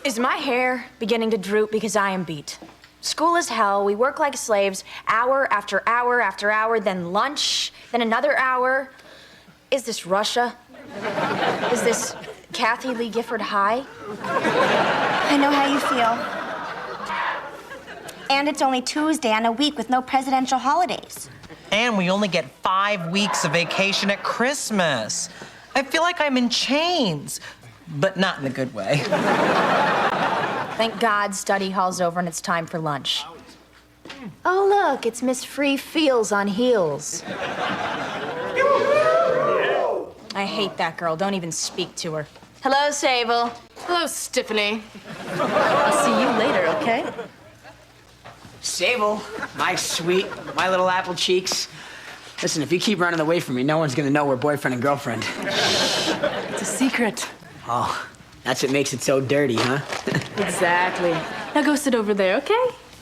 Is my hair beginning to droop because I am beat? School is hell. We work like slaves, hour after hour after hour, then lunch, then another hour. Is this Russia? Is this Kathy Lee Gifford High? I know how you feel. And it's only Tuesday on a week with no presidential holidays. And we only get 5 weeks of vacation at Christmas. I feel like I'm in chains, but not in a good way. Thank God study hall's over and it's time for lunch. Oh, look, it's Miss Free Feels on heels. I hate that girl. Don't even speak to her. Hello, Sable. Hello, Stephanie. I'll see you later, okay? Sable, my sweet, my little apple cheeks. Listen, if you keep running away from me, no one's gonna know we're boyfriend and girlfriend. It's a secret. Oh, that's what makes it so dirty, huh? Exactly. Now go sit over there, okay?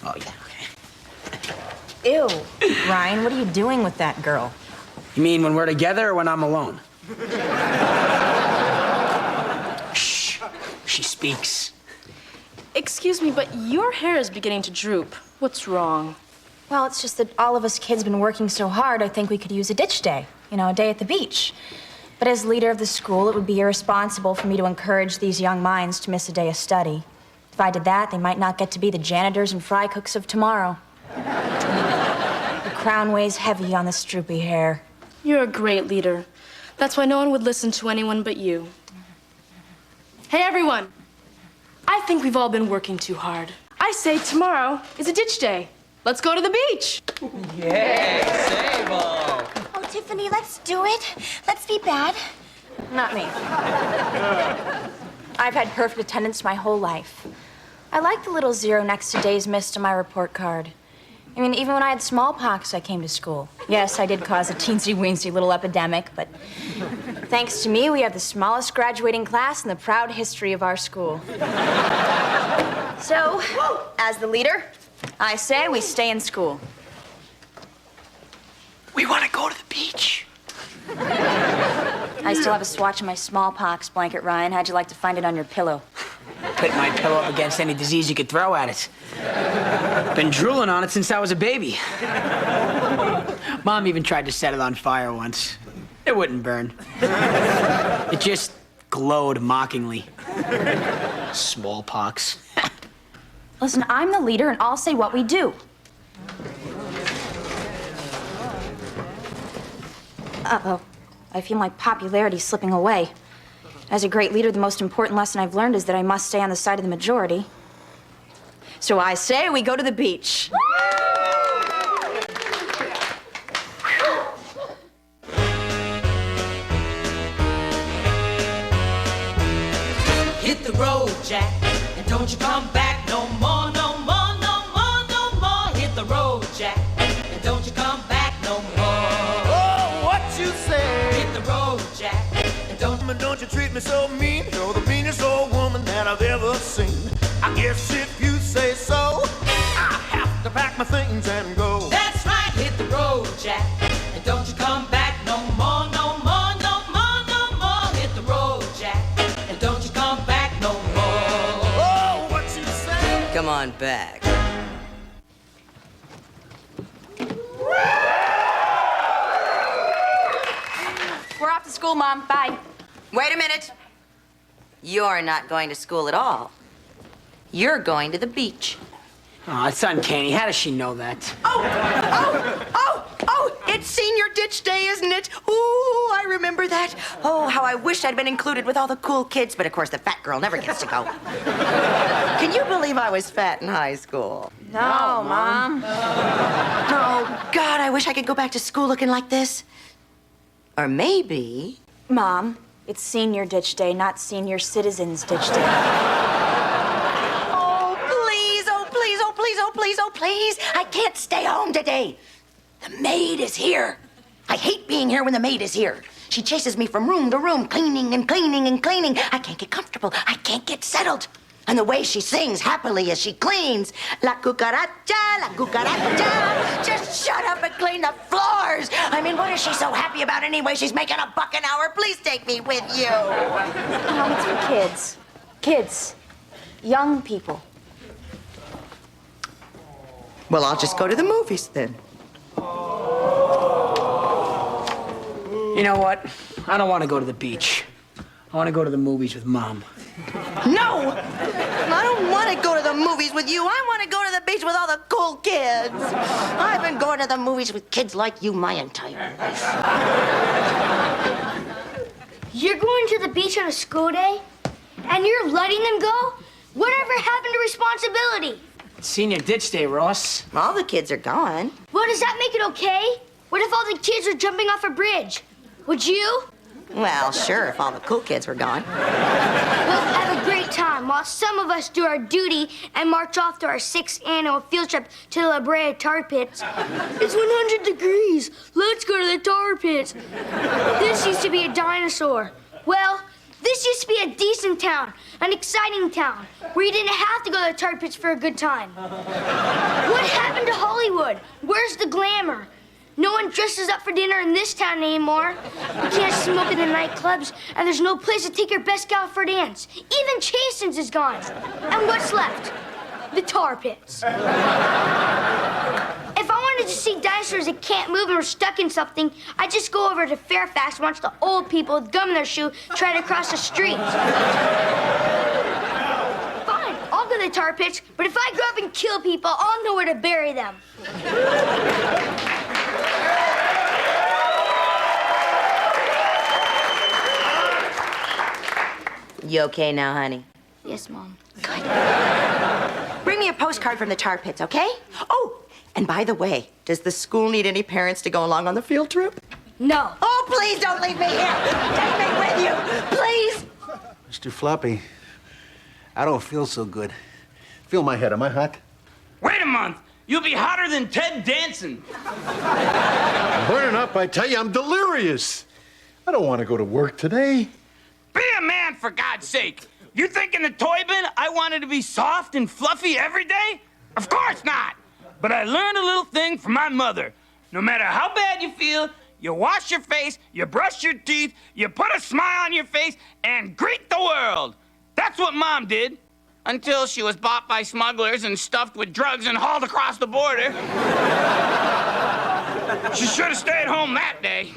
Oh, yeah, okay. Ew. Ryan, what are you doing with that girl? You mean when we're together or when I'm alone? Shh, she speaks. Excuse me, but your hair is beginning to droop. What's wrong? Well, it's just that all of us kids been working so hard, I think we could use a ditch day. You know, a day at the beach. But as leader of the school, it would be irresponsible for me to encourage these young minds to miss a day of study. If I did that, they might not get to be the janitors and fry cooks of tomorrow. The crown weighs heavy on this droopy hair. You're a great leader. That's why no one would listen to anyone but you. Hey, everyone. I think we've all been working too hard. I say tomorrow is a ditch day. Let's go to the beach. Yay, Sable! Oh, Tiffany, let's do it. Let's be bad. Not me. I've had perfect attendance my whole life. I like the little zero next to days missed on my report card. I mean, even when I had smallpox, I came to school. Yes, I did cause a teensy-weensy little epidemic, but thanks to me, we have the smallest graduating class in the proud history of our school. So, as the leader, I say we stay in school. We want to go to the beach. I still have a swatch of my smallpox blanket, Ryan. How'd you like to find it on your pillow? Put my pillow up against any disease you could throw at it. Been drooling on it since I was a baby. Mom even tried to set it on fire once. It wouldn't burn. It just glowed mockingly. Smallpox. Listen, I'm the leader, and I'll say what we do. Uh-oh. I feel my popularity slipping away. As a great leader, the most important lesson I've learned is that I must stay on the side of the majority. So I say we go to the beach. Hit the road, Jack, and don't you come back no more, no more, no more, no more. Hit the road, Jack, and don't you come back no more. Oh, what you say? Hit the road, Jack, and Don't you treat me so mean? You're the meanest old woman that I've ever seen. I guess if you say so, I have to pack my things and go. That's right, hit the road, Jack, and don't you come back no more, no more, no more, no more. Hit the road, Jack, and don't you come back no more. Oh, what you say? Come on back. We're off to school, Mom. Bye. Wait a minute. You're not going to school at all. You're going to the beach. Oh, it's uncanny. How does she know that? It's senior ditch day, isn't it? Ooh, I remember that. Oh, how I wish I'd been included with all the cool kids, but of course the fat girl never gets to go. Can you believe I was fat in high school? No, Mom. Oh, God, I wish I could go back to school looking like this. Or maybe... Mom, it's senior ditch day, not senior citizens ditch day. Oh, please, oh, please, oh, please, oh, please, oh, please. I can't stay home today. The maid is here. I hate being here when the maid is here. She chases me from room to room, cleaning and cleaning and cleaning. I can't get comfortable. I can't get settled. And the way she sings happily as she cleans. La cucaracha, la cucaracha. Just shut up and clean the floors. I mean, what is she so happy about anyway? She's making $1 an hour. Please take me with you. Mom, it's for kids. Kids. young people. Well, I'll just go to the movies then. You know what? I don't want to go to the beach. I want to go to the movies with Mom. No! I don't want to go to the movies with you. I want to go to the beach with all the cool kids. I've been going to the movies with kids like you my entire life. You're going to the beach on a school day? And you're letting them go? Whatever happened to responsibility? It's senior ditch day, Ross. All the kids are gone. Well, does that make it okay? What if all the kids are jumping off a bridge? Would you? Well, sure, if all the cool kids were gone. We'll have a great time while some of us do our duty and march off to our 6th annual field trip to the La Brea Tar Pits. It's 100 degrees. Let's go to the tar pits. This used to be a dinosaur. Well, this used to be a decent town, an exciting town, where you didn't have to go to the tar pits for a good time. What happened to Hollywood? Where's the glamour? No one dresses up for dinner in this town anymore. You can't smoke in the nightclubs, and there's no place to take your best gal for a dance. Even Chasen's is gone. And what's left? The tar pits. If I wanted to see dinosaurs that can't move and are stuck in something, I'd just go over to Fairfax and watch the old people with gum in their shoe try to cross the street. Fine, I'll go to the tar pits, but if I grow up and kill people, I'll know where to bury them. You okay now, honey? Yes, Mom. Bring me a postcard from the tar pits, okay? Oh, and by the way, does the school need any parents to go along on the field trip? No. Oh, please don't leave me here. Take me with you, please. Mr. Floppy, I don't feel so good. Feel my head. Am I hot? Wait a month. You'll be hotter than Ted Danson. I'm burning up, I tell you. I'm delirious. I don't want to go to work today. Be a man, for God's sake. You think in the toy bin I wanted to be soft and fluffy every day? Of course not. But I learned a little thing from my mother. No matter how bad you feel, you wash your face, you brush your teeth, you put a smile on your face, and greet the world. That's what Mom did. Until she was bought by smugglers and stuffed with drugs and hauled across the border. She should have stayed home that day.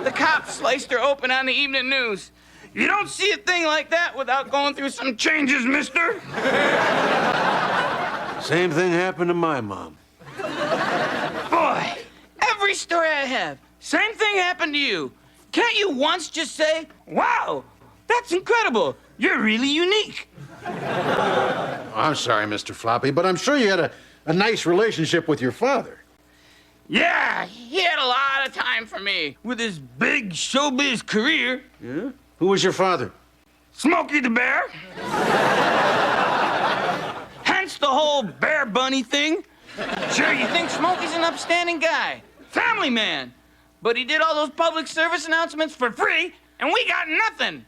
The cops sliced her open on the evening news. You don't see a thing like that without going through some changes, mister. Same thing happened to my mom. Boy, every story I have, same thing happened to you. Can't you once just say, wow, that's incredible. You're really unique. I'm sorry, Mr. Floppy, but I'm sure you had a nice relationship with your father. Yeah, he had a lot of time for me with his big showbiz career. Yeah? Who was your father? Smokey the Bear. Hence the whole Bear Bunny thing. Sure, you think Smokey's an upstanding guy, family man, but he did all those public service announcements for free, and we got nothing.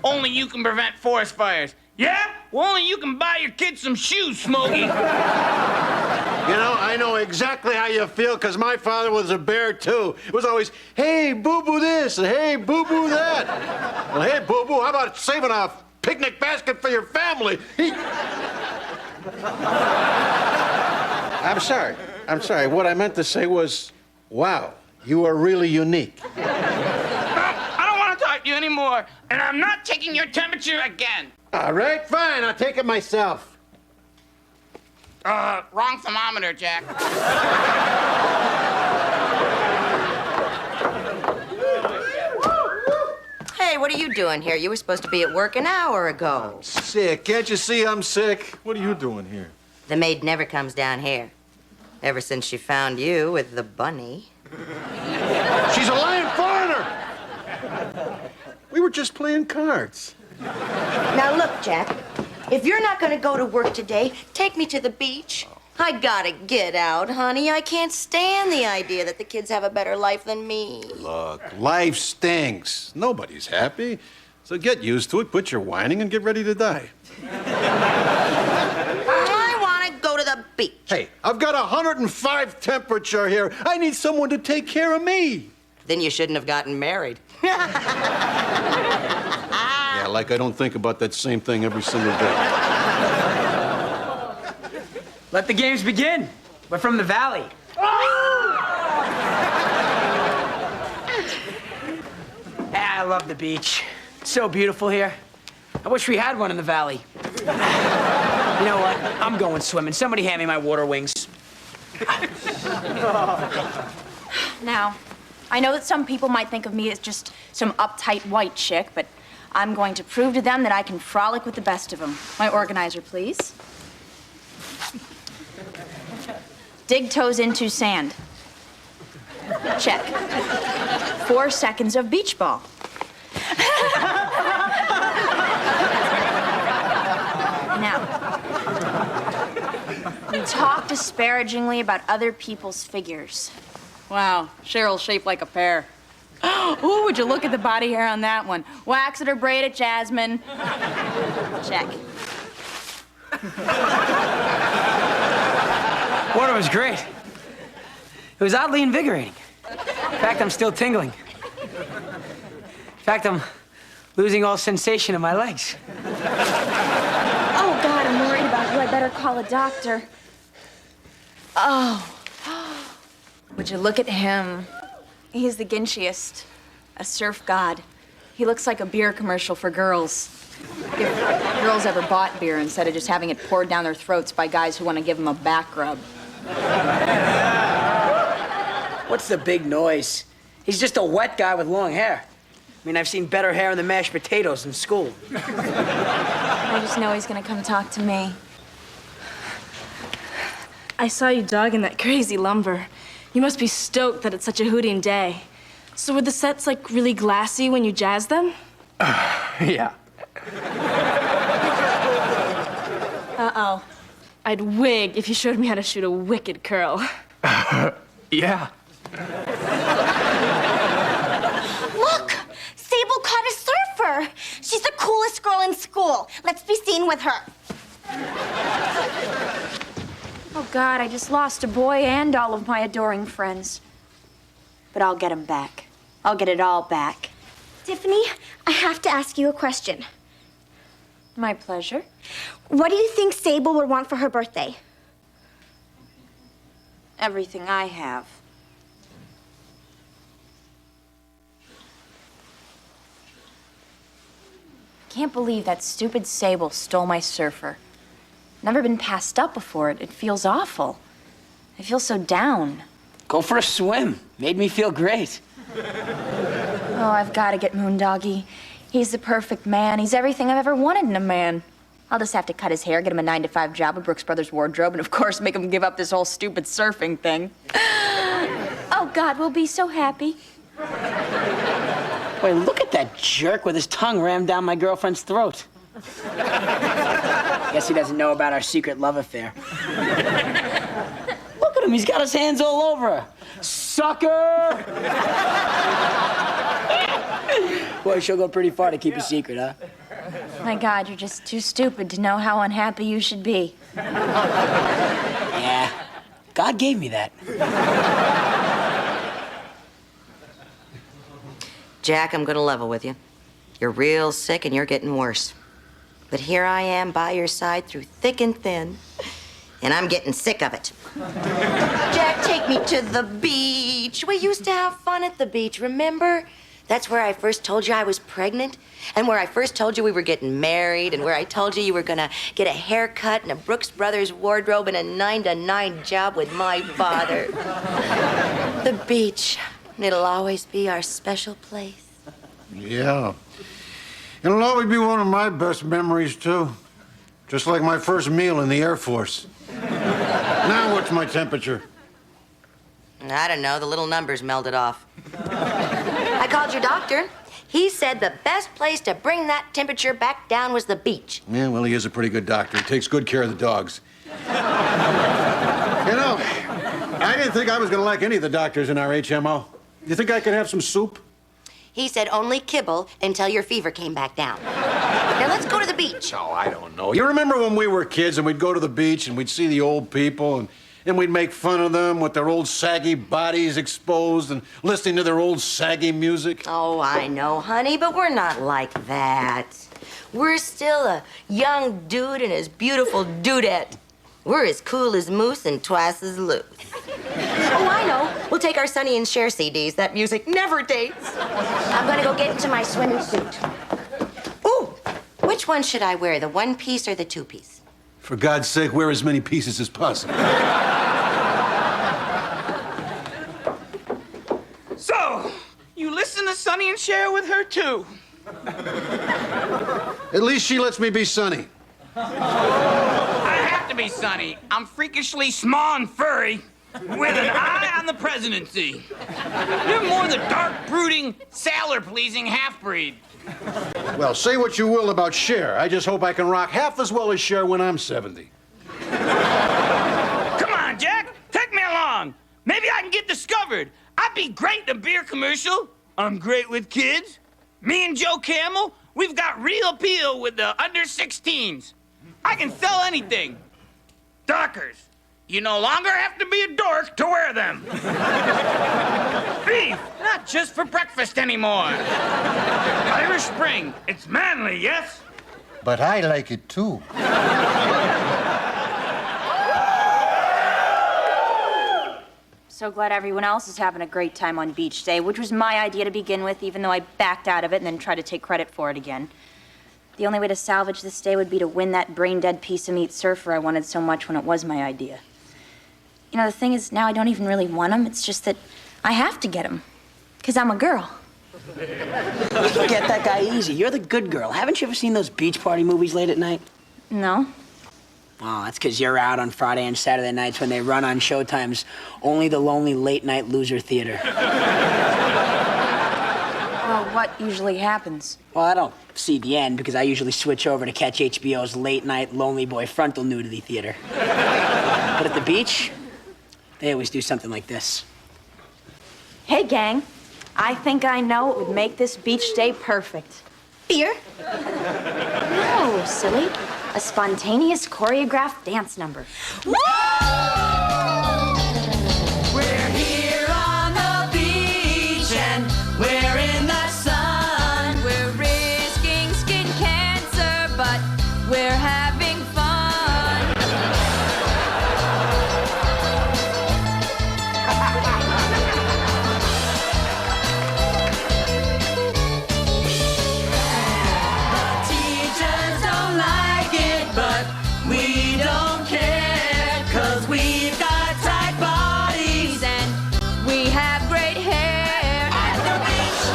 Only you can prevent forest fires. Yeah? Well, only you can buy your kids some shoes, Smokey. You know, I know exactly how you feel, because my father was a bear, too. It was always, hey, boo-boo this, and hey, boo-boo that. Well, hey, boo-boo, how about saving a picnic basket for your family? I'm sorry. What I meant to say was, wow, you are really unique. I don't want to talk to you anymore, and I'm not taking your temperature again. All right, fine, I'll take it myself. Wrong thermometer, Jack. Hey, what are you doing here? You were supposed to be at work an hour ago. Sick. Can't you see I'm sick? What are you doing here? The maid never comes down here. Ever since she found you with the bunny. She's a lying foreigner! We were just playing cards. Now look, Jack, if you're not gonna go to work today, take me to the beach. I gotta get out, honey. I can't stand the idea that the kids have a better life than me. Look, life stinks. Nobody's happy. So get used to it, quit your whining, and get ready to die. I wanna go to the beach. Hey, I've got 105 temperature here. I need someone to take care of me. Then you shouldn't have gotten married. Yeah, like I don't think about that same thing every single day. Let the games begin. We're from the Valley. I love the beach. It's so beautiful here. I wish we had one in the Valley. You know what? I'm going swimming. Somebody hand me my water wings. Now, I know that some people might think of me as just some uptight white chick, but I'm going to prove to them that I can frolic with the best of them. My organizer, please. Dig toes into sand. Check. 4 seconds of beach ball. Now, we talk disparagingly about other people's figures. Wow, Cheryl's shaped like a pear. Ooh, would you look at the body hair on that one? Wax it or braid it, Jasmine. Check. Water was great. It was oddly invigorating. In fact, I'm still tingling. In fact, I'm losing all sensation in my legs. Oh, God, I'm worried about you. I better call a doctor. Oh. Would you look at him? He's the ginchiest, a surf god. He looks like a beer commercial for girls. If girls ever bought beer instead of just having it poured down their throats by guys who want to give them a back rub. What's the big noise? He's just a wet guy with long hair. I mean, I've seen better hair in the mashed potatoes in school. I just know he's gonna come talk to me. I saw you dogging that crazy lumber. You must be stoked that it's such a hooting day. So were the sets, like, really glassy when you jazzed them? Yeah. Uh-oh. I'd wig if you showed me how to shoot a wicked curl. Yeah. Look! Sable caught a surfer! She's the coolest girl in school. Let's be seen with her. Oh, God, I just lost a boy and all of my adoring friends. But I'll get 'em back. I'll get it all back. Tiffany, I have to ask you a question. My pleasure. What do you think Sable would want for her birthday? Everything I have. Can't believe that stupid Sable stole my surfer. Never been passed up before. It feels awful. I feel so down. Go for a swim. Made me feel great. Oh, I've got to get Moondoggy. He's the perfect man. He's everything I've ever wanted in a man. I'll just have to cut his hair, get him a 9-to-5 job with Brooks Brothers Wardrobe, and of course make him give up this whole stupid surfing thing. Oh, God, we'll be so happy. Boy, look at that jerk with his tongue rammed down my girlfriend's throat. Guess he doesn't know about our secret love affair. Look at him, he's got his hands all over her. Sucker! Boy, she'll go pretty far to keep a secret, huh? My God, you're just too stupid to know how unhappy you should be. Yeah, God gave me that. Jack, I'm gonna level with you. You're real sick and you're getting worse. But here I am by your side through thick and thin, and I'm getting sick of it. Jack, take me to the beach. We used to have fun at the beach, remember? That's where I first told you I was pregnant, and where I first told you we were getting married, and where I told you were gonna get a haircut and a Brooks Brothers wardrobe and a 9-to-9 job with my father. The beach. It'll always be our special place. Yeah. It'll always be one of my best memories, too. Just like my first meal in the Air Force. Now, what's my temperature? I don't know. The little numbers melded off. I called your doctor. He said the best place to bring that temperature back down was the beach. Yeah, well, he is a pretty good doctor. He takes good care of the dogs. You know, I didn't think I was going to like any of the doctors in our HMO. You think I could have some soup? He said only kibble until your fever came back down. Now let's go to the beach. Oh, I don't know. You remember when we were kids and we'd go to the beach and we'd see the old people and we'd make fun of them with their old saggy bodies exposed and listening to their old saggy music? Oh, I know, honey, but we're not like that. We're still a young dude and his beautiful dudette. We're as cool as moose and twice as loose. Oh, I know. We'll take our Sonny and Cher CDs. That music never dates. I'm gonna go get into my swimming suit. Ooh, which one should I wear, the one piece or the two piece? For God's sake, wear as many pieces as possible. So, you listen to Sonny and Cher with her too? At least she lets me be Sonny. I have to be Sonny. I'm freakishly small and furry, with an eye on the presidency. You're more the dark, brooding, sailor-pleasing half-breed. Well, say what you will about Cher. I just hope I can rock half as well as Cher when I'm 70. Come on, Jack. Take me along. Maybe I can get discovered. I'd be great in a beer commercial. I'm great with kids. Me and Joe Camel, we've got real appeal with the under-16s. I can sell anything. Dockers. You no longer have to be a dork to wear them. Beef, not just for breakfast anymore. Irish Spring, it's manly, yes? But I like it too. So glad everyone else is having a great time on beach day, which was my idea to begin with, even though I backed out of it and then tried to take credit for it again. The only way to salvage this day would be to win that brain-dead piece of meat surfer I wanted so much when it was my idea. You know, the thing is, now I don't even really want him. It's just that I have to get him, because I'm a girl. You can get that guy easy. You're the good girl. Haven't you ever seen those beach party movies late at night? No? Oh, that's because you're out on Friday and Saturday nights when they run on Showtime's Only the Lonely Late Night Loser Theater. Well, what usually happens? Well, I don't see the end because I usually switch over to catch HBO's Late Night Lonely Boy Frontal Nudity Theater. But at the beach, they always do something like this. Hey, gang. I think I know what would make this beach day perfect. Beer? No, silly. A spontaneous choreographed dance number. We're here on the beach and we're in the sun. We're risking skin cancer, but we're having fun. The teachers don't like it, but we don't care, 'cause we've got tight bodies and we have great hair at the beach.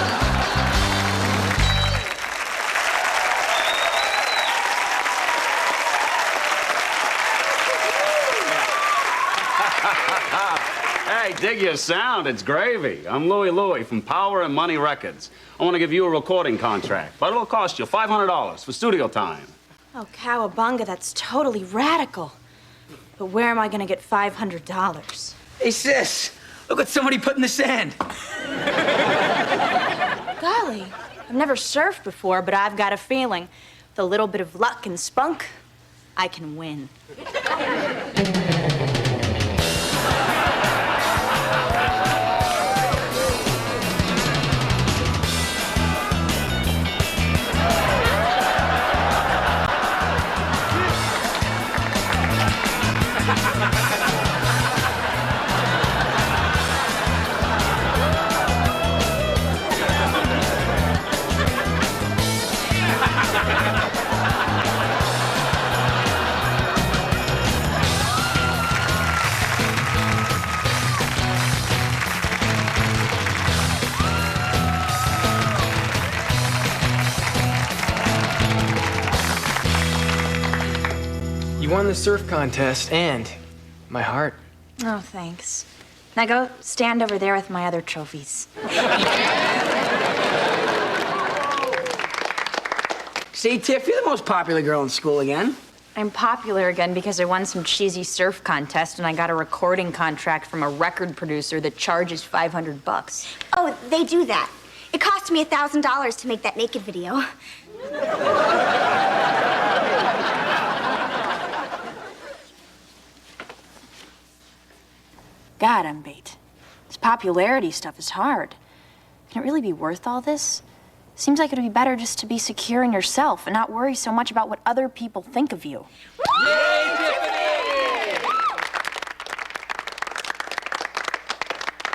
Hey, dig your sound. It's gravy. I'm Louie from Power and Money Records. I want to give you a recording contract, but it'll cost you $500 for studio time. Oh, cowabunga, that's totally radical. But where am I gonna get $500? Hey, sis, look what somebody put in the sand. Golly, I've never surfed before, but I've got a feeling with a little bit of luck and spunk, I can win. You won the surf contest and my heart. Oh, thanks. Now go stand over there with my other trophies. See, Tiff, you're the most popular girl in school again. I'm popular again because I won some cheesy surf contest and I got a recording contract from a record producer that charges $500. Oh, they do that. It cost me $1,000 to make that naked video. God, I'm bait. This popularity stuff is hard. Can it really be worth all this? Seems like it would be better just to be secure in yourself and not worry so much about what other people think of you. Yay, Tiffany!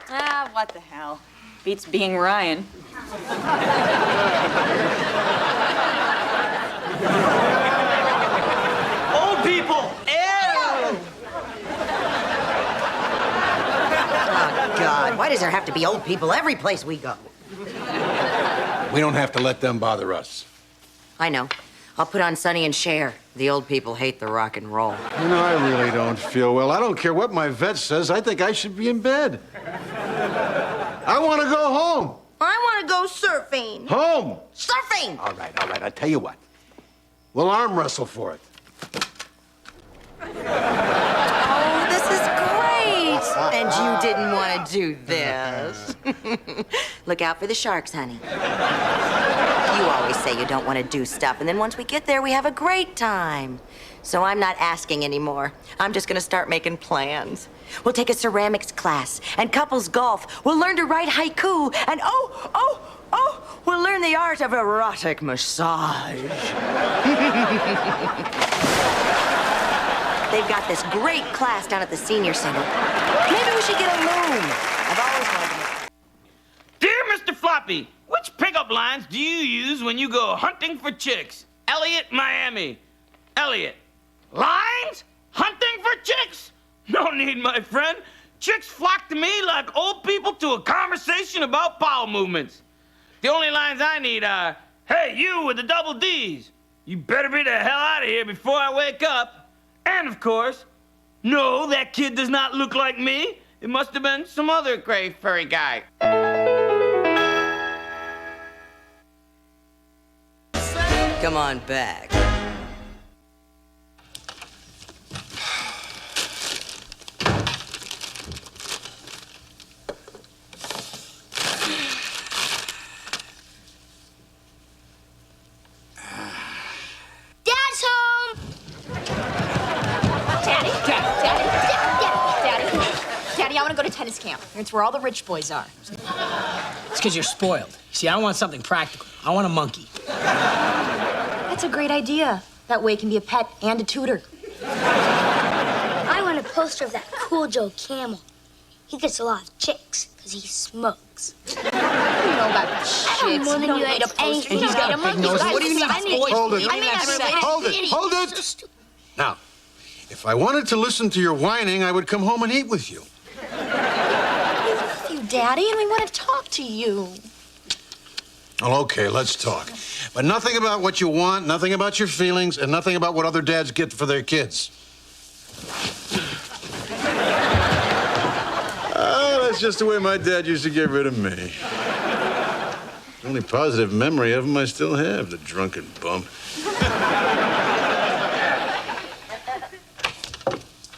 Ah, what the hell. Beats being Ryan. Old people! Ew! Oh, God, why does there have to be old people every place we go? We don't have to let them bother us. I know. I'll put on Sonny and Cher. The old people hate the rock and roll. You know, I really don't feel well. I don't care what my vet says. I think I should be in bed. I want to go home. I want to go surfing. Home. Surfing! All right. I'll tell you what. We'll arm wrestle for it. Oh, this is great. And you didn't want to do this. Look out for the sharks, honey. You always say you don't want to do stuff, and then once we get there, we have a great time. So I'm not asking anymore. I'm just going to start making plans. We'll take a ceramics class and couples golf. We'll learn to write haiku, and we'll learn the art of erotic massage. They've got this great class down at the senior center. Maybe we should get a loom. I've always wanted to make... Dear Mr. Floppy, which pickup lines do you use when you go hunting for chicks? Elliot, Miami. Elliot. Lines? Hunting for chicks? No need, my friend. Chicks flock to me like old people to a conversation about bowel movements. The only lines I need are, hey, you with the double D's. You better be the hell out of here before I wake up. And, of course, no, that kid does not look like me. It must have been some other gray furry guy. Come on back. Dad's home! Daddy, I want to go to tennis camp. It's where all the rich boys are. It's because you're spoiled. See, I want something practical. I want a monkey. That's a great idea. That way it can be a pet and a tutor. I want a poster of that cool Joe Camel. He gets a lot of chicks because he smokes. I don't know about chicks. I don't You don't need need a poster. And he's got a big nose. What do you need? Hold it. Now, if I wanted to listen to your whining, I would come home and eat with you. You, Daddy, and we want to talk to you. Well, okay, let's talk. But nothing about what you want, nothing about your feelings, and nothing about what other dads get for their kids. That's just the way my dad used to get rid of me. The only positive memory of him I still have, the drunken bum.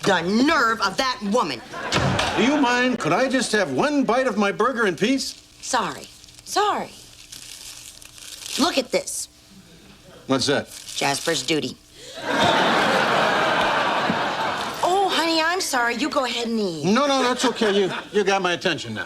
The nerve of that woman. Do you mind? Could I just have one bite of my burger in peace? Sorry. Look at this. What's that? Jasper's duty. Oh, honey, I'm sorry. You go ahead and eat. No, that's okay. You got my attention now.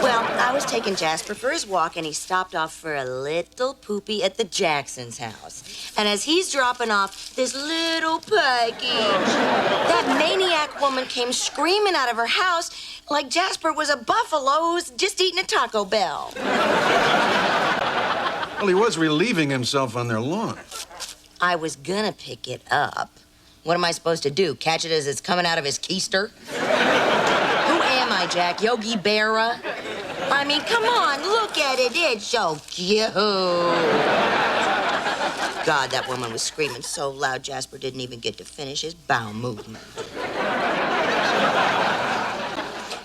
Well, I was taking Jasper for his walk, and he stopped off for a little poopy at the Jacksons' house. And as he's dropping off this little package, that maniac woman came screaming out of her house like Jasper was a buffalo who's just eating a Taco Bell. Well, he was relieving himself on their lawn. I was gonna pick it up. What am I supposed to do? Catch it as it's coming out of his keister? Who am I, Jack? Yogi Berra? I mean, come on, look at it. It's so cute. God, that woman was screaming so loud, Jasper didn't even get to finish his bowel movement.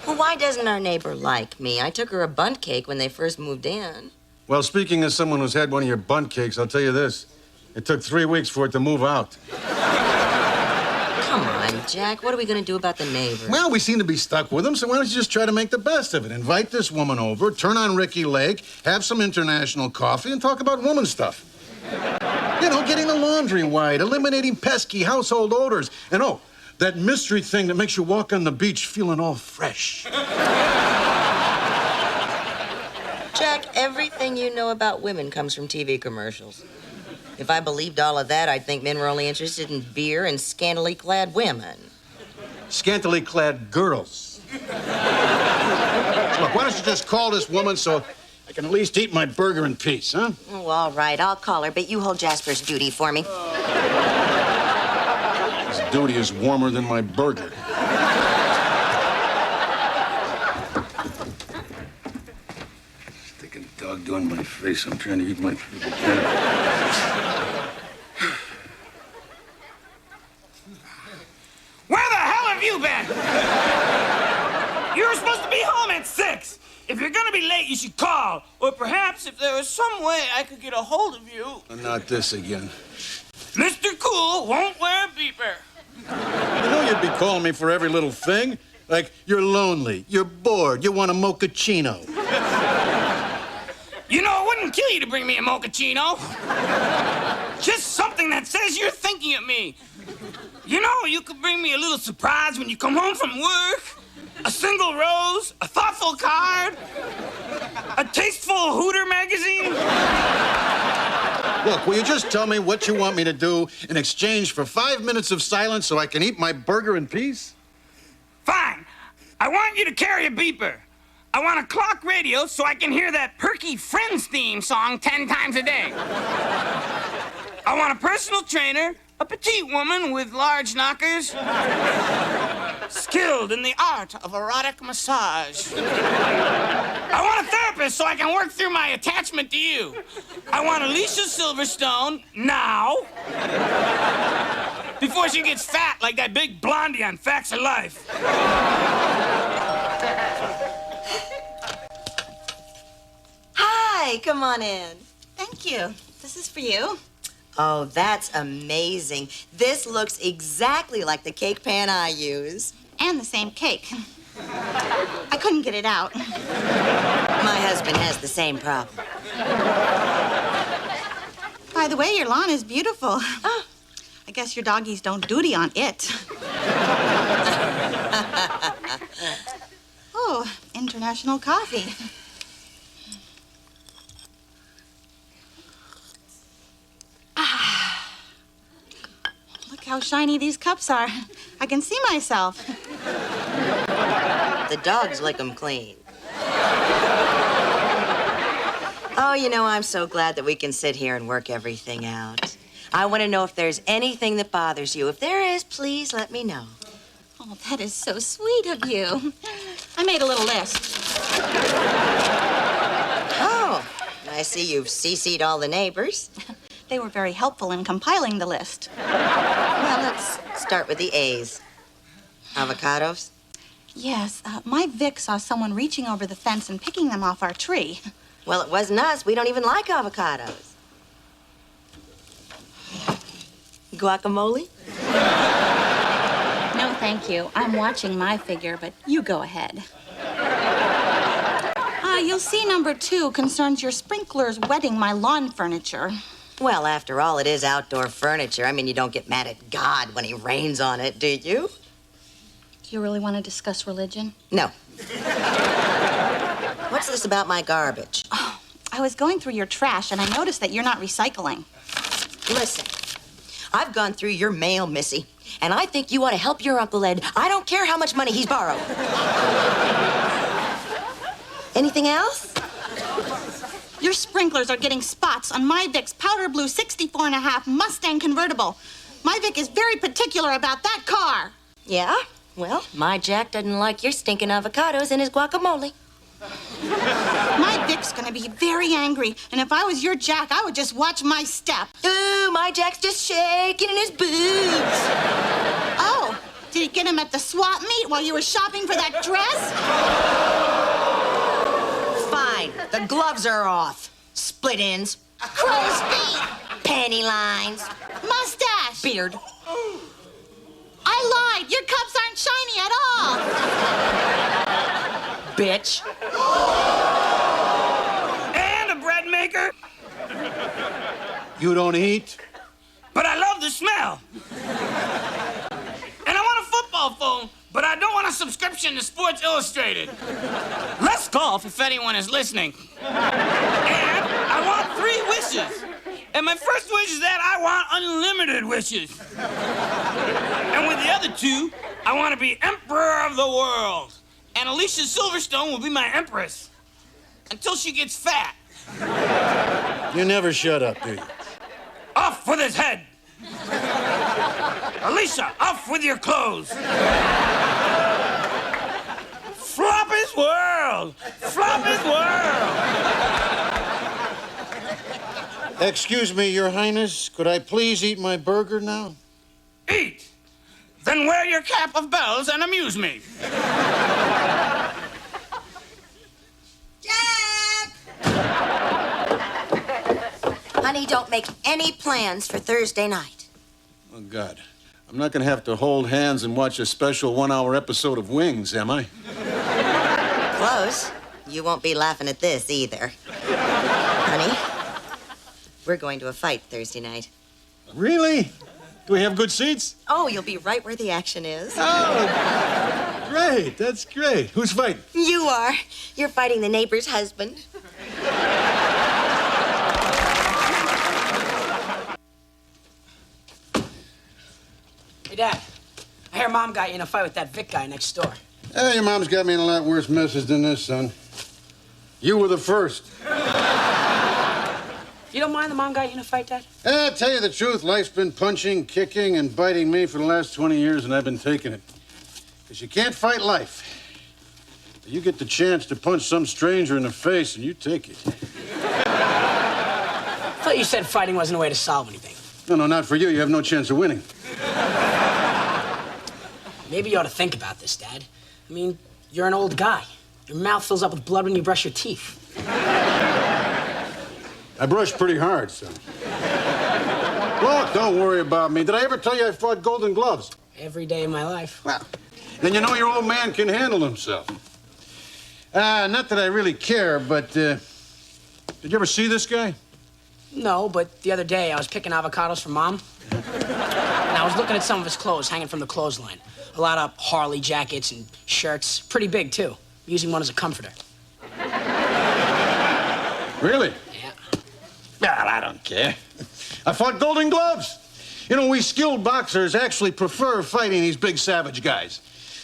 Well, why doesn't our neighbor like me? I took her a bundt cake when they first moved in. Well, speaking as someone who's had one of your bundt cakes, I'll tell you this. It took 3 weeks for it to move out. Come on, Jack. What are we going to do about the neighbor? Well, we seem to be stuck with them, so why don't you just try to make the best of it? Invite this woman over, turn on Ricky Lake, have some international coffee, and talk about woman stuff. You know, getting the laundry white, eliminating pesky household odors, and that mystery thing that makes you walk on the beach feeling all fresh. Jack, everything everything you know about women comes from TV commercials. If I believed all of that, I'd think men were only interested in beer and scantily clad women. Scantily clad girls. Look, why don't you just call this woman so I can at least eat my burger in peace, huh? Oh, all right, I'll call her, but you hold Jasper's duty for me. His duty is warmer than my burger. Sticking dog doing my face. I'm trying to eat my dinner. Where the hell have you been? You were supposed to be home at 6. If you're gonna be late, you should call. Or perhaps if there was some way I could get a hold of you. Not this again. Mr. Cool won't wear a beeper. You know you'd be calling me for every little thing. Like, you're lonely, you're bored, you want a mochaccino. You know, it wouldn't kill you to bring me a mochaccino. Just something that says you're thinking of me. You know, you could bring me a little surprise when you come home from work. A single rose, a thoughtful card, a tasteful Hooter magazine. Look, will you just tell me what you want me to do in exchange for 5 minutes of silence so I can eat my burger in peace? Fine. I want you to carry a beeper. I want a clock radio so I can hear that perky Friends theme song 10 times a day. I want a personal trainer, a petite woman with large knockers, skilled in the art of erotic massage. I want a therapist so I can work through my attachment to you. I want Alicia Silverstone now, before she gets fat like that big blondie on Facts of Life. Hi, come on in. Thank you. This is for you. Oh, that's amazing. This looks exactly like the cake pan I use. And the same cake. I couldn't get it out. My husband has the same problem. By the way, your lawn is beautiful. Oh, I guess your doggies don't duty on it. Oh, international coffee. Look how shiny these cups are. I can see myself. The dogs lick them clean. Oh, you know, I'm so glad that we can sit here and work everything out. I want to know if there's anything that bothers you. If there is, please let me know. Oh, that is so sweet of you. I made a little list. Oh, I see you've CC'd all the neighbors. They were very helpful in compiling the list. Well, let's start with the A's. Avocados? Yes, my Vic saw someone reaching over the fence and picking them off our tree. Well, it wasn't us. We don't even like avocados. Guacamole? No, thank you. I'm watching my figure, but you go ahead. You'll see number 2 concerns your sprinklers wetting my lawn furniture. Well, after all, it is outdoor furniture. I mean, you don't get mad at God when he rains on it, do you? Do you really want to discuss religion? No. What's this about my garbage? Oh, I was going through your trash, and I noticed that you're not recycling. Listen, I've gone through your mail, Missy, and I think you ought to help your Uncle Ed. I don't care how much money he's borrowed. Anything else? Your sprinklers are getting spots on my Vic's powder blue 64.5 Mustang convertible. My Vic is very particular about that car. Yeah? Well, my Jack doesn't like your stinking avocados in his guacamole. My Vic's gonna be very angry, and if I was your Jack, I would just watch my step. Ooh, my Jack's just shaking in his boots. Oh, did he get him at the swap meet while you were shopping for that dress? Fine, the gloves are off. Split ends. Crow's feet. Panty lines. Mustache. Beard. I lied. Your cups aren't shiny at all. Bitch. And a bread maker. You don't eat? But I love the smell. And I want a football phone, but I don't want a subscription to Sports Illustrated. Less golf if anyone is listening. And And my first wish is that I want unlimited wishes. And with the other two, I want to be emperor of the world. And Alicia Silverstone will be my empress. Until she gets fat. You never shut up, do you? Off with his head. Alicia, off with your clothes. Flop his world. Flop his world. Excuse me, Your Highness. Could I please eat my burger now? Eat. Then wear your cap of bells and amuse me. Honey, don't make any plans for Thursday night. Oh, God. I'm not going to have to hold hands and watch a special one-hour episode of Wings, am I? Close. You won't be laughing at this either. Honey, we're going to a fight Thursday night. Really? Do we have good seats? Oh, you'll be right where the action is. Oh, great. That's great. Who's fighting? You are. You're fighting the neighbor's husband. Hey, Dad. I hear Mom got you in a fight with that Vic guy next door. Hey, your mom's got me in a lot worse messes than this, son. You were the first. You don't mind the Mom got you in a fight, Dad? Tell you the truth, life's been punching, kicking, and biting me for the last 20 years, and I've been taking it. Because you can't fight life. You get the chance to punch some stranger in the face, and you take it. I thought you said fighting wasn't a way to solve anything. No, not for you. You have no chance of winning. Maybe you ought to think about this, Dad. I mean, you're an old guy. Your mouth fills up with blood when you brush your teeth. I brush pretty hard, son. Look, don't worry about me. Did I ever tell you I fought Golden Gloves? Every day of my life. Well, then you know your old man can handle himself. Not that I really care, but, did you ever see this guy? No, but the other day I was picking avocados for Mom. And I was looking at some of his clothes hanging from the clothesline. A lot of Harley jackets and shirts. Pretty big, too. Using one as a comforter. Really? Yeah. Well, I don't care. I fought Golden Gloves. You know, we skilled boxers actually prefer fighting these big savage guys.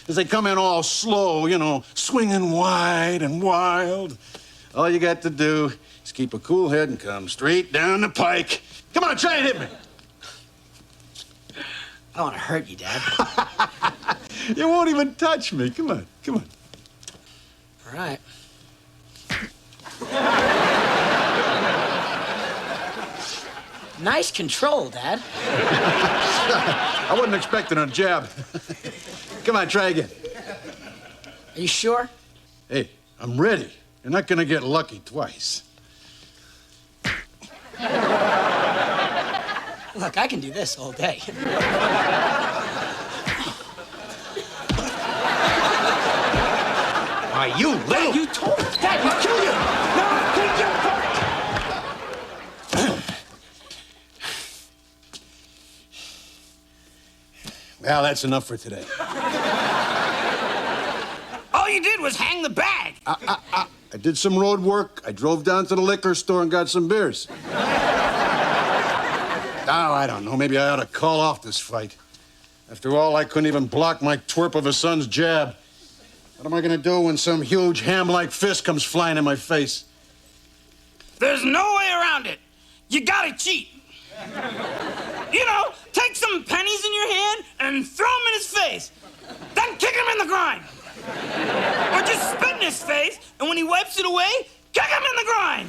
As they come in all slow, you know, swinging wide and wild. All you got to do is keep a cool head and come straight down the pike. Come on, try and hit me. I don't want to hurt you, Dad. You won't even touch me. Come on, come on. All right. Nice control, Dad. I wasn't expecting a jab. Come on, try again. Are you sure? Hey, I'm ready. You're not gonna get lucky twice. Look, I can do this all day. Why, you little... You told me. Dad, you kill you. No, take your part. Well, that's enough for today. All you did was hang the bag. I did some road work. I drove down to the liquor store and got some beers. Oh, I don't know. Maybe I ought to call off this fight. After all, I couldn't even block my twerp of a son's jab. What am I gonna do when some huge ham-like fist comes flying in my face? There's no way around it. You gotta cheat. You know, take some pennies in your hand and throw them in his face. Then kick him in the groin. Or just spit in his face, and when he wipes it away, kick him in the groin.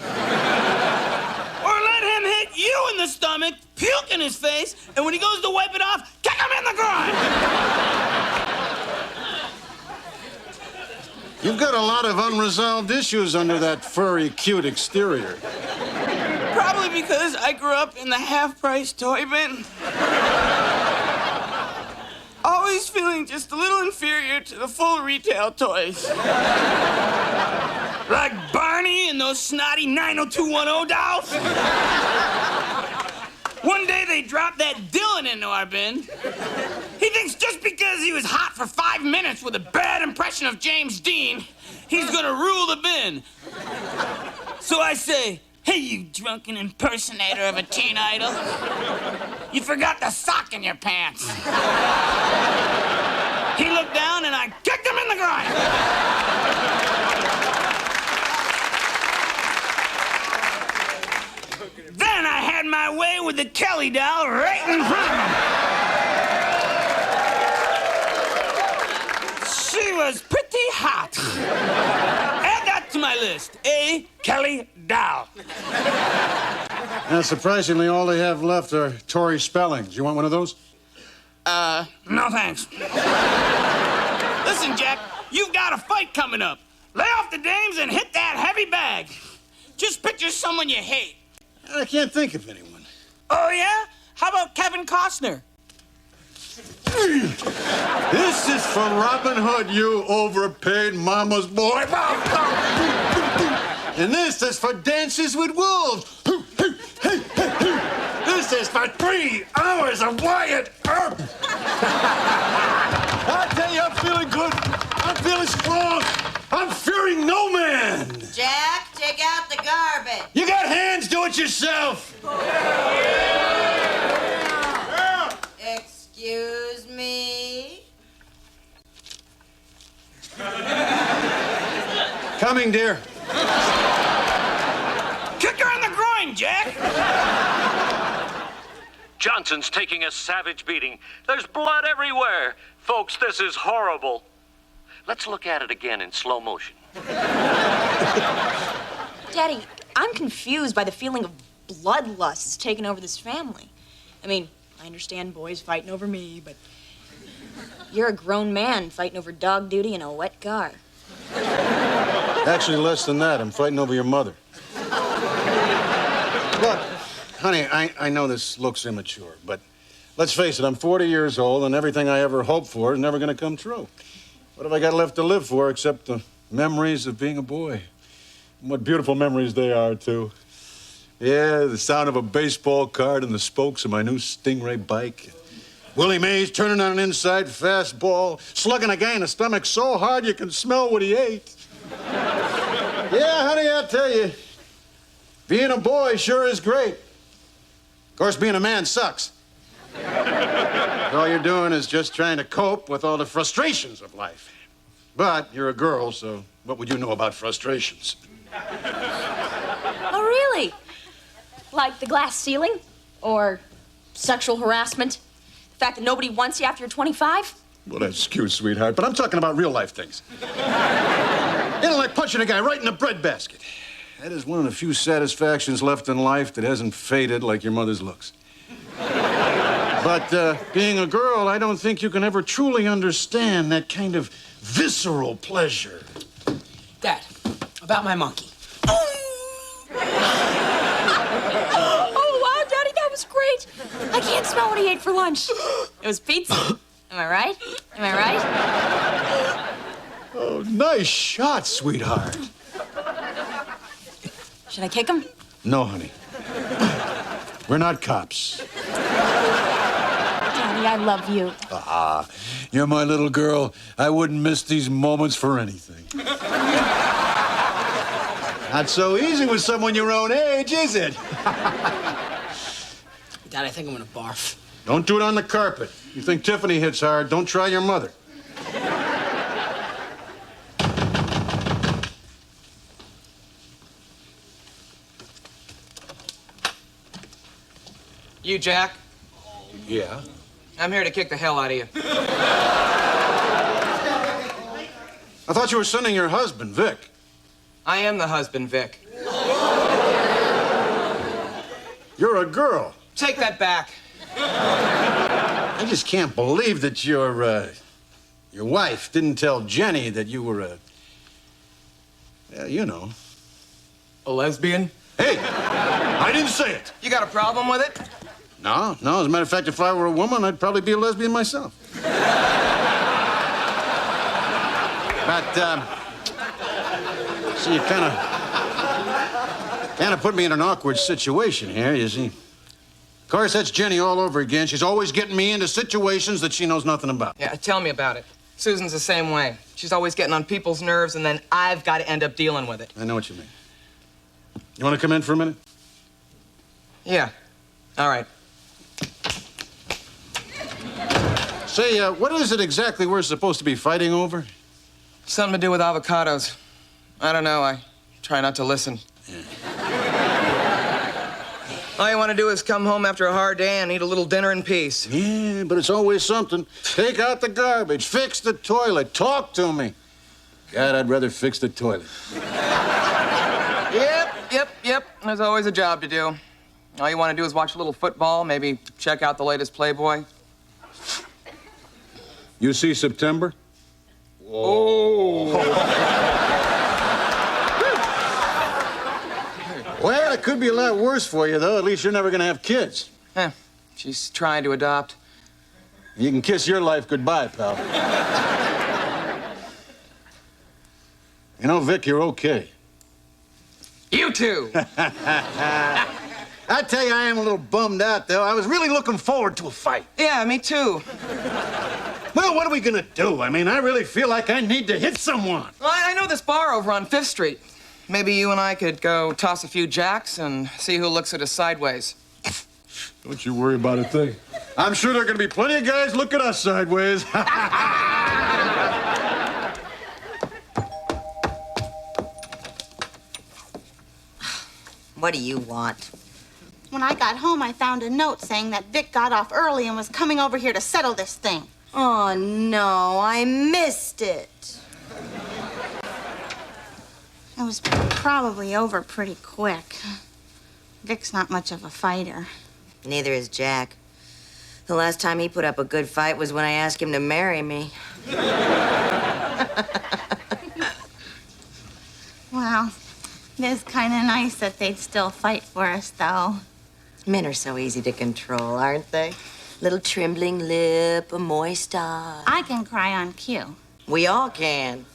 Or let him hit you in the stomach, puke in his face, and when he goes to wipe it off, kick him in the groin. You've got a lot of unresolved issues under that furry, cute exterior. Probably because I grew up in the half-price toy bin. Always feeling just a little inferior to the full retail toys. Like Barney and those snotty 90210 dolls. One day they dropped that Dylan into our bin. He thinks just because he was hot for 5 minutes with a bad impression of James Dean, he's gonna rule the bin. So I say, Hey, you drunken impersonator of a teen idol. You forgot the sock in your pants. He looked down and I kicked him in the groin. Then I had my way with the Kelly doll right in front of him. She was pretty hot. Add that to my list. A Kelly doll. Now, surprisingly, all they have left are Tory spellings. You want one of those? No thanks. Listen, Jack, you've got a fight coming up. Lay off the dames and hit that heavy bag. Just picture someone you hate. I can't think of anyone. Oh, yeah? How about Kevin Costner? This is for Robin Hood, you overpaid mama's boy. And this is for Dances with Wolves. This is for 3 hours of Wyatt Earp. I tell you, I'm feeling good. I'm feeling strong. I'm fearing no man. Jack, take out the garbage. You got hands, do it yourself. Excuse me? Coming, dear. Kick her in the groin, Jack. Johnson's taking a savage beating. There's blood everywhere. Folks, this is horrible. Let's look at it again in slow motion. Daddy, I'm confused by the feeling of bloodlust taking over this family. I mean, I understand boys fighting over me, but you're a grown man fighting over dog duty in a wet car. Actually, less than that. I'm fighting over your mother. Look, honey, I know this looks immature, but let's face it, I'm 40 years old, and everything I ever hoped for is never going to come true. What have I got left to live for except the memories of being a boy? And what beautiful memories they are, too. Yeah, the sound of a baseball card and the spokes of my new Stingray bike. Willie Mays turning on an inside fastball, slugging a guy in the stomach so hard you can smell what he ate. Yeah, honey, I tell you, being a boy sure is great. Of course, being a man sucks. All you're doing is just trying to cope with all the frustrations of life. But you're a girl, so what would you know about frustrations? Oh, really? Like the glass ceiling? Or sexual harassment? The fact that nobody wants you after you're 25? Well, that's cute, sweetheart, but I'm talking about real-life things. You know, like punching a guy right in the breadbasket. That is one of the few satisfactions left in life that hasn't faded like your mother's looks. But being a girl, I don't think you can ever truly understand that kind of visceral pleasure. Dad, about my monkey. Oh, wow, Daddy, that was great. I can't smell what he ate for lunch. It was pizza. Am I right? Am I right? Oh, nice shot, sweetheart. Should I kick him? No, honey. We're not cops. Daddy, I love you. Ah, you're my little girl. I wouldn't miss these moments for anything. Not so easy with someone your own age, is it? Dad, I think I'm gonna barf. Don't do it on the carpet. You think Tiffany hits hard, don't try your mother. You, Jack? Yeah? I'm here to kick the hell out of you. I thought you were sending your husband, Vic. I am the husband, Vic. You're a girl. Take that back. I just can't believe that your wife didn't tell Jenny that you were yeah, you know. A lesbian? Hey, I didn't say it. You got a problem with it? No. As a matter of fact, if I were a woman, I'd probably be a lesbian myself. But, see, you kind of put me in an awkward situation here, you see. Of course, that's Jenny all over again. She's always getting me into situations that she knows nothing about. Yeah, tell me about it. Susan's the same way. She's always getting on people's nerves, and then I've got to end up dealing with it. I know what you mean. You want to come in for a minute? Yeah. All right. Say, what is it exactly we're supposed to be fighting over? Something to do with avocados. I don't know. I try not to listen. All you want to do is come home after a hard day and eat a little dinner in peace. Yeah, but it's always something. Take out the garbage, fix the toilet, talk to me. God, I'd rather fix the toilet. Yep. There's always a job to do. All you want to do is watch a little football, maybe check out the latest Playboy. You see September? Oh. Well, it could be a lot worse for you, though. At least you're never going to have kids. She's trying to adopt. You can kiss your life goodbye, pal. You know, Vic, you're okay. You too. I tell you, I am a little bummed out, though. I was really looking forward to a fight. Yeah, me too. Well, what are we gonna do? I mean, I really feel like I need to hit someone. Well, I know this bar over on 5th Street. Maybe you and I could go toss a few jacks and see who looks at us sideways. Don't you worry about a thing. I'm sure there are gonna be plenty of guys look at us sideways. What do you want? When I got home, I found a note saying that Vic got off early and was coming over here to settle this thing. Oh, no, I missed it. It was probably over pretty quick. Vic's not much of a fighter. Neither is Jack. The last time he put up a good fight was when I asked him to marry me. Well, it is kind of nice that they'd still fight for us, though. Men are so easy to control, aren't they? Little trembling lip, a moist eye. I can cry on cue. We all can.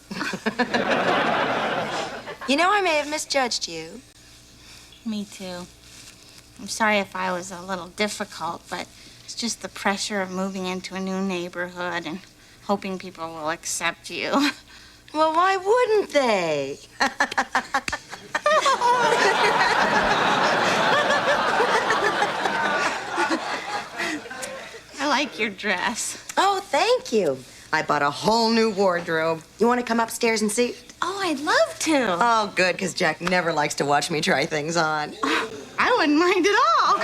You know, I may have misjudged you. Me too. I'm sorry if I was a little difficult, but it's just the pressure of moving into a new neighborhood and hoping people will accept you. Well, why wouldn't they? I like your dress. Oh, thank you. I bought a whole new wardrobe. You want to come upstairs and see? Oh, I'd love to. Oh, good, because Jack never likes to watch me try things on. I wouldn't mind at all.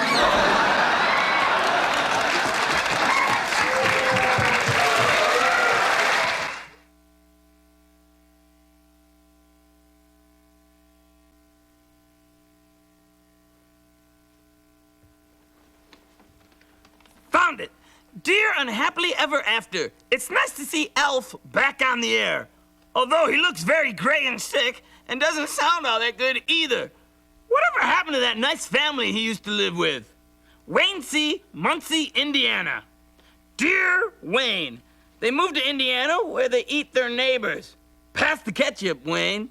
Found it. Dear Unhappily Ever After. It's nice to see Elf back on the air. Although he looks very gray and sick and doesn't sound all that good either. Whatever happened to that nice family he used to live with? Wayne C., Muncie, Indiana. Dear Wayne, they moved to Indiana where they eat their neighbors. Pass the ketchup, Wayne.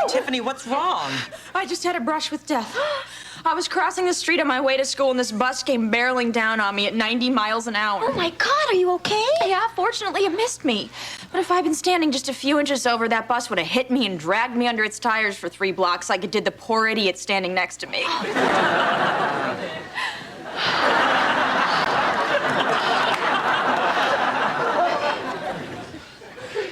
Tiffany, what's wrong? I just had a brush with death. I was crossing the street on my way to school, and this bus came barreling down on me at 90 miles an hour. Oh, my God, are you okay? Yeah, fortunately, it missed me. But if I'd been standing just a few inches over, that bus would have hit me and dragged me under its tires for 3 blocks like it did the poor idiot standing next to me.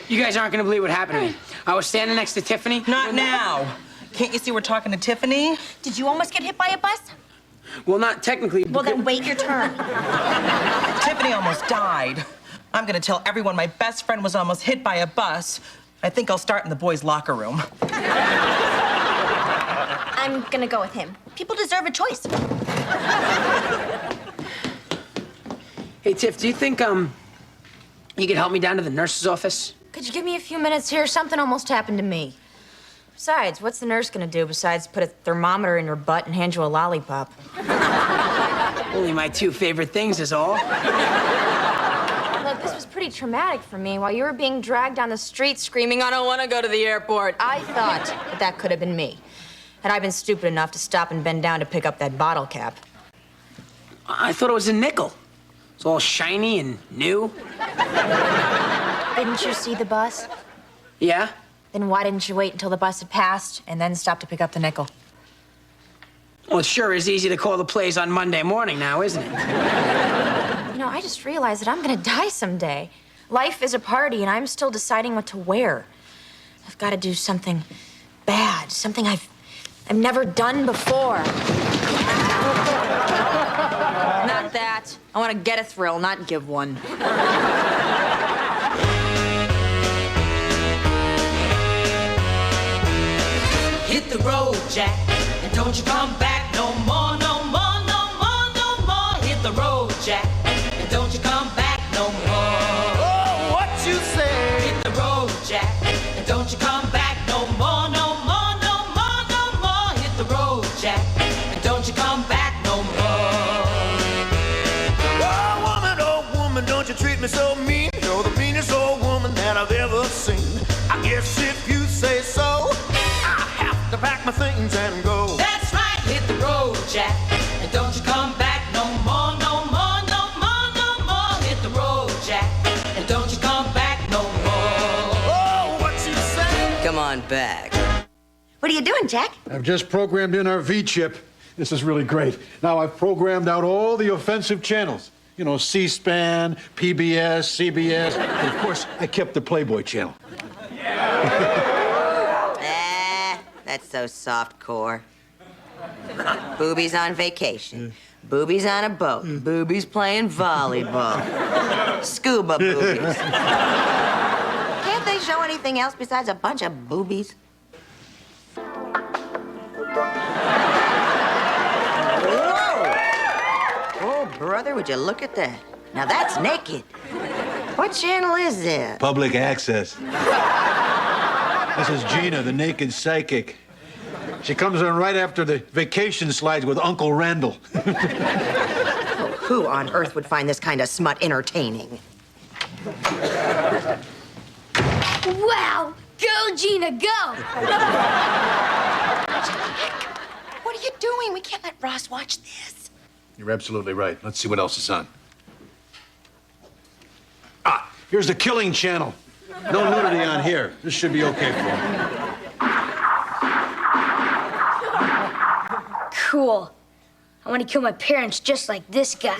You guys aren't gonna believe what happened to me. I was standing next to Tiffany. Not now. Can't you see we're talking to Tiffany? Did you almost get hit by a bus? Well, not technically. Well, then wait your turn. Tiffany almost died. I'm gonna tell everyone my best friend was almost hit by a bus. I think I'll start in the boys' locker room. I'm gonna go with him. People deserve a choice. Hey, Tiff, do you think, you could help me down to the nurse's office? Could you give me a few minutes here? Something almost happened to me. Besides, what's the nurse gonna do besides put a thermometer in your butt and hand you a lollipop? Only my 2 favorite things is all. Look, this was pretty traumatic for me. While you were being dragged down the street screaming, "I don't want to go to the airport," I thought that could have been me. Had I been stupid enough to stop and bend down to pick up that bottle cap. I thought it was a nickel. It's all shiny and new. Didn't you see the bus? Yeah? Then why didn't you wait until the bus had passed and then stop to pick up the nickel? Well, it sure is easy to call the plays on Monday morning now, isn't it? You know, I just realized that I'm gonna die someday. Life is a party, and I'm still deciding what to wear. I've got to do something bad, something I've never done before. Not that. I want to get a thrill, not give one. Hit the road, Jack, and don't you come back no more, no more, no more, no more. Hit the road, Jack, and don't you come back no more. Oh, what you say? Hit the road, Jack, and don't you come back no more, no more, no more, no more. Hit the road, Jack, and don't you come back no more. Oh, woman, don't you treat me so mean. You're the meanest old woman that I've ever seen. I guess if you say so, I have to pack my things and go. That's right, hit the road, Jack, and don't you come back no more, no more, no more, no more. Hit the road, Jack, and don't you come back no more. Oh, what you say? Come on back. What are you doing, Jack? I've just programmed in our V-chip. This is really great. Now I've programmed out all the offensive channels. You know, C-SPAN, PBS, CBS, and of course, I kept the Playboy channel. That's so soft-core. Boobies on vacation. Boobies on a boat. Boobies playing volleyball. Scuba boobies. Can't they show anything else besides a bunch of boobies? Whoa! Oh, brother, would you look at that? Now that's naked. What channel is this? Public access. This is Gina, the naked psychic. She comes on right after the vacation slides with Uncle Randall. Who on earth would find this kind of smut entertaining? Wow! Go, Gina, go! What are you doing? We can't let Ross watch this. You're absolutely right. Let's see what else is on. Ah, here's the Killing Channel. No nudity on here. This should be okay for him. Cool. I want to kill my parents just like this guy.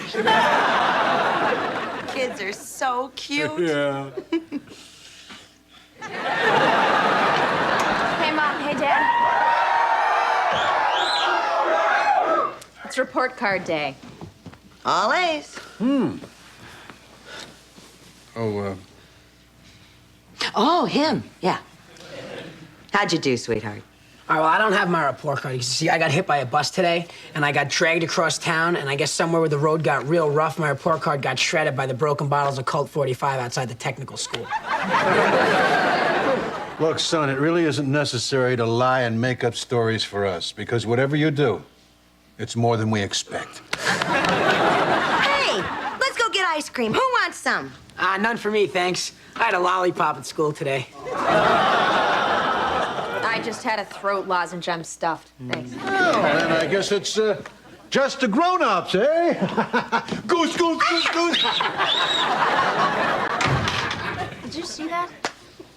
Kids are so cute. Yeah. Hey, Mom. Hey, Dad. It's report card day. All A's. Oh, him. Yeah. How'd you do, sweetheart? All right, well, I don't have my report card. You see, I got hit by a bus today, and I got dragged across town, and I guess somewhere where the road got real rough, my report card got shredded by the broken bottles of Colt 45 outside the technical school. Look, son, it really isn't necessary to lie and make up stories for us, because whatever you do, it's more than we expect. Hey, let's go get ice cream. Who wants some? None for me, thanks. I had a lollipop at school today. I just had a throat lozenge I'm stuffed. Thanks. Well, then I guess it's just the grown-ups, eh? Goose, goose, goose, goose. Did you see that?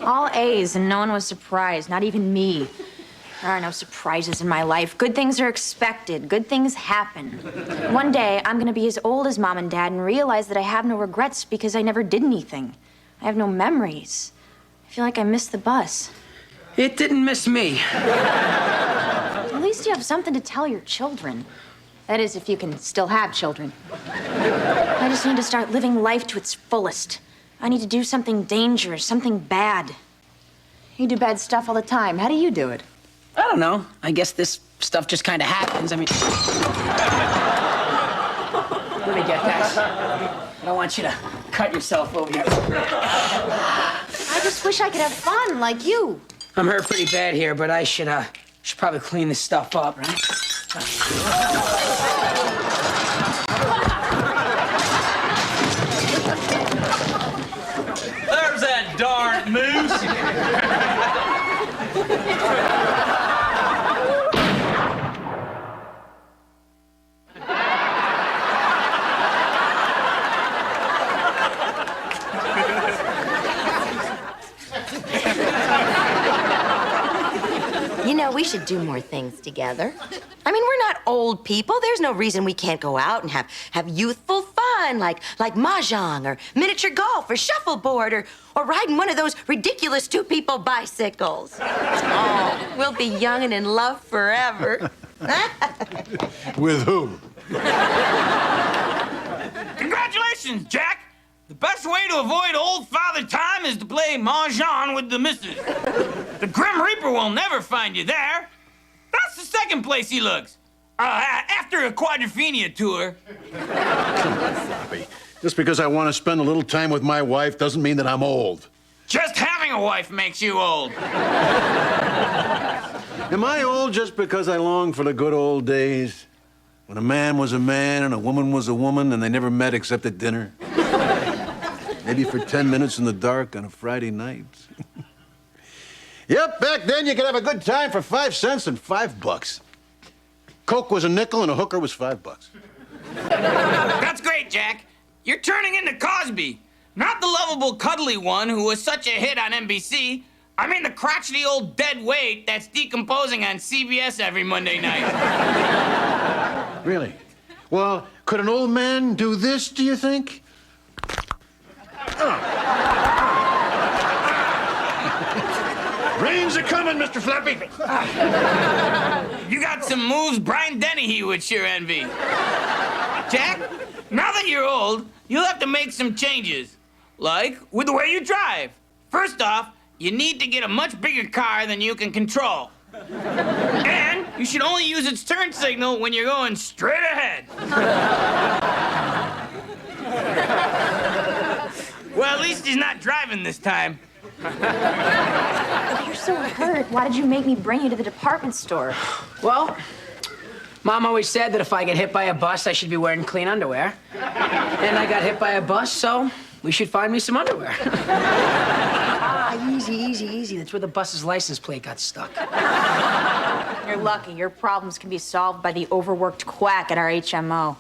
All A's, and no one was surprised, not even me. There are no surprises in my life. Good things are expected. Good things happen. One day, I'm gonna be as old as Mom and Dad and realize that I have no regrets because I never did anything. I have no memories. I feel like I missed the bus. It didn't miss me. At least you have something to tell your children. That is, if you can still have children. I just need to start living life to its fullest. I need to do something dangerous, something bad. You do bad stuff all the time. How do you do it? I don't know. I guess this stuff just kind of happens. I mean... Let me get that. I don't want you to cut yourself over here. I just wish I could have fun like you. I'm hurt pretty bad here, but I should probably clean this stuff up, right? There's that darn moose. know, we should do more things together. I mean, we're not old people. There's no reason we can't go out and have youthful fun, like mahjong or miniature golf or shuffleboard or riding one of those ridiculous two-people bicycles. Oh, we'll be young and in love forever. With who? Congratulations, Jack! The best way to avoid old Father Time is to play mahjong with the missus. The Grim Reaper will never find you there. That's the second place he looks. After a quadrophenia tour. Come on, Floppy. Just because I want to spend a little time with my wife doesn't mean that I'm old. Just having a wife makes you old. Am I old just because I long for the good old days? When a man was a man and a woman was a woman and they never met except at dinner? Maybe for 10 minutes in the dark on a Friday night? Yep, back then you could have a good time for 5 cents and $5. Coke was a nickel and a hooker was $5. That's great, Jack. You're turning into Cosby. Not the lovable, cuddly one who was such a hit on NBC. I mean the crotchety old dead weight that's decomposing on CBS every Monday night. Really? Well, could an old man do this, do you think? Rains are coming, Mr. Flappy. You got some moves Brian Dennehy would sure envy. Jack, now that you're old, you'll have to make some changes. Like with the way you drive. First off, you need to get a much bigger car than you can control. And you should only use its turn signal when you're going straight ahead. Well, at least he's not driving this time. If you're so hurt, why did you make me bring you to the department store? Well, Mom always said that if I get hit by a bus, I should be wearing clean underwear. And I got hit by a bus, so we should find me some underwear. Easy. That's where the bus's license plate got stuck. You're lucky. Your problems can be solved by the overworked quack at our HMO.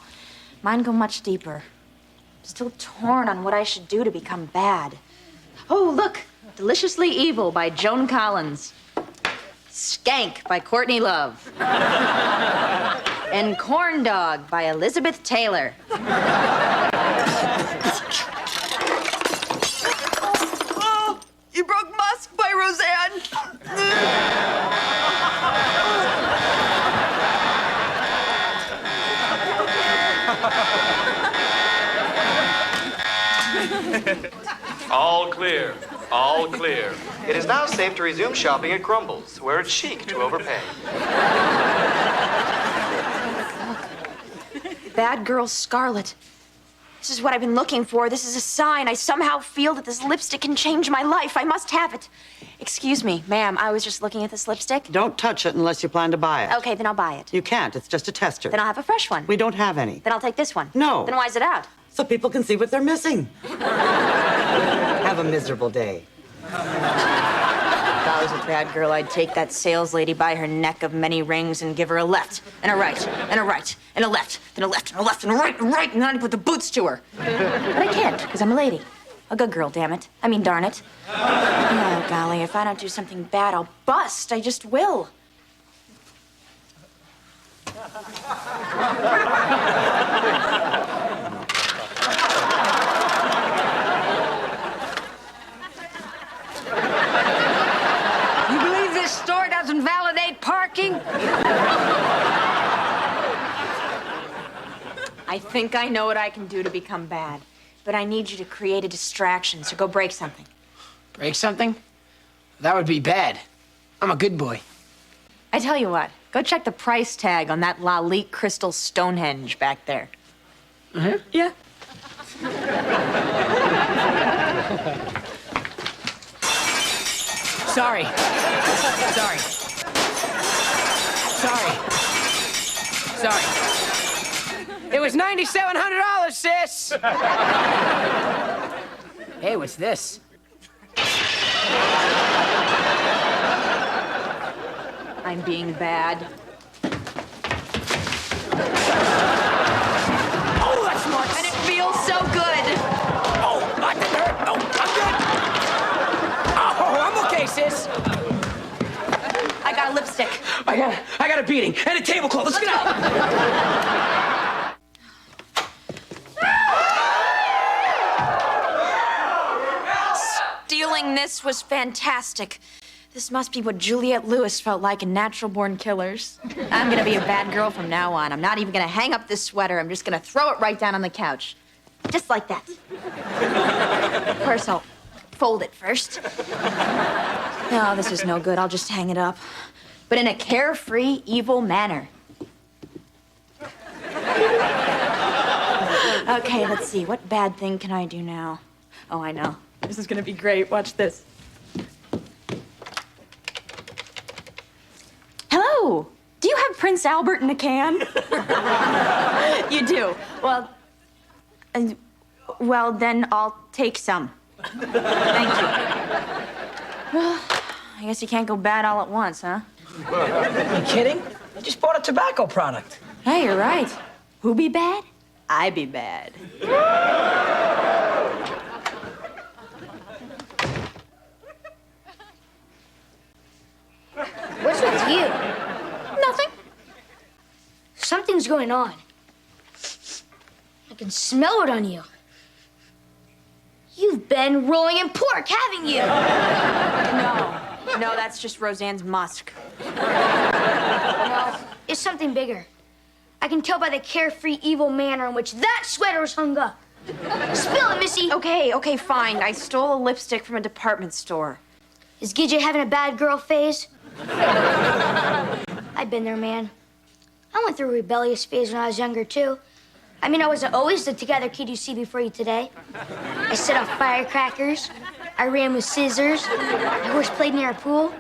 Mine go much deeper. I'm still torn on what I should do to become bad. Oh, look. Deliciously Evil by Joan Collins. Skank by Courtney Love. And Corn Dog by Elizabeth Taylor. Oh, you broke Musk by Roseanne. All clear. All clear. It is now safe to resume shopping at Grumbles, where it's chic to overpay. Bad Girl Scarlet. This is what I've been looking for. This is a sign. I somehow feel that this lipstick can change my life. I must have it. Excuse me, ma'am. I was just looking at this lipstick. Don't touch it unless you plan to buy it. Okay, then I'll buy it. You can't. It's just a tester. Then I'll have a fresh one. We don't have any. Then I'll take this one. No. Then why is it out? So people can see what they're missing. Have a miserable day. If I was a bad girl, I'd take that sales lady by her neck of many rings and give her a left, and a right, and a right, and a left, then a left, and a left, and a right, and a right, and then I'd put the boots to her. But I can't, because I'm a lady. A good girl, damn it. I mean, darn it. Oh, golly, if I don't do something bad, I'll bust. I just will. You believe this store doesn't validate parking? I think I know what I can do to become bad. But I need you to create a distraction, so go break something. Break something? That would be bad. I'm a good boy. I tell you what, go check the price tag on that Lalique crystal Stonehenge back there. Uh-huh. Yeah. Sorry. It was $9,700, sis. Hey, what's this? I'm being bad. Oh, that's smart. And it feels so good. Oh, that didn't hurt. No, I'm good. Oh, I'm okay, sis. I got a lipstick. beating and a tablecloth. Let's get out. Stealing this was fantastic. This must be what Juliette Lewis felt like in Natural Born Killers. I'm gonna be a bad girl from now on. I'm not even gonna hang up this sweater. I'm just gonna throw it right down on the couch. Just like that. Of course, I'll fold it first. No, this is no good. I'll just hang it up. But in a carefree, evil manner. Okay, let's see. What bad thing can I do now? Oh, I know. This is gonna be great. Watch this. Hello. Do you have Prince Albert in a can? You do. Well, then I'll take some. Thank you. Well, I guess you can't go bad all at once, huh? Are you kidding? I just bought a tobacco product. Hey, you're right. Who be bad? I be bad. What's with you? Nothing. Something's going on. I can smell it on you. You've been rolling in pork, haven't you? No, that's just Roseanne's musk. No, it's something bigger. I can tell by the carefree, evil manner in which that sweater was hung up. Spill it, Missy. Okay, fine. I stole a lipstick from a department store. Is Gidget having a bad girl phase? I've been there, man. I went through a rebellious phase when I was younger, too. I mean, I wasn't always the together kid you see before you today. I set off firecrackers. I ran with scissors. I horseplayed near a pool.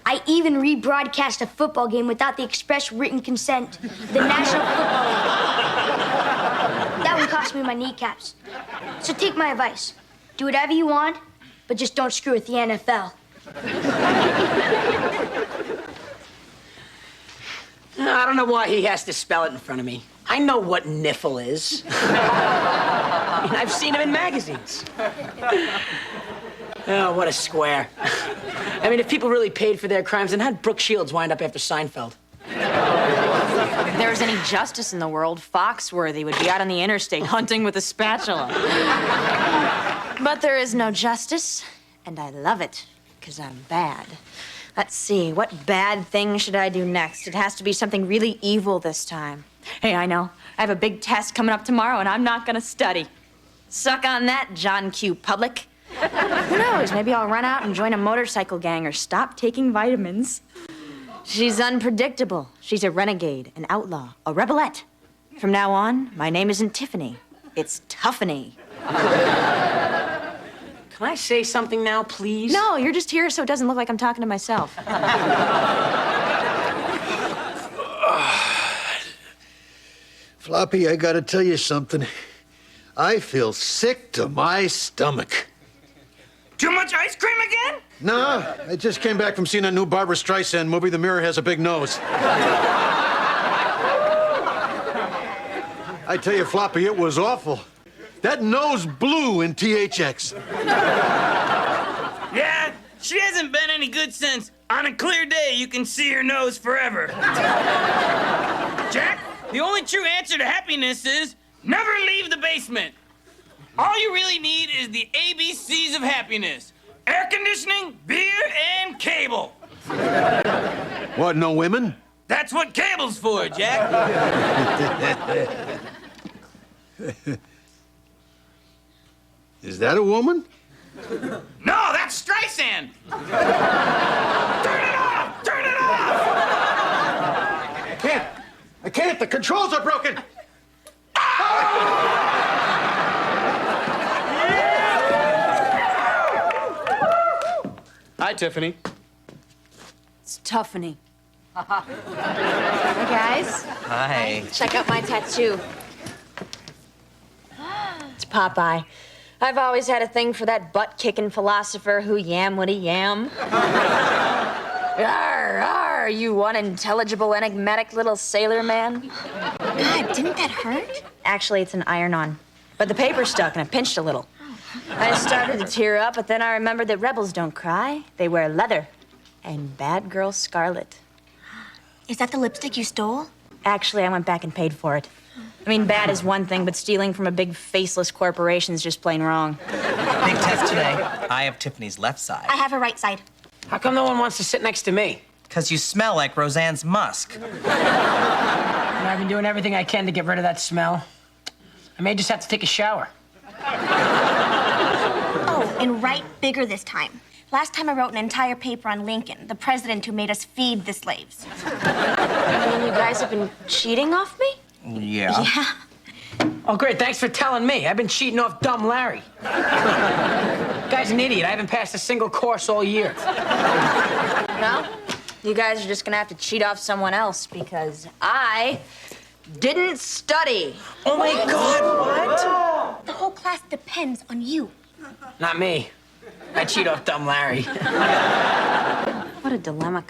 I even rebroadcast a football game without the express written consent of the National Football League. That one cost me my kneecaps. So take my advice. Do whatever you want, but just don't screw with the NFL. I don't know why he has to spell it in front of me. I know what niffle is. I mean, I've seen him in magazines. Oh, what a square. I mean, if people really paid for their crimes, then how'd Brooke Shields wind up after Seinfeld? If there was any justice in the world, Foxworthy would be out on the interstate hunting with a spatula. But there is no justice, and I love it, because I'm bad. Let's see, what bad thing should I do next? It has to be something really evil this time. Hey, I know. I have a big test coming up tomorrow, and I'm not gonna study. Suck on that, John Q. Public. Who knows? Maybe I'll run out and join a motorcycle gang or stop taking vitamins. She's unpredictable. She's a renegade, an outlaw, a rebelette. From now on, my name isn't Tiffany. It's Tuffany. Can I say something now, please? No, you're just here so it doesn't look like I'm talking to myself. Floppy, I gotta tell you something. I feel sick to my stomach. Too much ice cream again? Nah, I just came back from seeing that new Barbra Streisand movie, The Mirror Has a Big Nose. I tell you, Floppy, it was awful. That nose blew in THX. Yeah, she hasn't been any good since On a Clear Day You Can See Her Nose Forever. Jack, the only true answer to happiness is never leave the basement. All you really need is the ABCs of happiness. Air conditioning, beer, and cable. What, no women? That's what cable's for, Jack. Is that a woman? No, that's Streisand. Turn it off! Turn it off! I can't. The controls are broken. Hi, Tiffany. It's Tuffany. Hey, guys. Hi. Check out my tattoo. It's Popeye. I've always had a thing for that butt-kicking philosopher who yam what he yam. Arr, arr, you unintelligible, enigmatic little sailor man. God, didn't that hurt? Actually, it's an iron-on. But the paper stuck and it pinched a little. I started to tear up, but then I remembered that rebels don't cry. They wear leather and bad girl scarlet. Is that the lipstick you stole? Actually, I went back and paid for it. I mean, bad is one thing, but stealing from a big faceless corporation is just plain wrong. Big test today. I have Tiffany's left side. I have her right side. How come no one wants to sit next to me? Because you smell like Roseanne's musk. I've been doing everything I can to get rid of that smell. I may just have to take a shower. Oh, and write bigger this time. Last time I wrote an entire paper on Lincoln, the president who made us feed the slaves. You guys have been cheating off me? Yeah. Yeah. Oh, great. Thanks for telling me. I've been cheating off dumb Larry. Guy's an idiot. I haven't passed a single course all year. No? You guys are just gonna have to cheat off someone else because I didn't study. Oh my God, what? The whole class depends on you. Not me. I cheat off dumb Larry. What a dilemma.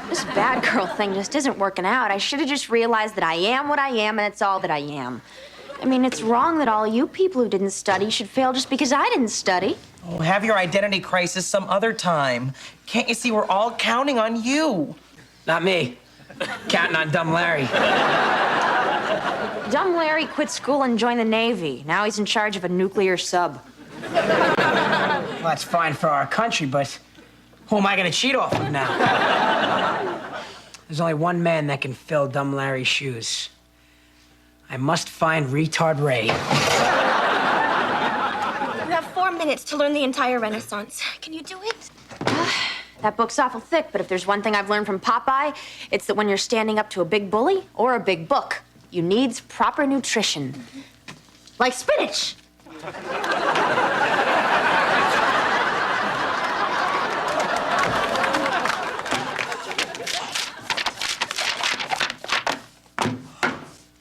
This bad girl thing just isn't working out. I should have just realized that I am what I am and it's all that I am. I mean, it's wrong that all you people who didn't study should fail just because I didn't study. Oh, have your identity crisis some other time. Can't you see we're all counting on you? Not me. Counting on dumb Larry. Dumb Larry quit school and joined the Navy. Now he's in charge of a nuclear sub. Well, that's fine for our country, but who am I gonna cheat off of now? There's only one man that can fill dumb Larry's shoes. I must find retard Ray. You have 4 minutes to learn the entire Renaissance. Can you do it? That book's awful thick, but if there's one thing I've learned from Popeye, it's that when you're standing up to a big bully or a big book, you need proper nutrition. Like spinach.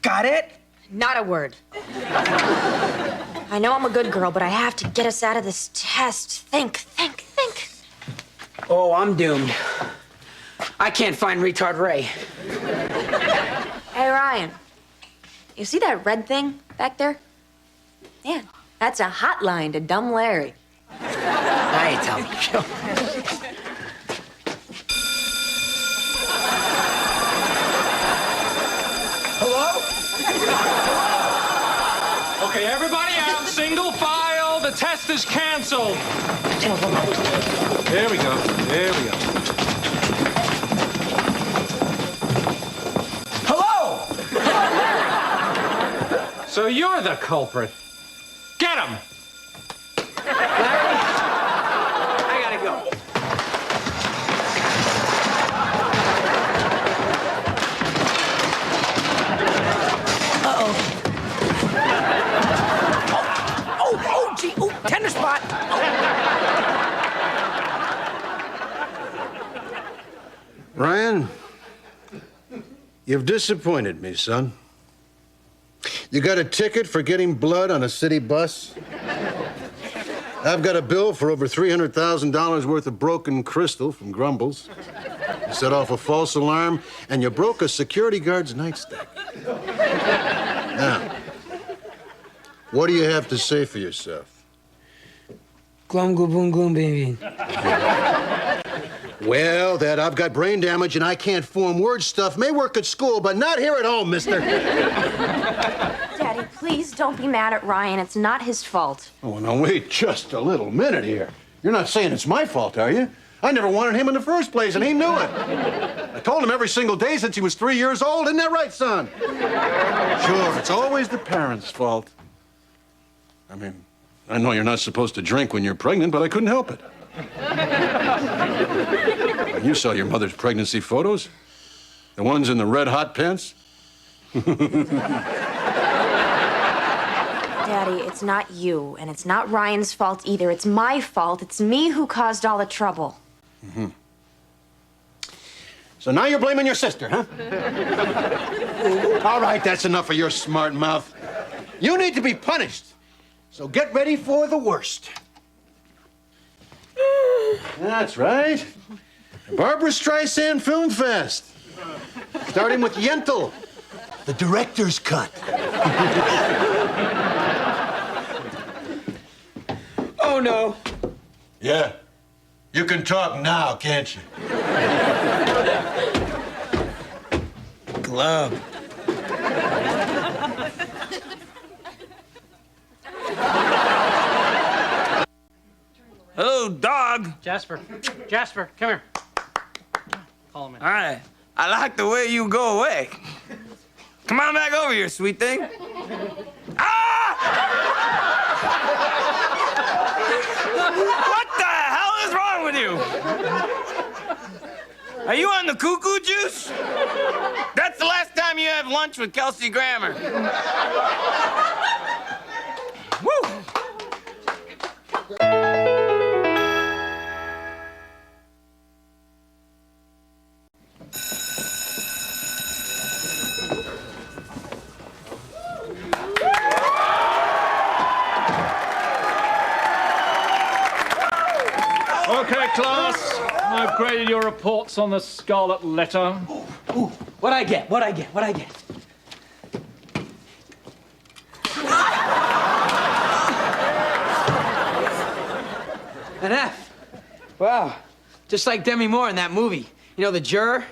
Got it? Not a word. I know I'm a good girl, but I have to get us out of this test. Think. Oh, I'm doomed. I can't find retard Ray. Hey, Ryan. You see that red thing back there? Yeah, that's a hotline to dumb Larry. Now you tell me. Hello? Okay, everybody out, single file. The test is canceled. There we go. There we go. Hello! So you're the culprit. Get him! Larry, I gotta go. Oh, gee, tender spot. Ryan, you've disappointed me, son. You got a ticket for getting blood on a city bus? I've got a bill for over $300,000 worth of broken crystal from Grumbles. You set off a false alarm, and you broke a security guard's nightstick. Now, what do you have to say for yourself? Glum, gloom, gloom, baby. Well, that I've got brain damage and I can't form word stuff may work at school, but not here at home, mister. Daddy, please don't be mad at Ryan. It's not his fault. Oh, now wait just a little minute here. You're not saying it's my fault, are you? I never wanted him in the first place, and he knew it. I told him every single day since he was 3 years old. Isn't that right, son? Sure, it's always the parents' fault. I mean, I know you're not supposed to drink when you're pregnant, but I couldn't help it. You saw your mother's pregnancy photos? The ones in the red hot pants? Daddy, it's not you, and it's not Ryan's fault either. It's my fault. It's me who caused all the trouble. Mm-hmm. So now you're blaming your sister, huh? All right, that's enough of your smart mouth. You need to be punished. So get ready for the worst. That's right. Barbara Streisand Film Fest. Starting with Yentl, the director's cut. Oh, no. Yeah. You can talk now, can't you? club. Hello, dog. Jasper, Jasper, come here. Call him in. All right. I like the way you go away. Come on back over here, sweet thing. Ah! What the hell is wrong with you? Are you on the cuckoo juice? That's the last time you have lunch with Kelsey Grammer. Woo! Okay, class. I've graded your reports on the scarlet letter. Ooh, what'd I get? What'd I get? What'd I get? An F. Wow. Just like Demi Moore in that movie. You know, The Juror?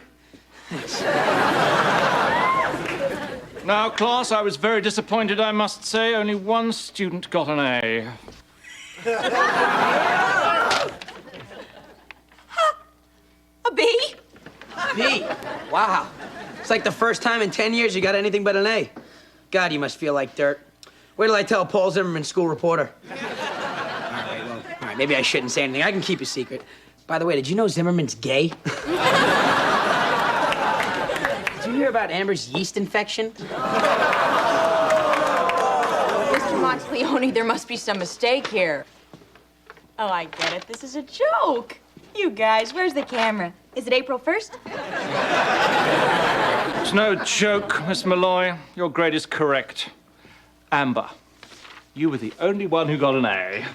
Now, class, I was very disappointed, I must say. Only one student got an A. A B? B. Wow. It's like the first time in 10 years you got anything but an A. God, you must feel like dirt. Wait till I tell Paul Zimmerman, school reporter. All right, maybe I shouldn't say anything. I can keep a secret. By the way, did you know Zimmerman's gay? Did you hear about Amber's yeast infection? Mr. Monteleone, there must be some mistake here. Oh, I get it. This is a joke. You guys, where's the camera? Is it April 1st? It's no joke, Miss Malloy. Your grade is correct. Amber, you were the only one who got an A.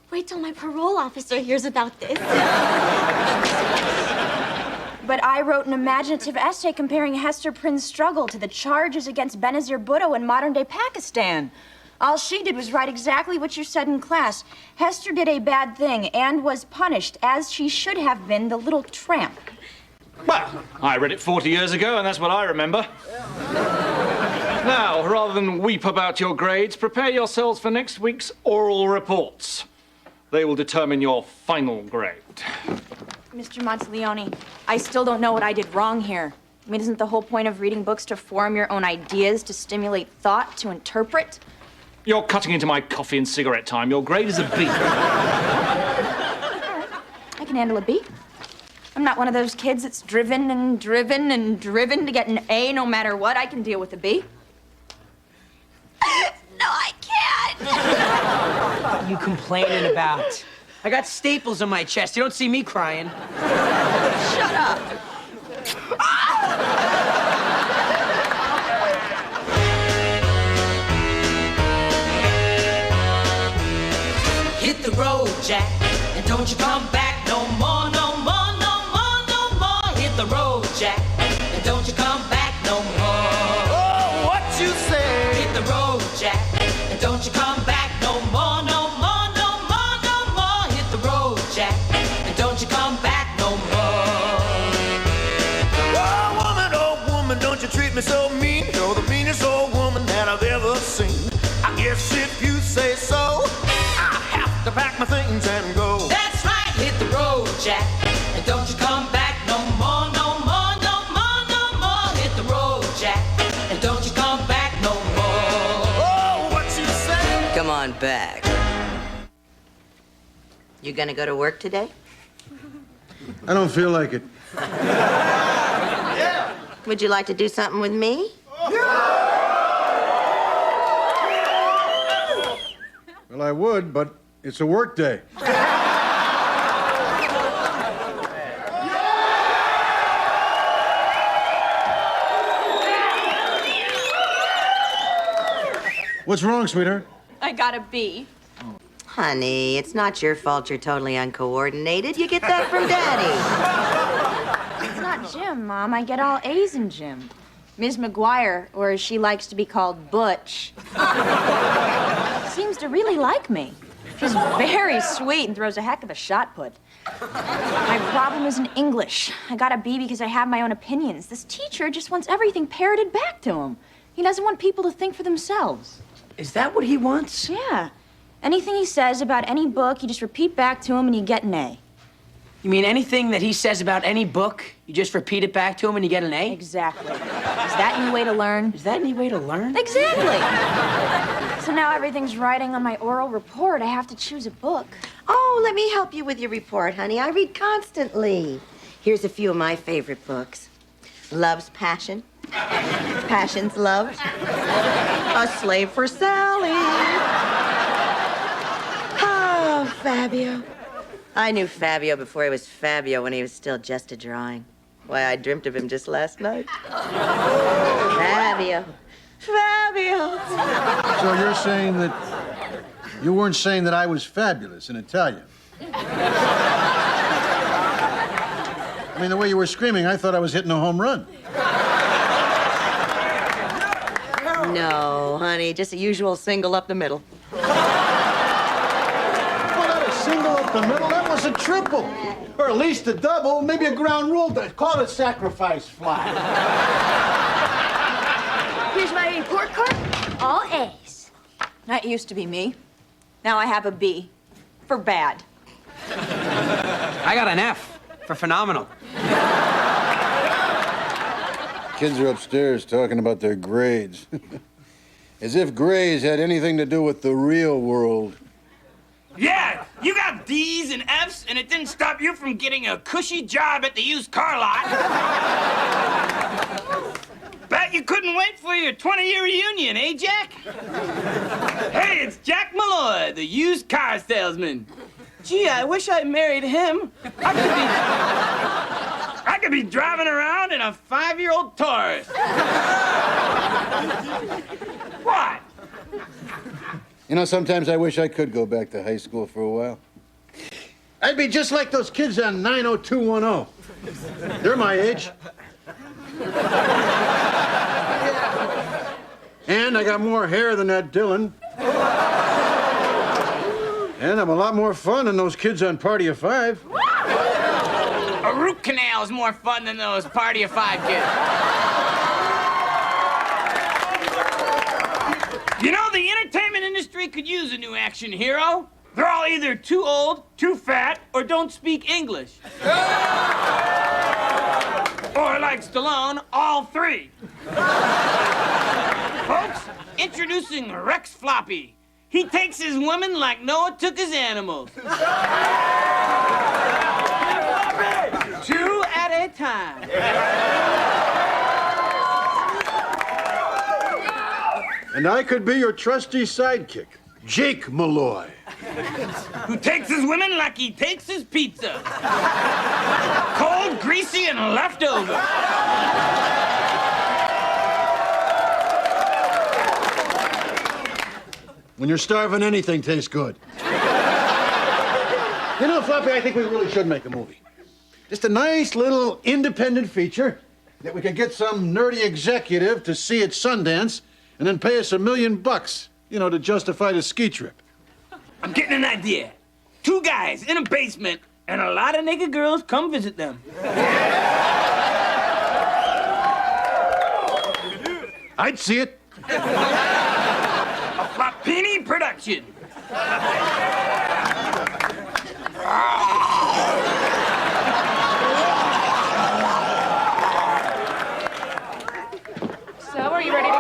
Wait till my parole officer hears about this. But I wrote an imaginative essay comparing Hester Prynne's struggle to the charges against Benazir Bhutto in modern-day Pakistan. All she did was write exactly what you said in class. Hester did a bad thing and was punished, as she should have been, the little tramp. Well, I read it 40 years ago, and that's what I remember. Now, rather than weep about your grades, prepare yourselves for next week's oral reports. They will determine your final grade. Mr. Monteleone, I still don't know what I did wrong here. I mean, isn't the whole point of reading books to form your own ideas, to stimulate thought, to interpret? You're cutting into my coffee and cigarette time. Your grade is a B. I can handle a B. I'm not one of those kids that's driven and driven and driven to get an A no matter what. I can deal with a B. No, I can't. What are you complaining about? I got staples in my chest. You don't see me crying. Shut up. Hit the road, Jack, and don't you come back no more, no more, no more, no more. Hit the road, Jack, and don't you come back no more. Oh, what you say? Hit the road, Jack, and don't you come back no more, no more, no more, no more. Hit the road, Jack, and don't you come back no more. Oh, woman, don't you treat me so mean. You're the meanest old woman that I've ever seen. I guess if you say so, I have to pack my things and go. That's right, hit the road, Jack, and don't you come back no more, no more, no more, no more. Hit the road, Jack, and don't you come back no more. Oh, what you say? Come on back. You gonna go to work today? I don't feel like it. Would you like to do something with me? Well, I would, but it's a work day. What's wrong, sweetheart? I got a B. Honey, it's not your fault you're totally uncoordinated. You get that from Daddy. It's not Jim, Mom. I get all A's in gym. Ms. McGuire, or as she likes to be called, Butch, seems to really like me. She's very sweet and throws a heck of a shot put. My problem isn't English. I got a B because I have my own opinions. This teacher just wants everything parroted back to him. He doesn't want people to think for themselves. Is that what he wants? Yeah. Anything he says about any book, you just repeat back to him and you get an A. You mean anything that he says about any book, you just repeat it back to him and you get an A? Exactly. Is that any way to learn? Is that any way to learn? Exactly. So now everything's writing on my oral report. I have to choose a book. Oh, let me help you with your report, honey. I read constantly. Here's a few of my favorite books. Love's Passion. Passion's Love. A Slave for Sally. Oh, Fabio. I knew Fabio before he was Fabio when he was still just a drawing. Why, I dreamt of him just last night. Fabio. Fabio. So you're saying that you weren't saying that I was fabulous in Italian? I mean, the way you were screaming, I thought I was hitting a home run. No, honey, just a usual single up the middle. Single up the middle, that was a triple. Or at least a double, maybe a ground rule. Call it a sacrifice fly. Here's my report card. All A's. That used to be me. Now I have a B. For bad. I got an F for phenomenal. Kids are upstairs talking about their grades. As if grades had anything to do with the real world. Yeah, you got D's and F's, and it didn't stop you from getting a cushy job at the used car lot. Bet you couldn't wait for your 20-year reunion, eh, Jack? Hey, it's Jack Malloy, the used car salesman. Gee, I wish I married him. I could be driving around in a 5-year-old Taurus. What? You know, sometimes I wish I could go back to high school for a while. I'd be just like those kids on 90210. They're my age. And I got more hair than that Dylan. And I'm a lot more fun than those kids on Party of Five. A root canal is more fun than those Party of Five kids. You know, the entertainment industry could use a new action hero. They're all either too old, too fat, or don't speak English. Or like Stallone, all three. Folks, introducing Rex Floppy. He takes his women like Noah took his animals. 2 at a time. And I could be your trusty sidekick, Jake Malloy. Who takes his women like he takes his pizza. Cold, greasy, and leftover. When you're starving, anything tastes good. You know, Floppy, I think we really should make a movie. Just a nice little independent feature that we could get some nerdy executive to see at Sundance and then pay us $1 million, you know, to justify the ski trip. I'm getting an idea. 2 guys in a basement, and a lot of naked girls come visit them. I'd see it. A Floppini production. So, are you ready to...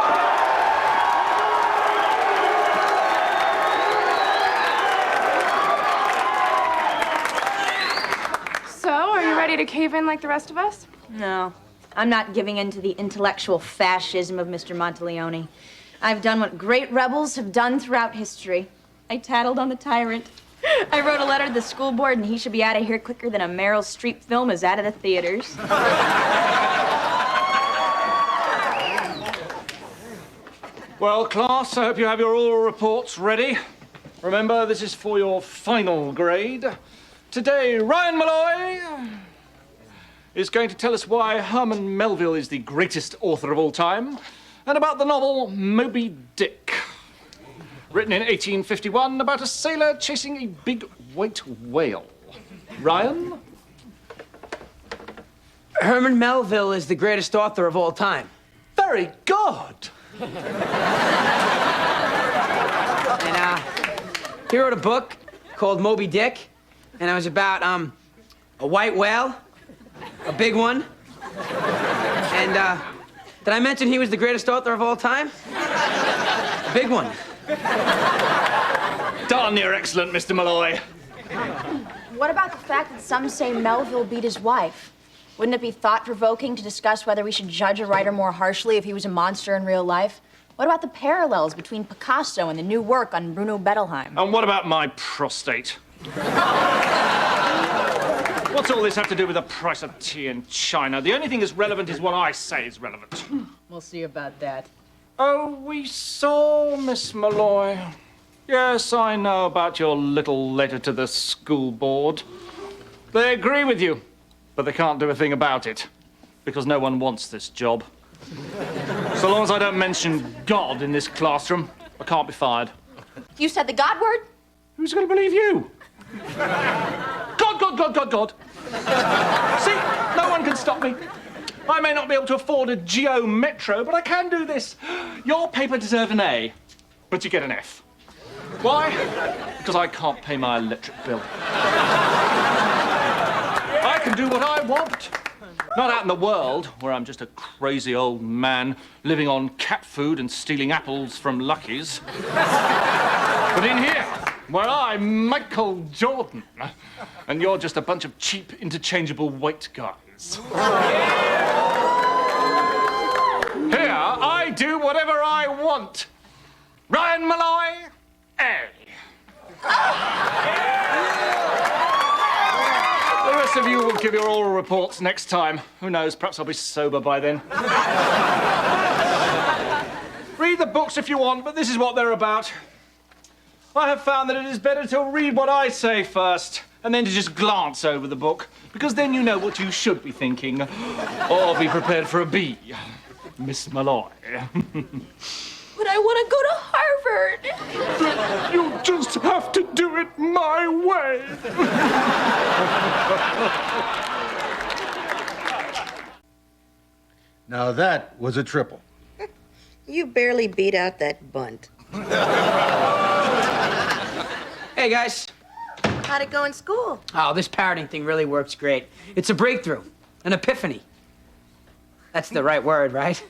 So, are you ready to cave in like the rest of us? No, I'm not giving in to the intellectual fascism of Mr. Monteleone. I've done what great rebels have done throughout history. I tattled on the tyrant. I wrote a letter to the school board, and he should be out of here quicker than a Meryl Streep film is out of the theaters. Well, class, I hope you have your oral reports ready. Remember, this is for your final grade. Today, Ryan Malloy is going to tell us why Herman Melville is the greatest author of all time, and about the novel Moby Dick. Written in 1851 about a sailor chasing a big white whale. Ryan? Herman Melville is the greatest author of all time. Very good. And he wrote a book called Moby Dick, and it was about a white whale, a big one. And did I mention he was the greatest author of all time? A big one. Darn near excellent, Mr. Malloy. What about the fact that some say Melville beat his wife? Wouldn't it be thought-provoking to discuss whether we should judge a writer more harshly if he was a monster in real life? What about the parallels between Picasso and the new work on Bruno Bettelheim? And what about my prostate? What's all this have to do with the price of tea in China? The only thing that's relevant is what I say is relevant. We'll see about that. Oh, we saw, Miss Malloy. Yes, I know about your little letter to the school board. They agree with you, but they can't do a thing about it, because no one wants this job. So long as I don't mention God in this classroom, I can't be fired. You said the God word? Who's going to believe you? God, God, God, God, God. See, no one can stop me. I may not be able to afford a Geo Metro, but I can do this. Your paper deserved an A, but you get an F. Why? Because I can't pay my electric bill. I can do what I want. Not out in the world, where I'm just a crazy old man living on cat food and stealing apples from Lucky's. But in here, where I'm Michael Jordan, and you're just a bunch of cheap, interchangeable white guys. Here, I do whatever I want. Ryan Malloy, A. The rest of you will give your oral reports next time. Who knows, perhaps I'll be sober by then. Read the books if you want, but this is what they're about. I have found that it is better to read what I say first, and then to just glance over the book, because then you know what you should be thinking. Or be prepared for a B. Miss Malloy. But I want to go to Harvard. You just have to do it my way. Now that was a triple. You barely beat out that bunt. Hey, guys. How'd it go in school? Oh, this parroting thing really works great. It's a breakthrough, an epiphany. That's the right word, right?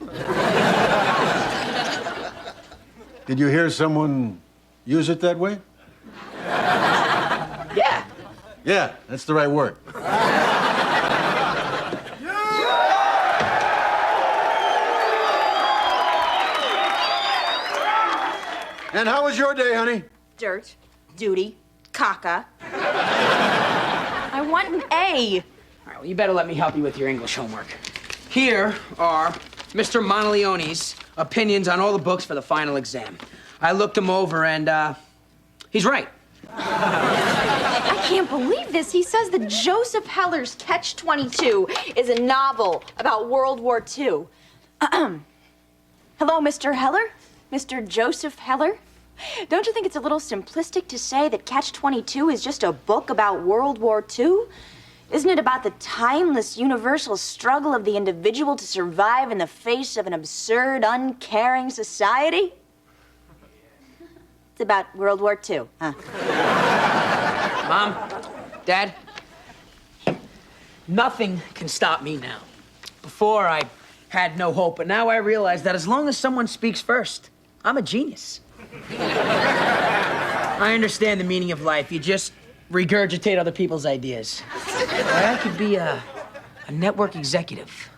Did you hear someone use it that way? Yeah. Yeah, that's the right word. And how was your day, honey? Dirt, duty, caca. I want an A. All right, well, you better let me help you with your English homework. Here are Mr. Monteleone's opinions on all the books for the final exam. I looked them over, and he's right. I can't believe this. He says that Joseph Heller's Catch-22 is a novel about World War II. Hello, Mr. Heller? Mr. Joseph Heller? Don't you think it's a little simplistic to say that Catch-22 is just a book about World War II? Isn't it about the timeless, universal struggle of the individual to survive in the face of an absurd, uncaring society? It's about World War II, huh? Mom, Dad, nothing can stop me now. Before, I had no hope, but now I realize that as long as someone speaks first, I'm a genius. I understand the meaning of life. You just regurgitate other people's ideas. I could be a network executive.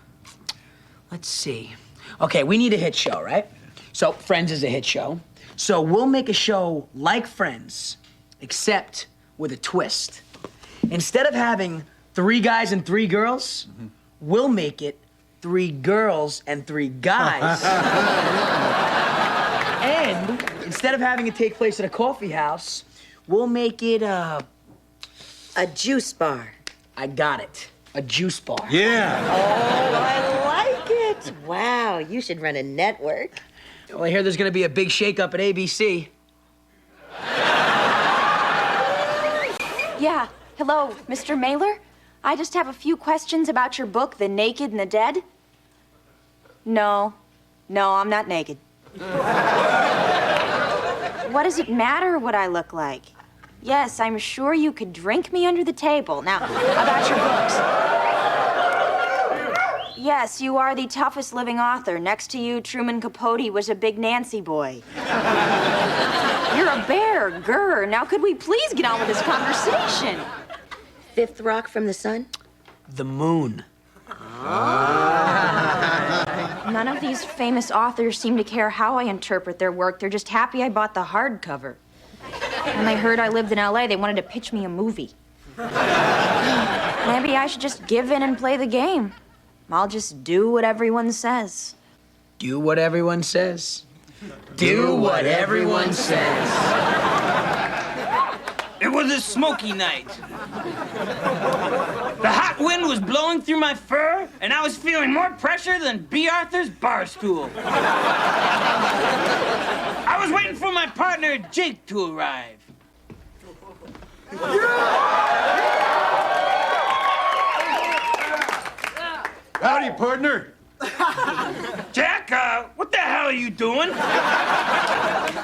Let's see. Okay, we need a hit show, right? So Friends is a hit show. So we'll make a show like Friends, except with a twist. Instead of having 3 guys and 3 girls, we'll make it 3 girls and 3 guys. And instead of having it take place at a coffee house, we'll make it a juice bar. I got it. A juice bar. Yeah. Oh, I like it. Wow, you should run a network. Well, I hear there's gonna be a big shakeup at ABC. Yeah, hello, Mr. Mailer? I just have a few questions about your book, The Naked and the Dead. No, I'm not naked. What does it matter what I look like? Yes, I'm sure you could drink me under the table. Now, about your books. Yes, you are the toughest living author. Next to you, Truman Capote was a big Nancy boy. You're a bear, grr. Now, could we please get on with this conversation? Fifth rock from the sun? The moon. None of these famous authors seem to care how I interpret their work. They're just happy I bought the hardcover. When they heard I lived in LA, they wanted to pitch me a movie. Maybe I should just give in and play the game. I'll just do what everyone says. Do what everyone says. Do what everyone says. It was a smoky night. The hot wind was blowing through my fur, and I was feeling more pressure than B. Arthur's bar stool. I was waiting for my partner, Jake, to arrive. Howdy, partner. Jack, what the hell are you doing?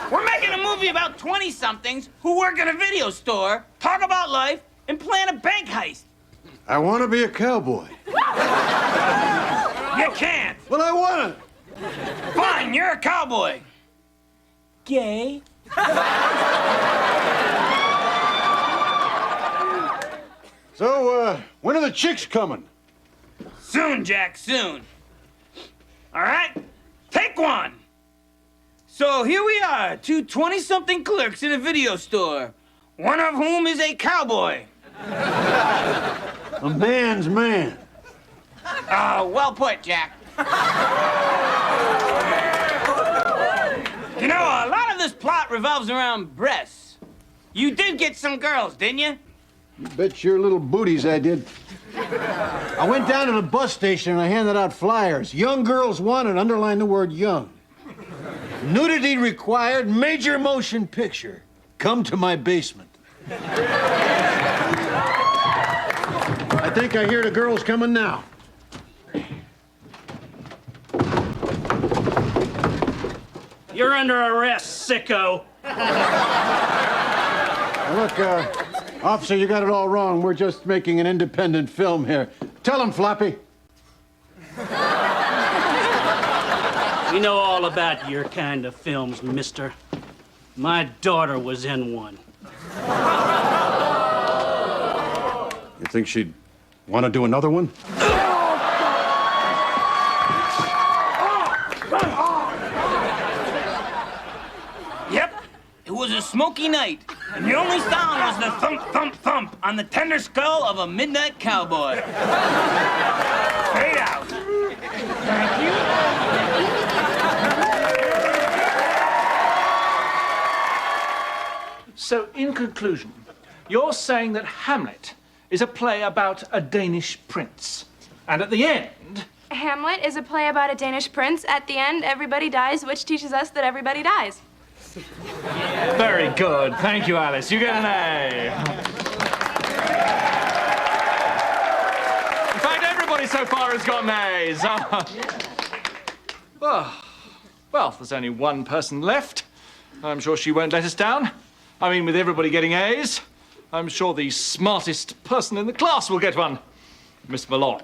We're making a movie about 20-somethings who work at a video store, talk about life, and plan a bank heist. I want to be a cowboy. You can't. Well, I want to. Fine, you're a cowboy. Gay. So, when are the chicks coming? Soon, Jack, soon. All right, take one. So here we are, two 20-something clerks in a video store, one of whom is a cowboy. A man's man. Well put, Jack. You know, a lot of this plot revolves around breasts. You did get some girls, didn't you? You bet your little booties I did. I went down to the bus station and I handed out flyers. Young girls wanted, underline the word young. Nudity required, major motion picture. Come to my basement. I think I hear the girls coming now. You're under arrest, sicko. Now look, officer, you got it all wrong. We're just making an independent film here. Tell him, Floppy. We know all about your kind of films, mister. My daughter was in one. You think she'd want to do another one? Yep, it was a smoky night, and the only sound was the thump, thump, thump on the tender skull of a midnight cowboy. Fade out. Thank you. So, in conclusion, you're saying that Hamlet is a play about a Danish prince. And at the end... Hamlet is a play about a Danish prince. At the end, everybody dies, which teaches us that everybody dies. Very good. Thank you, Alice. You get an A. In fact, everybody so far has got A's. Well, there's only one person left. I'm sure she won't let us down. I mean, with everybody getting A's, I'm sure the smartest person in the class will get one. Miss Malloy.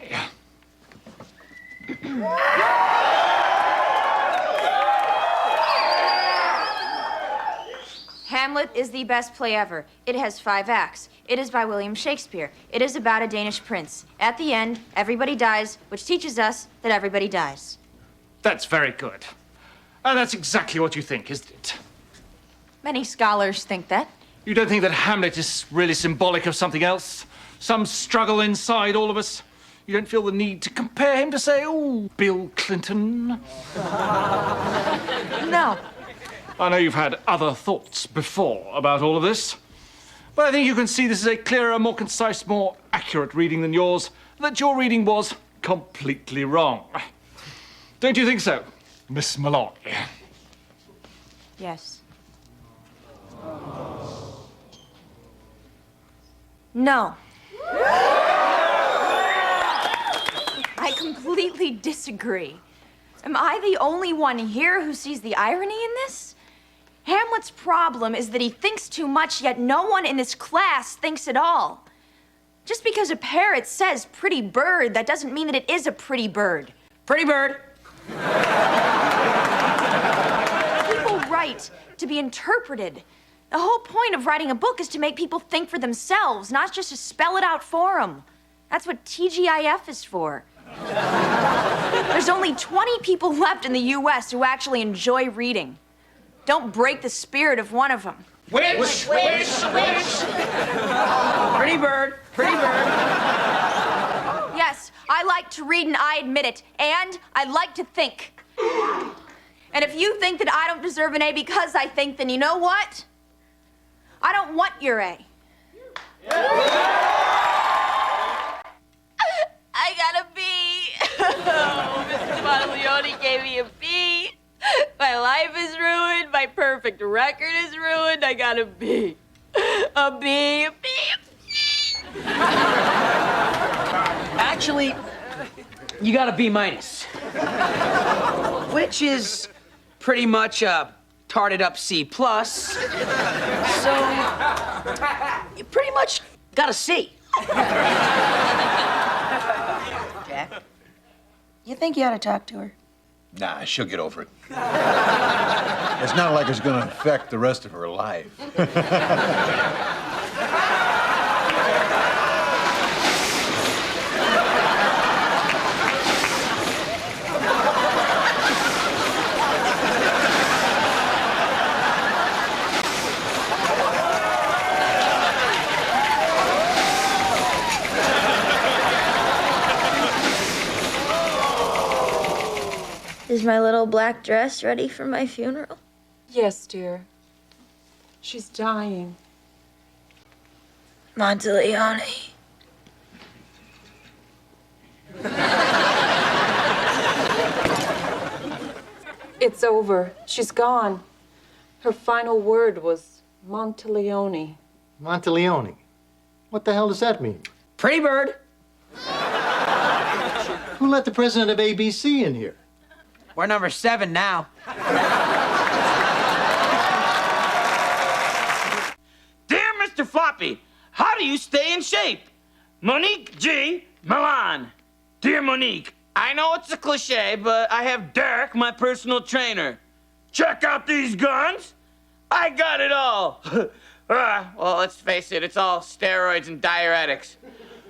Hamlet is the best play ever. It has 5 acts. It is by William Shakespeare. It is about a Danish prince. At the end, everybody dies, which teaches us that everybody dies. That's very good. And that's exactly what you think, isn't it? Many scholars think that. You don't think that Hamlet is really symbolic of something else? Some struggle inside all of us? You don't feel the need to compare him to, say, oh, Bill Clinton? No. I know you've had other thoughts before about all of this, but I think you can see this is a clearer, more concise, more accurate reading than yours, that your reading was completely wrong. Don't you think so, Miss Malloy? Yes. No. I completely disagree. Am I the only one here who sees the irony in this? Hamlet's problem is that he thinks too much, yet no one in this class thinks at all. Just because a parrot says pretty bird, that doesn't mean that it is a pretty bird. Pretty bird. People write to be interpreted. The whole point of writing a book is to make people think for themselves, not just to spell it out for them. That's what TGIF is for. There's only 20 people left in the U.S. who actually enjoy reading. Don't break the spirit of one of them. Which? Pretty bird. Pretty bird. Yes, I like to read and I admit it. And I like to think. And if you think that I don't deserve an A because I think, then you know what? I don't want your A. I got a B. Oh, Mr. Monteleone gave me a B. My life is ruined. My perfect record is ruined. I got a B. A B, a B, a B. Actually, you got a B minus. Which is pretty much a tarted up C plus. So, you pretty much got a C. Jack, you think you ought to talk to her? Nah, she'll get over it. It's not like it's gonna affect the rest of her life. Is my little black dress ready for my funeral? Yes, dear. She's dying. Monteleone. It's over. She's gone. Her final word was Monteleone. Monteleone. What the hell does that mean? Pretty bird. Who let the president of ABC in here? We're number 7 now. Dear Mr. Floppy, how do you stay in shape? Monique G. Milan. Dear Monique, I know it's a cliche, but I have Derek, my personal trainer. Check out these guns. I got it all. Well, let's face it, it's all steroids and diuretics.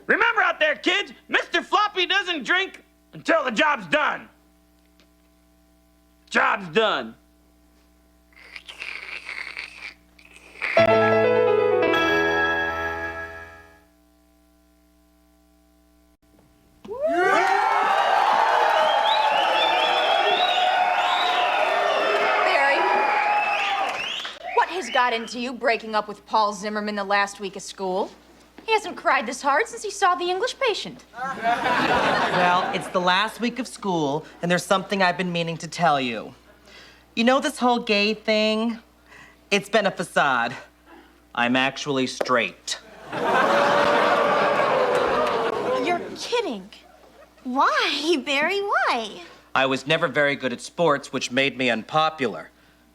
Remember out there, kids, Mr. Floppy doesn't drink until the job's done. Job's done. Barry, what has got into you breaking up with Paul Zimmerman the last week of school? He hasn't cried this hard since he saw the English patient. Well, it's the last week of school, and there's something I've been meaning to tell you. You know this whole gay thing? It's been a facade. I'm actually straight. You're kidding. Why, Barry? Why? I was never very good at sports, which made me unpopular.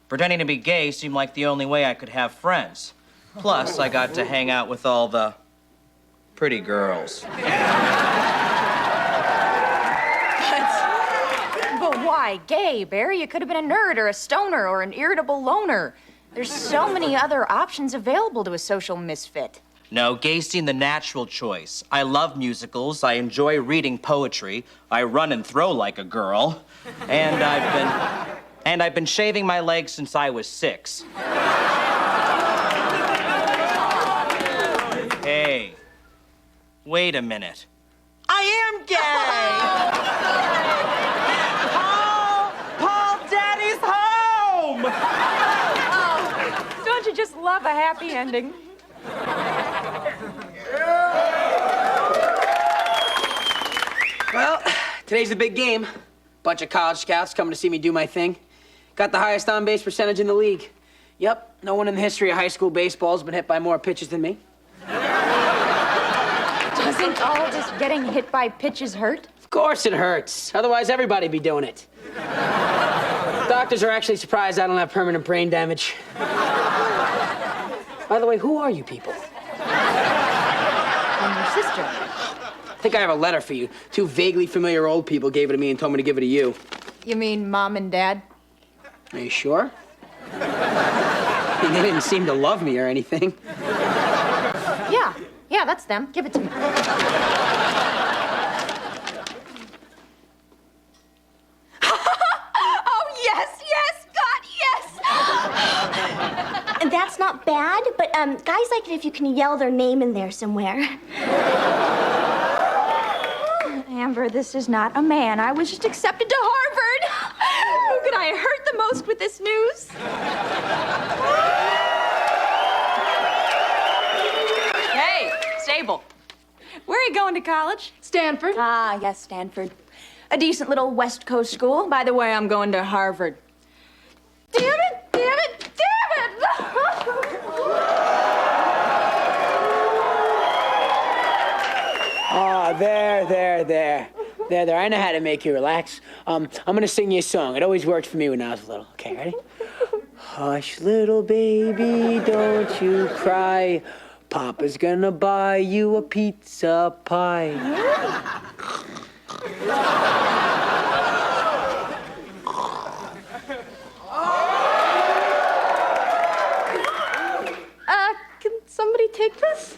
Pretending to be gay seemed like the only way I could have friends. Plus, I got to hang out with all the pretty girls. But why gay, Barry? You could have been a nerd or a stoner or an irritable loner. There's so many other options available to a social misfit. No, gay seemed the natural choice. I love musicals. I enjoy reading poetry. I run and throw like a girl. And I've been shaving my legs since I was 6. Hey, wait a minute. I am gay! Paul, Daddy's home! Oh, don't you just love a happy ending? Well, today's a big game. Bunch of college scouts coming to see me do my thing. Got the highest on-base percentage in the league. Yep, no one in the history of high school baseball has been hit by more pitches than me. Doesn't all of this getting hit by pitches hurt? Of course it hurts. Otherwise, everybody'd be doing it. Doctors are actually surprised I don't have permanent brain damage. By the way, who are you people? I'm your sister. I think I have a letter for you. Two vaguely familiar old people gave it to me and told me to give it to you. You mean Mom and Dad? Are you sure? I mean, they didn't seem to love me or anything. Yeah, that's them. Give it to me. Oh, yes, God, yes! And that's not bad, but guys like it if you can yell their name in there somewhere. Amber, this is not a man. I was just accepted to Harvard. Who could I hurt the most with this news? Hey, Sable. Where are you going to college? Stanford. Ah, yes, Stanford. A decent little West Coast school. By the way, I'm going to Harvard. Damn it, damn it, damn it! Oh, there. I know how to make you relax. I'm gonna sing you a song. It always worked for me when I was little. Okay, ready? Hush, little baby, don't you cry. Papa's gonna buy you a pizza pie. Can somebody take this?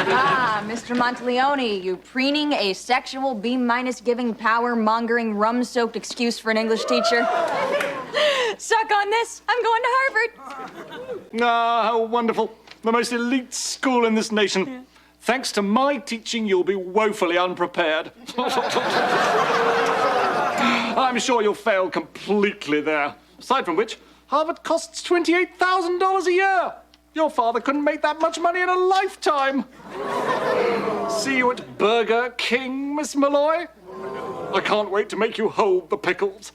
Ah, Mr. Monteleone, you preening, asexual, B- giving, power-mongering, rum-soaked excuse for an English teacher. Suck on this. I'm going to Harvard. Ah, how wonderful. The most elite school in this nation. Yeah. Thanks to my teaching, you'll be woefully unprepared. I'm sure you'll fail completely there. Aside from which, Harvard costs $28,000 a year. Your father couldn't make that much money in a lifetime. See you at Burger King, Miss Malloy. I can't wait to make you hold the pickles.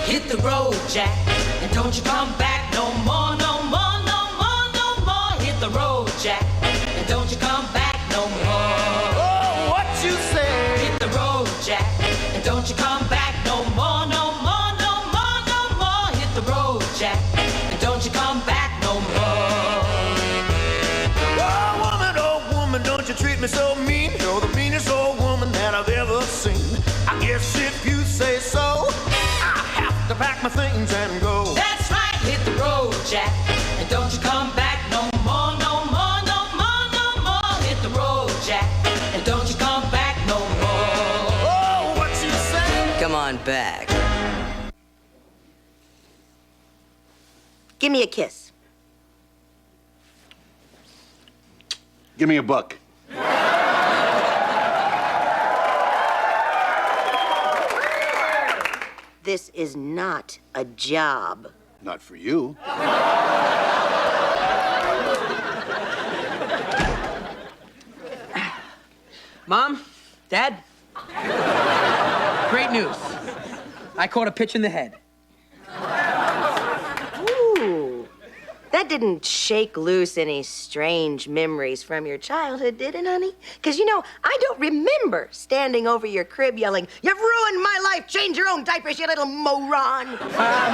Hit the road, Jack, and don't you come back no more, no more, no more, no more. Hit the road, Jack, and don't you come back no more. Oh, what you say? Hit the road, Jack, and don't you come back no more, no more, no more, no more. Hit the road, Jack, and don't you come back no more. Oh, woman, don't you treat me so mean. You're the meanest old woman that I've ever seen. I guess if you say so, to pack my things and go. That's right, hit the road, Jack, and don't you come back no more, no more, no more, no more. Hit the road, Jack, and don't you come back no more. Oh, what you say? Come on back. Give me a kiss. Give me a buck. This is not a job. Not for you. Mom, Dad, great news. I caught a pitch in the head. Ooh, that didn't shake loose any strange memories from your childhood, did it, honey? Because, you know, I don't remember standing over your crib yelling, "You've ruined my life! Change your own diapers, you little moron!" Ah,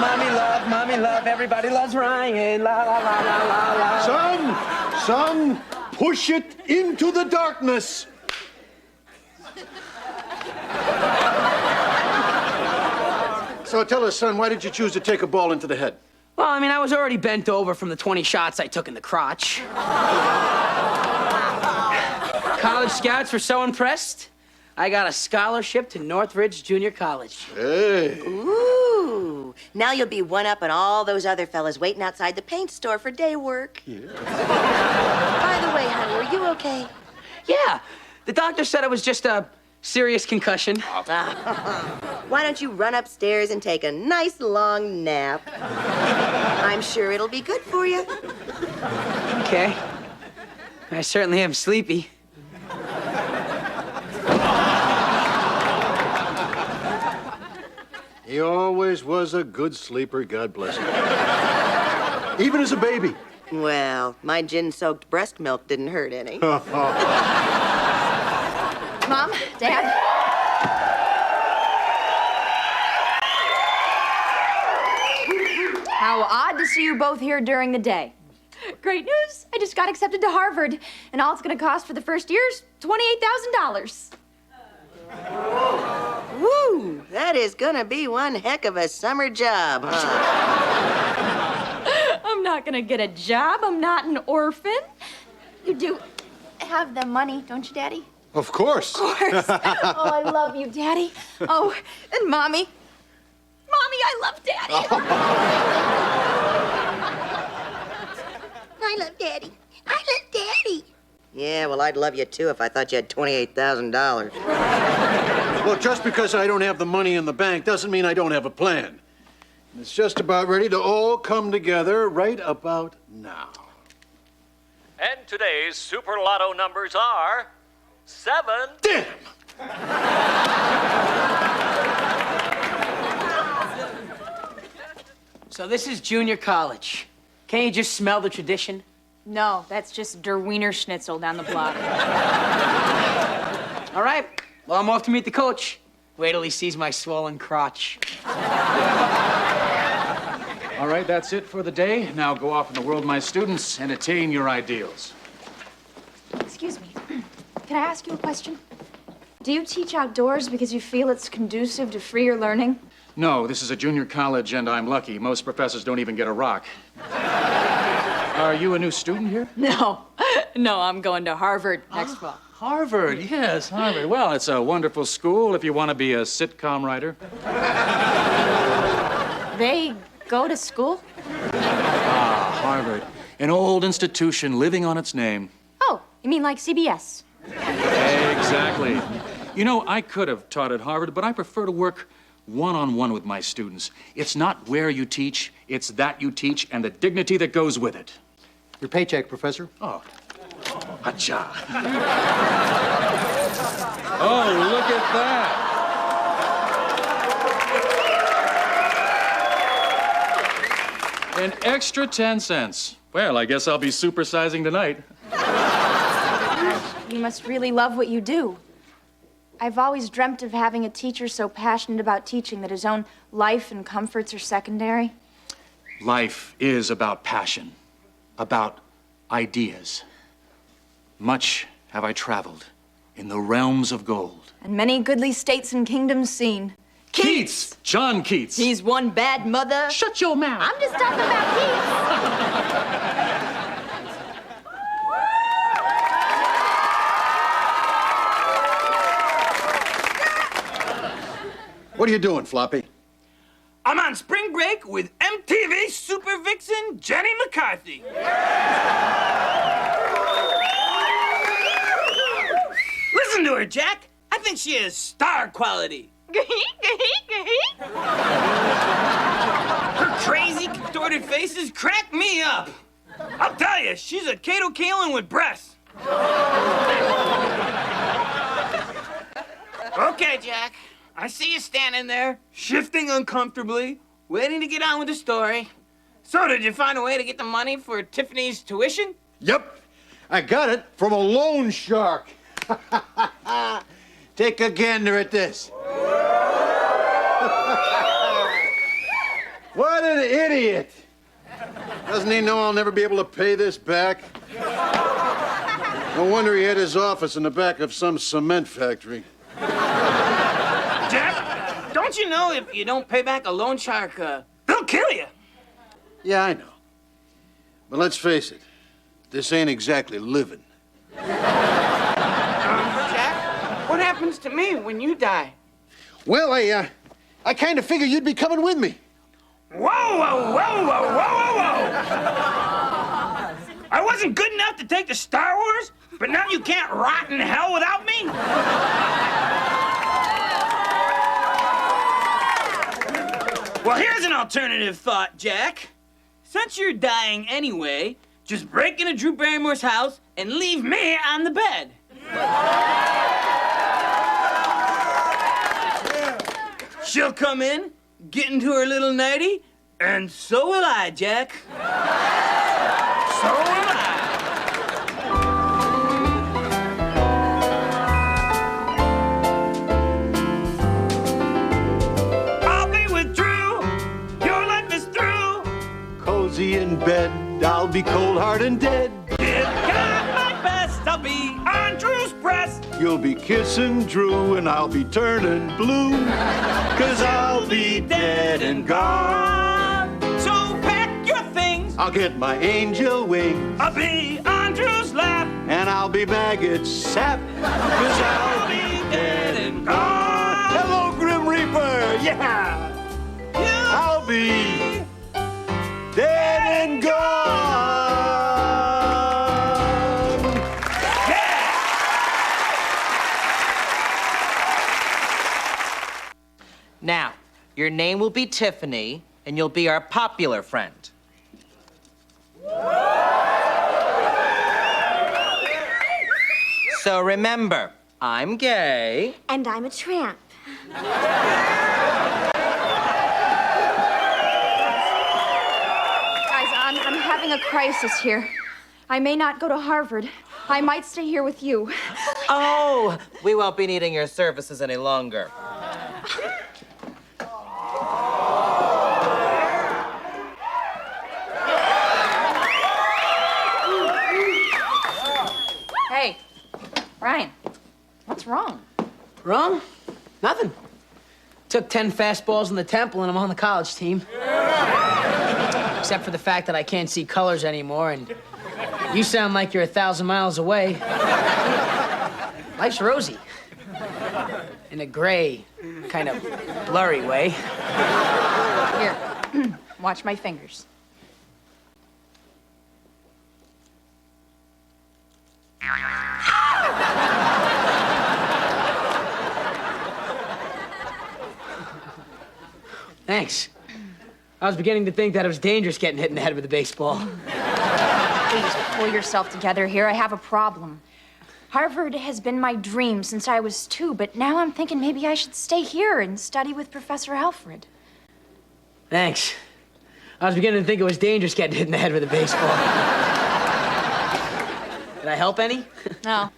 mommy love, everybody loves Ryan. La, la, la, la, la, la. Son, push it into the darkness. So tell us, son, why did you choose to take a ball into the head? Well, I mean, I was already bent over from the 20 shots I took in the crotch. College scouts were so impressed, I got a scholarship to Northridge Junior College. Hey. Ooh, now you'll be one-up on all those other fellas waiting outside the paint store for day work. Yeah. By the way, honey, are you okay? Yeah, the doctor said it was just a serious concussion. Why don't you run upstairs and take a nice long nap? I'm sure it'll be good for you. Okay. I certainly am sleepy. He always was a good sleeper, God bless him. Even as a baby. Well, my gin-soaked breast milk didn't hurt any. Mom, Dad. How odd to see you both here during the day. Great news. I just got accepted to Harvard, and all it's going to cost for the first year is $28,000. Woo! That is gonna be one heck of a summer job, huh? I'm not going to get a job. I'm not an orphan. You do have the money, don't you, Daddy? Of course. Of course. Oh, I love you, Daddy. Oh, and Mommy. Mommy, I love Daddy. I love Daddy. I love Daddy. Yeah, well, I'd love you too if I thought you had $28,000. Well, just because I don't have the money in the bank doesn't mean I don't have a plan. It's just about ready to all come together right about now. And today's Super Lotto numbers are 7. Damn! So this is junior college. Can't you just smell the tradition? No, that's just Der Wiener Schnitzel down the block. All right. Well, I'm off to meet the coach. Wait till he sees my swollen crotch. All right, that's it for the day. Now go off in the world, my students, and attain your ideals. Excuse me. Can I ask you a question? Do you teach outdoors because you feel it's conducive to freer learning? No, this is a junior college, and I'm lucky. Most professors don't even get a rock. Are you a new student here? No. No, I'm going to Harvard next fall. Harvard, yes, Harvard. Well, it's a wonderful school if you want to be a sitcom writer. They go to school? Ah, Harvard. An old institution living on its name. Oh, you mean like CBS? Exactly. You know, I could have taught at Harvard, but I prefer to work one-on-one with my students. It's not where you teach, it's that you teach and the dignity that goes with it. Your paycheck, Professor. Oh. Hacha. Oh, look at that. An extra 10 cents. Well, I guess I'll be supersizing tonight. You must really love what you do. I've always dreamt of having a teacher so passionate about teaching that his own life and comforts are secondary. Life is about passion, about ideas. Much have I traveled in the realms of gold. And many goodly states and kingdoms seen. Keats! John Keats. He's one bad mother. Shut your mouth. I'm just talking about Keats. What are you doing, Floppy? I'm on spring break with MTV super vixen Jenny McCarthy. Listen to her, Jack. I think she has star quality. Her crazy, contorted faces crack me up. I'll tell you, she's a Kato Kalin with breasts. Okay, Jack. I see you standing there, shifting uncomfortably, waiting to get on with the story. So, did you find a way to get the money for Tiffany's tuition? Yep. I got it from a loan shark. Take a gander at this. What an idiot. Doesn't he know I'll never be able to pay this back? No wonder he had his office in the back of some cement factory. Jack, don't you know if you don't pay back a loan shark, they'll kill you? Yeah, I know. But let's face it, this ain't exactly living. Jack, what happens to me when you die? Well, I kind of figured you'd be coming with me. Whoa, whoa, whoa, whoa, whoa, whoa, whoa! I wasn't good enough to take the Star Wars, but now you can't rot in hell without me? Well, here's an alternative thought, Jack. Since you're dying anyway, just break into Drew Barrymore's house and leave me on the bed. She'll come in, get into her little nightie, and so will I, Jack. So will I. I'll be with Drew. Your life is through. Cozy in bed, I'll be cold, hard, and dead. Give God my best. I'll be on Drew's breast. You'll be kissing Drew, and I'll be turning blue. 'Cause I'll be dead and gone. So pack your things. I'll get my angel wings. I'll be on Drew's lap. And I'll be maggot sap. 'Cause I'll be dead and gone. Hello, Grim Reaper. Yeah. I'll be dead and gone. Now, your name will be Tiffany, and you'll be our popular friend. So remember, I'm gay. And I'm a tramp. Guys, I'm having a crisis here. I may not go to Harvard. I might stay here with you. Oh, we won't be needing your services any longer. Hey, Ryan, what's wrong? Wrong? Nothing. Took 10 fastballs in the temple and I'm on the college team. Except for the fact that I can't see colors anymore and you sound like you're 1,000 miles away. Life's rosy. In a gray, kind of blurry way. Here, watch my fingers. Thanks. I was beginning to think that it was dangerous getting hit in the head with a baseball. Please pull yourself together here. I have a problem. Harvard has been my dream since I was 2, but now I'm thinking maybe I should stay here and study with Professor Alfred. Thanks. I was beginning to think it was dangerous getting hit in the head with a baseball. Did I help any? No,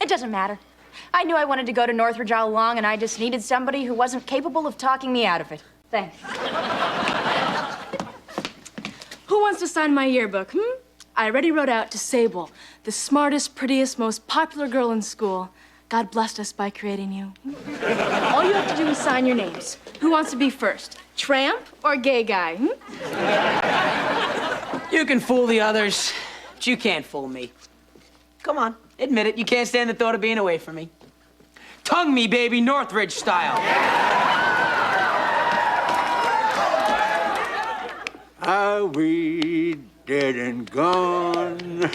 it doesn't matter. I knew I wanted to go to Northridge all along, and I just needed somebody who wasn't capable of talking me out of it. Thanks. Who wants to sign my yearbook, I already wrote out to Sable, the smartest, prettiest, most popular girl in school. God blessed us by creating you. All you have to do is sign your names. Who wants to be first? Tramp or gay guy? You can fool the others, but you can't fool me. Come on, admit it. You can't stand the thought of being away from me. Tongue me, baby, Northridge style. Are we dead and gone?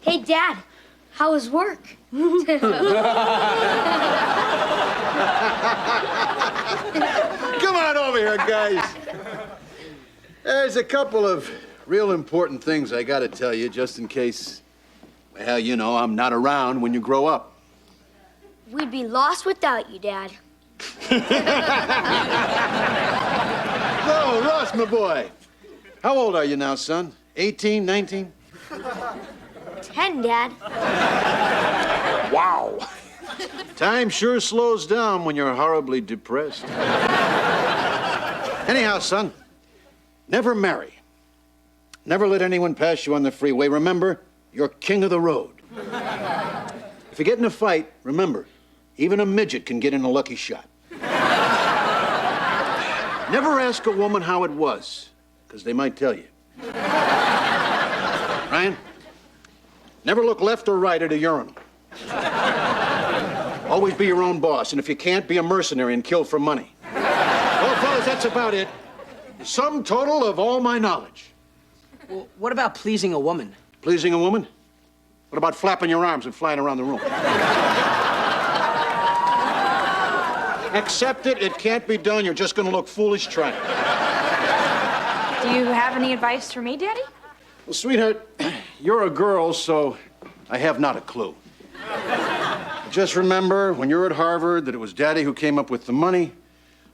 Hey, Dad, how was work? Come on over here, guys. There's a couple of real important things I gotta tell you, just in case, well, you know, I'm not around when you grow up. We'd be lost without you, Dad. So, Ross, my boy, how old are you now, son? 18, 19? 10, Dad. Wow. Time sure slows down when you're horribly depressed. Anyhow, son, never marry. Never let anyone pass you on the freeway. Remember, you're king of the road. If you get in a fight, remember, even a midget can get in a lucky shot. Never ask a woman how it was, because they might tell you. Ryan, never look left or right at a urinal. Always be your own boss, and if you can't, be a mercenary and kill for money. Well, fellas, that's about it. The sum total of all my knowledge. Well, what about pleasing a woman? Pleasing a woman? What about flapping your arms and flying around the room? Accept it. It can't be done. You're just going to look foolish trying. Do you have any advice for me, Daddy? Well, sweetheart, you're a girl, so I have not a clue. Just remember, when you're at Harvard, that it was Daddy who came up with the money,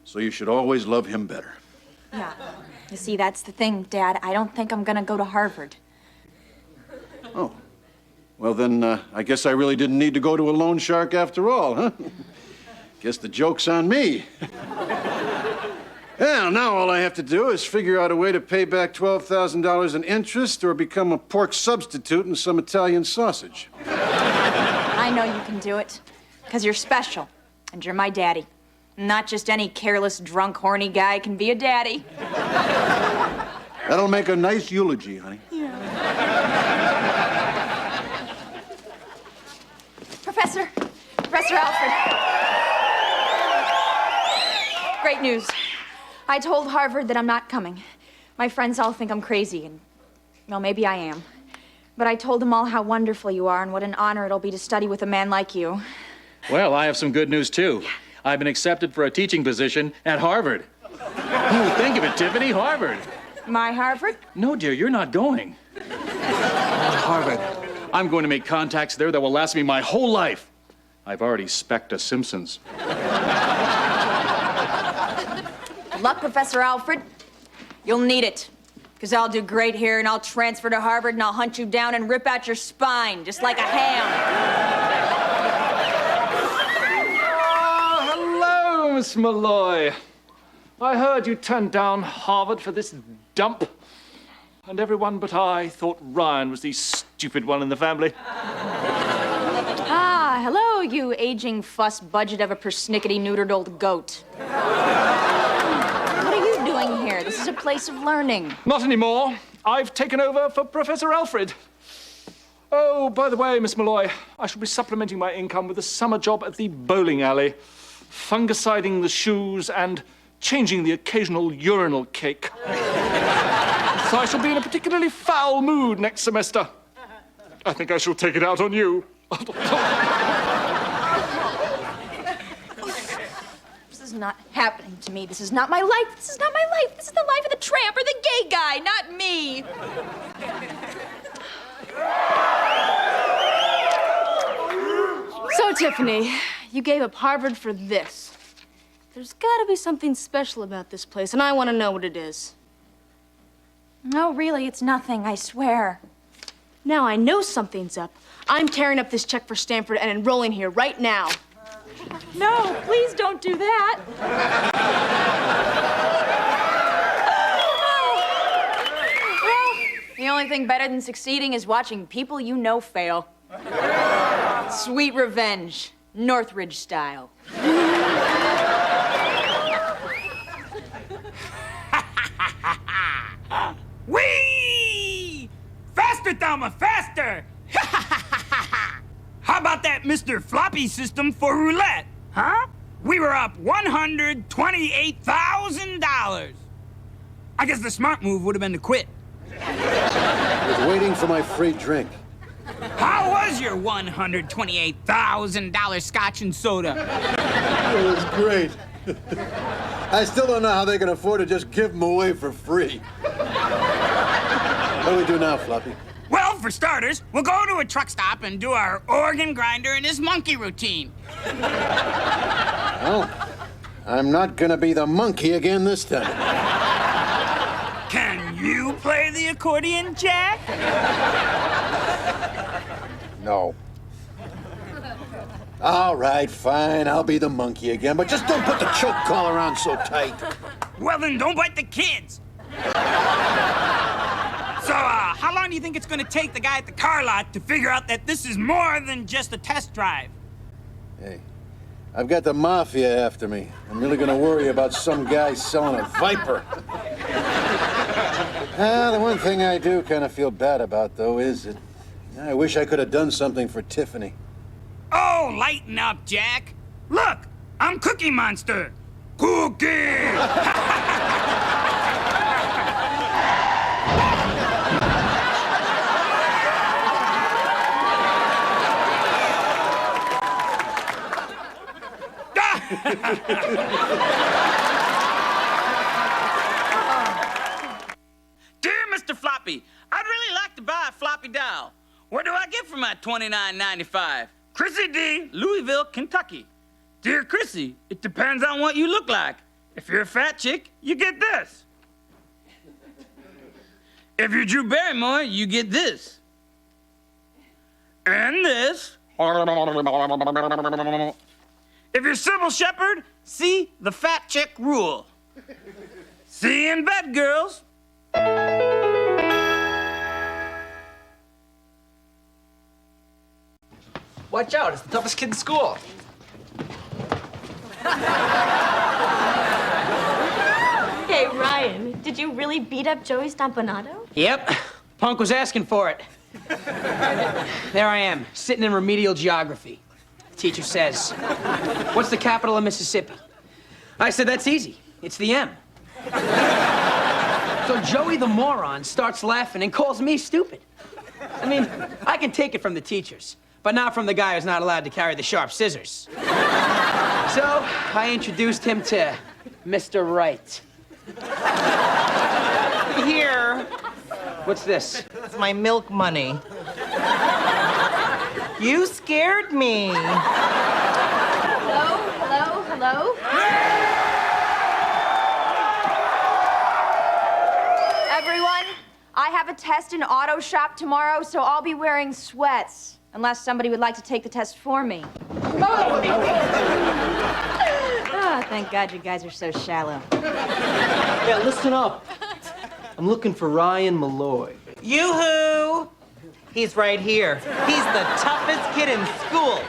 so you should always love him better. Yeah. You see, that's the thing, Dad. I don't think I'm gonna go to Harvard. Oh. Well, then, I guess I really didn't need to go to a loan shark after all, huh? Guess the joke's on me. Well, now all I have to do is figure out a way to pay back $12,000 in interest or become a pork substitute in some Italian sausage. I know you can do it, because you're special, and you're my daddy. Not just any careless, drunk, horny guy can be a daddy. That'll make a nice eulogy, honey. Professor Alfred. Great news. I told Harvard that I'm not coming. My friends all think I'm crazy, and, well, maybe I am. But I told them all how wonderful you are and what an honor it'll be to study with a man like you. Well, I have some good news, too. I've been accepted for a teaching position at Harvard. Ooh, think of it, Tiffany, Harvard. My Harvard? No, dear, you're not going. Harvard. I'm going to make contacts there that will last me my whole life. I've already spec'd a Simpsons. Good luck, Professor Alfred. You'll need it. Because I'll do great here, and I'll transfer to Harvard, and I'll hunt you down and rip out your spine, just like a ham. Oh, hello, Miss Malloy. I heard you turned down Harvard for this dump. And everyone but I thought Ryan was the stupid one in the family. Ah, hello, you aging fuss budget of a persnickety-neutered old goat. What are you doing here? This is a place of learning. Not anymore. I've taken over for Professor Alfred. Oh, by the way, Miss Malloy, I shall be supplementing my income with a summer job at the bowling alley, fungiciding the shoes and changing the occasional urinal cake. So I shall be in a particularly foul mood next semester. I think I shall take it out on you. This is not happening to me. This is not my life. This is not my life. This is the life of the tramp or the gay guy, not me. So, Tiffany, you gave up Harvard for this. There's gotta be something special about this place, and I want to know what it is. No, really, it's nothing, I swear. Now I know something's up. I'm tearing up this check for Stanford and enrolling here right now. No, please don't do that. Well, the only thing better than succeeding is watching people you know fail. Sweet revenge, Northridge style. Whee! Faster, Thelma, faster! How about that Mr. Floppy system for roulette? Huh? We were up $128,000. I guess the smart move would have been to quit. I was waiting for my free drink. How was your $128,000 scotch and soda? It was great. I still don't know how they can afford to just give them away for free. What do we do now, Floppy? Well, for starters, we'll go to a truck stop and do our organ grinder and his monkey routine. Well, I'm not gonna be the monkey again this time. Can you play the accordion, Jack? No. All right, fine. I'll be the monkey again, but just don't put the choke collar on so tight. Well, then don't bite the kids. So, how long do you think it's going to take the guy at the car lot to figure out that this is more than just a test drive? Hey, I've got the mafia after me. I'm really gonna worry about some guy selling a Viper. The one thing I do kind of feel bad about, though, is that I wish I could have done something for Tiffany. Oh, lighten up, Jack. Look, I'm Cookie Monster. Cookie! $29.95. Chrissy D, Louisville, Kentucky. Dear Chrissy, it depends on what you look like. If you're a fat chick, you get this. If you're Drew Barrymore, you get this. And this. If you're Sybil Shepherd, see the fat chick rule. See you in bed, girls. Watch out, it's the toughest kid in school. Hey, Ryan, did you really beat up Joey Stompanato? Yep, Punk was asking for it. There I am, sitting in remedial geography. The teacher says, "What's the capital of Mississippi?" I said, "That's easy. It's the M." So Joey the moron starts laughing and calls me stupid. I mean, I can take it from the teachers, but not from the guy who's not allowed to carry the sharp scissors. So I introduced him to Mr. Right. Here. What's this? It's my milk money. You scared me. Hello, hello, hello? Everyone, I have a test in auto shop tomorrow, so I'll be wearing sweats. Unless somebody would like to take the test for me. Ah, thank God you guys are so shallow. Yeah, listen up. I'm looking for Ryan Malloy. Yoo-hoo! He's right here. He's the toughest kid in school.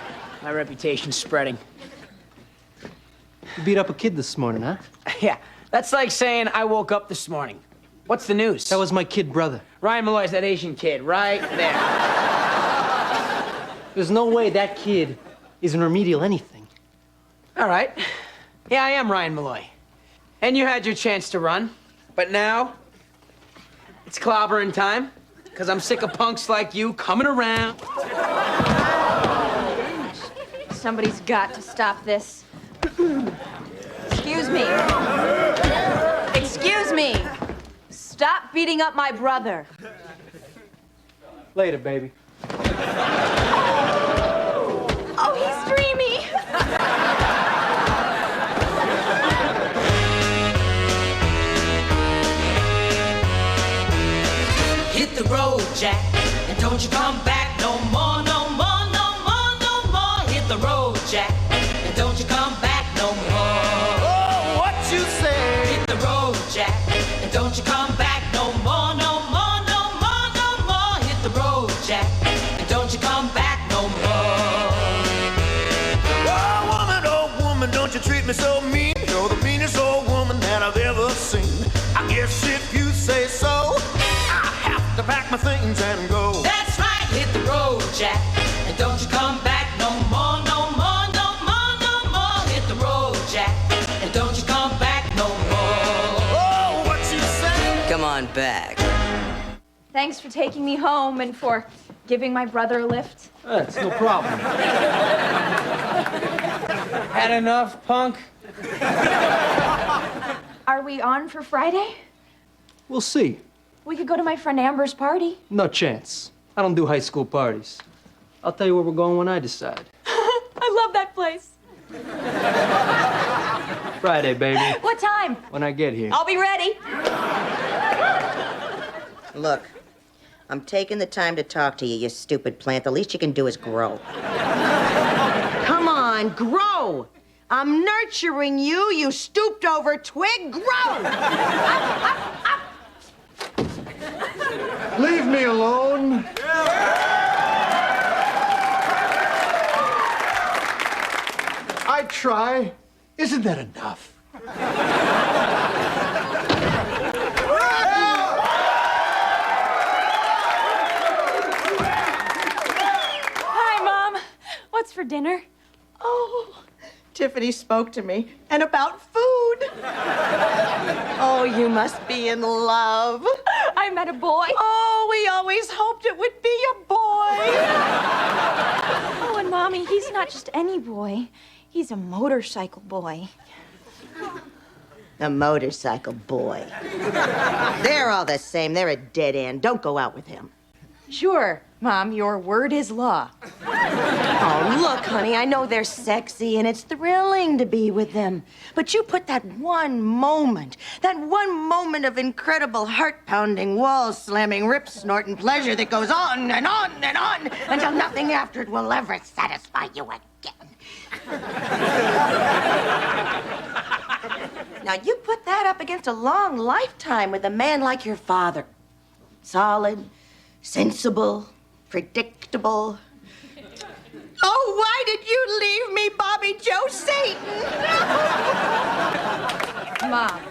My reputation's spreading. You beat up a kid this morning, huh? Yeah, that's like saying I woke up this morning. What's the news? That was my kid brother. Ryan Malloy's that Asian kid, right there. There's no way that kid is in remedial anything. All right. Yeah, I am Ryan Malloy. And you had your chance to run. But now, it's clobbering time. Because I'm sick of punks like you coming around. Somebody's got to stop this. Excuse me. Excuse me. Stop beating up my brother. Later, baby. Oh, he's dreamy. Hit the road, Jack, and don't you come back no more, no more, no more, no more. Hit the road, Jack, and don't you come back no more. Oh, what you say? Hit the road, Jack, and don't you come back no more, no more, no more, no more. Hit the road, Jack, and don't you come back no more. Oh, woman, don't you treat me so mean. You're the meanest old woman that I've ever seen. I guess if you say so, to pack my things and go. That's right, hit the road, Jack, and don't you come back no more, no more, no more, no more. Hit the road, Jack, and don't you come back no more. Oh, what you say? Come on back. Thanks for taking me home and for giving my brother a lift. That's no problem. Had enough, punk? Are we on for Friday? We'll see. We could go to my friend Amber's party. No chance. I don't do high school parties. I'll tell you where we're going when I decide. I love that place. Friday, baby. What time? When I get here. I'll be ready. Look, I'm taking the time to talk to you, you stupid plant. The least you can do is grow. Come on, grow! I'm nurturing you, you stooped-over twig. Grow! Leave me alone. I try. Isn't that enough? Hi, Mom. What's for dinner? Oh, Tiffany spoke to me, and about food. Oh, you must be in love. I met a boy. Oh, we always hoped it would be a boy. Oh, and Mommy, he's not just any boy. He's a motorcycle boy. A motorcycle boy. They're all the same. They're a dead end. Don't go out with him. Sure, Mom, your word is law. Oh, look, honey, I know they're sexy and it's thrilling to be with them. But you put that one moment of incredible heart-pounding, wall-slamming, rip-snorting pleasure that goes on and on and on until nothing after it will ever satisfy you again. Now, you put that up against a long lifetime with a man like your father. Solid, sensible, predictable. Oh, why did you leave me, Bobby Joe Satan? Mom,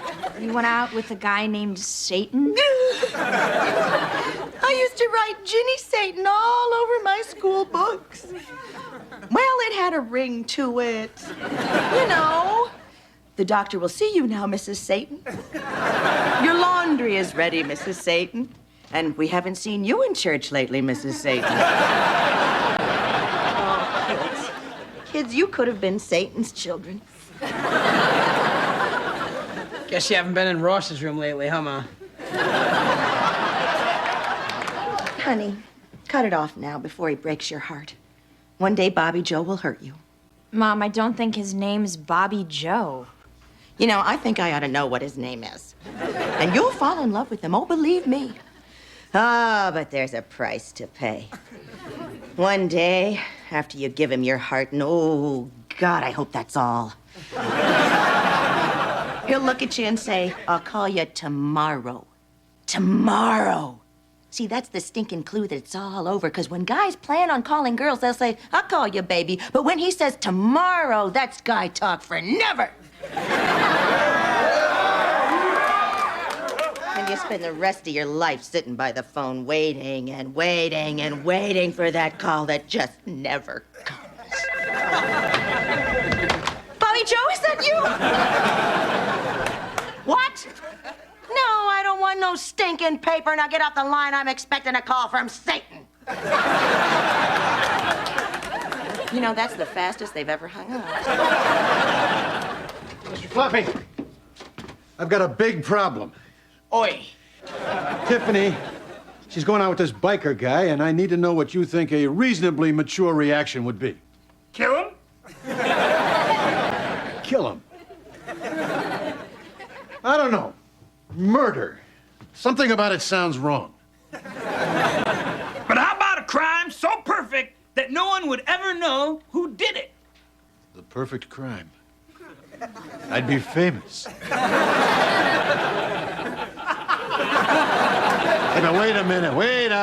you went out with a guy named Satan? I used to write Ginny Satan all over my school books. Well, it had a ring to it. You know, the doctor will see you now, Mrs. Satan. Your laundry is ready, Mrs. Satan. And we haven't seen you in church lately, Mrs. Satan. Oh, kids. Kids, you could have been Satan's children. Guess you haven't been in Ross's room lately, huh, Ma? Honey, cut it off now before he breaks your heart. One day, Bobby Joe will hurt you. Mom, I don't think his name's Bobby Joe. You know, I think I ought to know what his name is. And you'll fall in love with him, oh, believe me. Ah, but there's a price to pay. One day, after you give him your heart, and oh, God, I hope that's all. He'll look at you and say, I'll call you tomorrow. Tomorrow. See, that's the stinking clue that it's all over, because when guys plan on calling girls, they'll say, I'll call you, baby. But when he says tomorrow, that's guy talk for never. And you spend the rest of your life sitting by the phone waiting and waiting and waiting for that call that just never comes. Bobby Joe, is that you? What? No, I don't want no stinking paper. Now get off the line. I'm expecting a call from Satan. You know, that's the fastest they've ever hung up. Mr. Flappy, I've got a big problem. Oi. Tiffany, she's going out with this biker guy, and I need to know what you think a reasonably mature reaction would be. Kill him? Kill him. I don't know. Murder. Something about it sounds wrong. But how about a crime so perfect that no one would ever know who did it? The perfect crime. I'd be famous. Hey, but wait a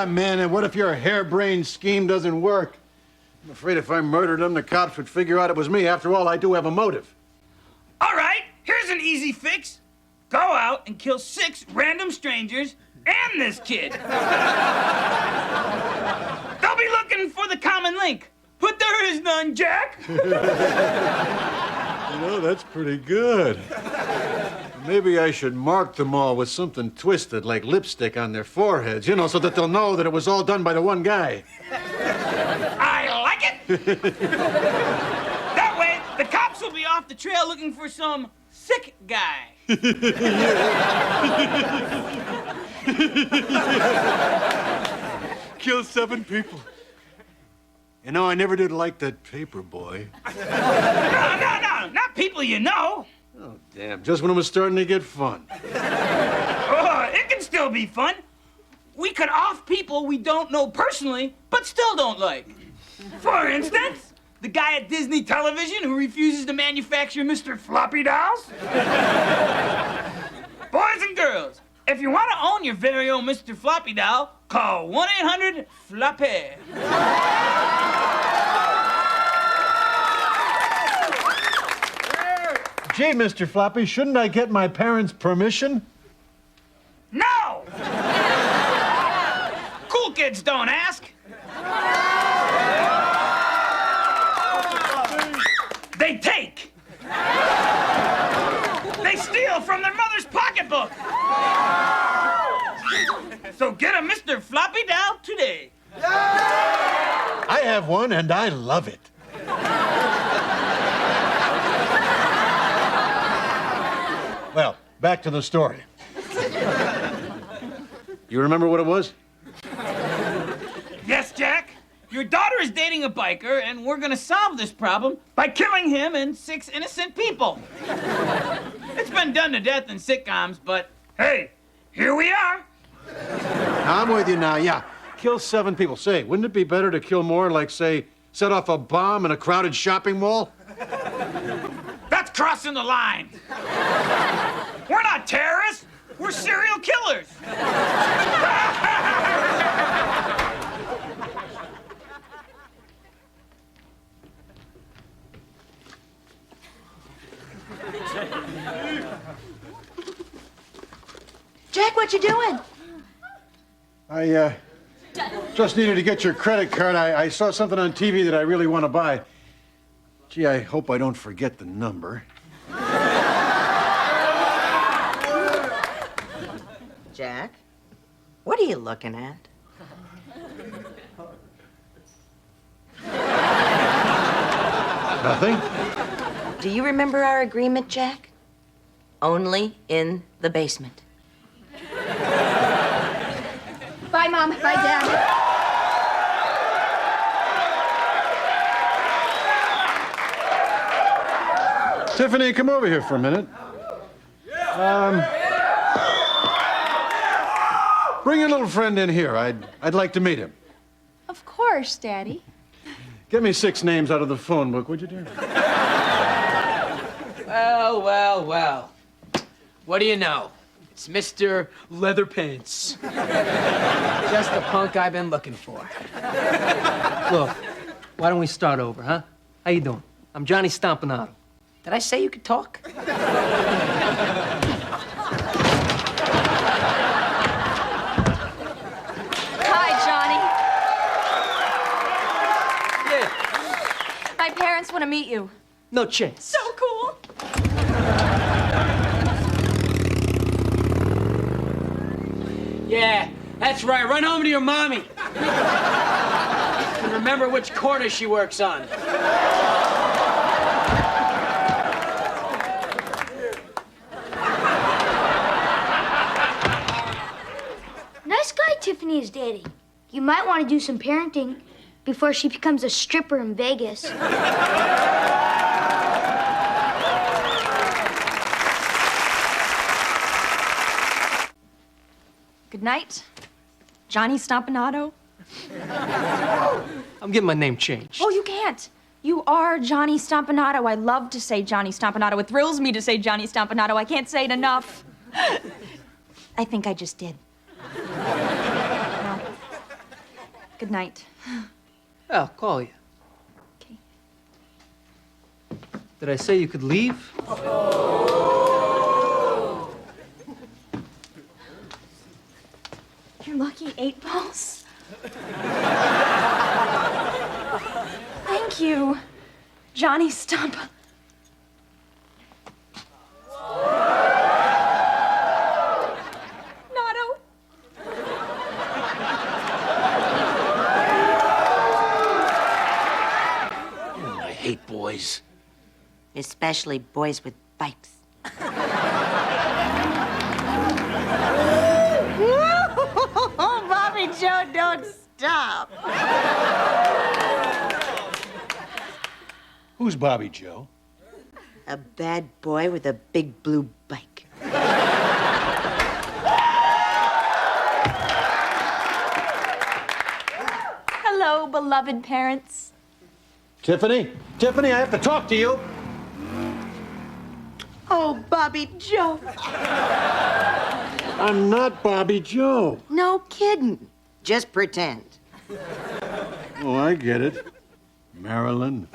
minute. What if your harebrained scheme doesn't work? I'm afraid if I murdered him, the cops would figure out it was me. After all, I do have a motive. All right, here's an easy fix. Go out and kill 6 random strangers and this kid. They'll be looking for the common link. But there is none, Jack. You know, that's pretty good. Maybe I should mark them all with something twisted, like lipstick on their foreheads, you know, so that they'll know that it was all done by the one guy. I like it. That way, the cops will be off the trail looking for some sick guy. Kill 7 people. You know, I never did like that paper boy. No, not people you know. Oh, damn, just when it was starting to get fun. It can still be fun. We could off people we don't know personally, but still don't like. For instance, the guy at Disney Television who refuses to manufacture Mr. Floppy dolls. Boys and girls, if you want to own your very own Mr. Floppy doll, call 1-800-FLOPPY. Gee, Mr. Floppy, shouldn't I get my parents' permission? No! Cool kids don't ask. They take. They steal from their mother's pocketbook. So get a Mr. Floppy doll today. I have one, and I love it. Well, back to the story. You remember what it was? Yes, Jack. Your daughter is dating a biker, and we're gonna solve this problem by killing him and 6 innocent people. It's been done to death in sitcoms, but hey, here we are. I'm with you now, yeah. Kill 7 people. Say, wouldn't it be better to kill more, like, say, set off a bomb in a crowded shopping mall? That's crossing the line. We're not terrorists. We're serial killers. Jack, what you doing? I just needed to get your credit card. I saw something on TV that I really want to buy. Gee, I hope I don't forget the number. Jack, what are you looking at? Nothing? Do you remember our agreement, Jack? Only in the basement. Bye, Mom. Bye, Dad. Tiffany, come over here for a minute. Bring your little friend in here. I'd like to meet him. Of course, Daddy. Get me 6 names out of the phone book, would you, dear? Well, well, well. What do you know? It's Mr. Leatherpants. Just the punk I've been looking for. Look, why don't we start over, huh? How you doing? I'm Johnny Stompanato. Did I say you could talk? Hi, Johnny. Yeah. My parents want to meet you. No chance. So cool. Yeah, that's right. Run home to your mommy. And remember which corner she works on. Nice guy Tiffany is dating. You might want to do some parenting before she becomes a stripper in Vegas. Good night, Johnny Stompanato. I'm getting my name changed. Oh, you can't. You are Johnny Stompanato. I love to say Johnny Stompanato. It thrills me to say Johnny Stompanato. I can't say it enough. I think I just did. No. Good night. I'll call you. Okay. Did I say you could leave? You're lucky 8 balls. Thank you, Johnny Stompa. Nato. I hate boys. Especially boys with bikes. Bobby Joe, don't stop. Who's Bobby Joe? A bad boy with a big blue bike. Hello, beloved parents. Tiffany? Tiffany, I have to talk to you. Oh, Bobby Joe. I'm not Bobby Joe. No kidding. Just pretend. Oh, I get it. Marilyn.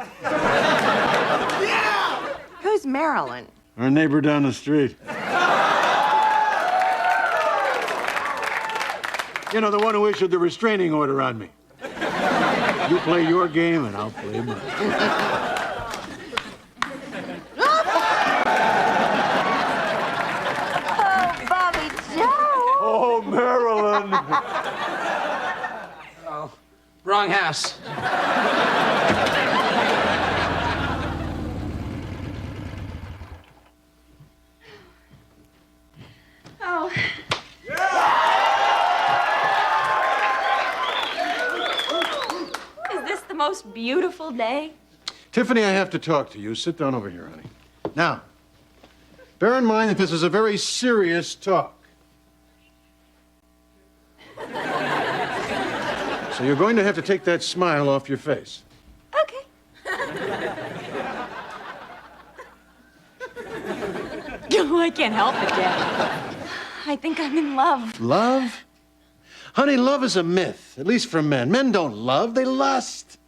Who's Marilyn? Our neighbor down the street. You know, the one who issued the restraining order on me. You play your game and I'll play mine. Oh, Bobby Joe. Oh, Marilyn. Oh, wrong house. Oh. most beautiful day? Tiffany, I have to talk to you. Sit down over here, honey. Now, bear in mind that this is a very serious talk. So you're going to have to take that smile off your face. Oh, I can't help it, Dad. I think I'm in love. Love? Honey, love is a myth, at least for men. Men don't love, they lust.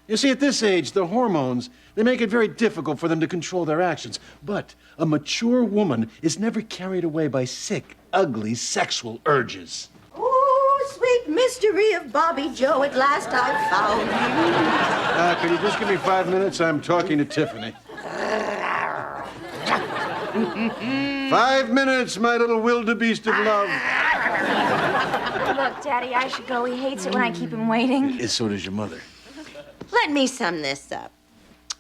You see, at this age, the hormones, they make it very difficult for them to control their actions. But a mature woman is never carried away by sick, ugly, sexual urges. Oh, sweet mystery of Bobby Joe, at last I've found you. Could you just give me 5 minutes? I'm talking to Tiffany. 5 minutes, my little wildebeest of love. Look, Daddy, I should go. He hates it when I keep him waiting. So does your mother. Let me sum this up.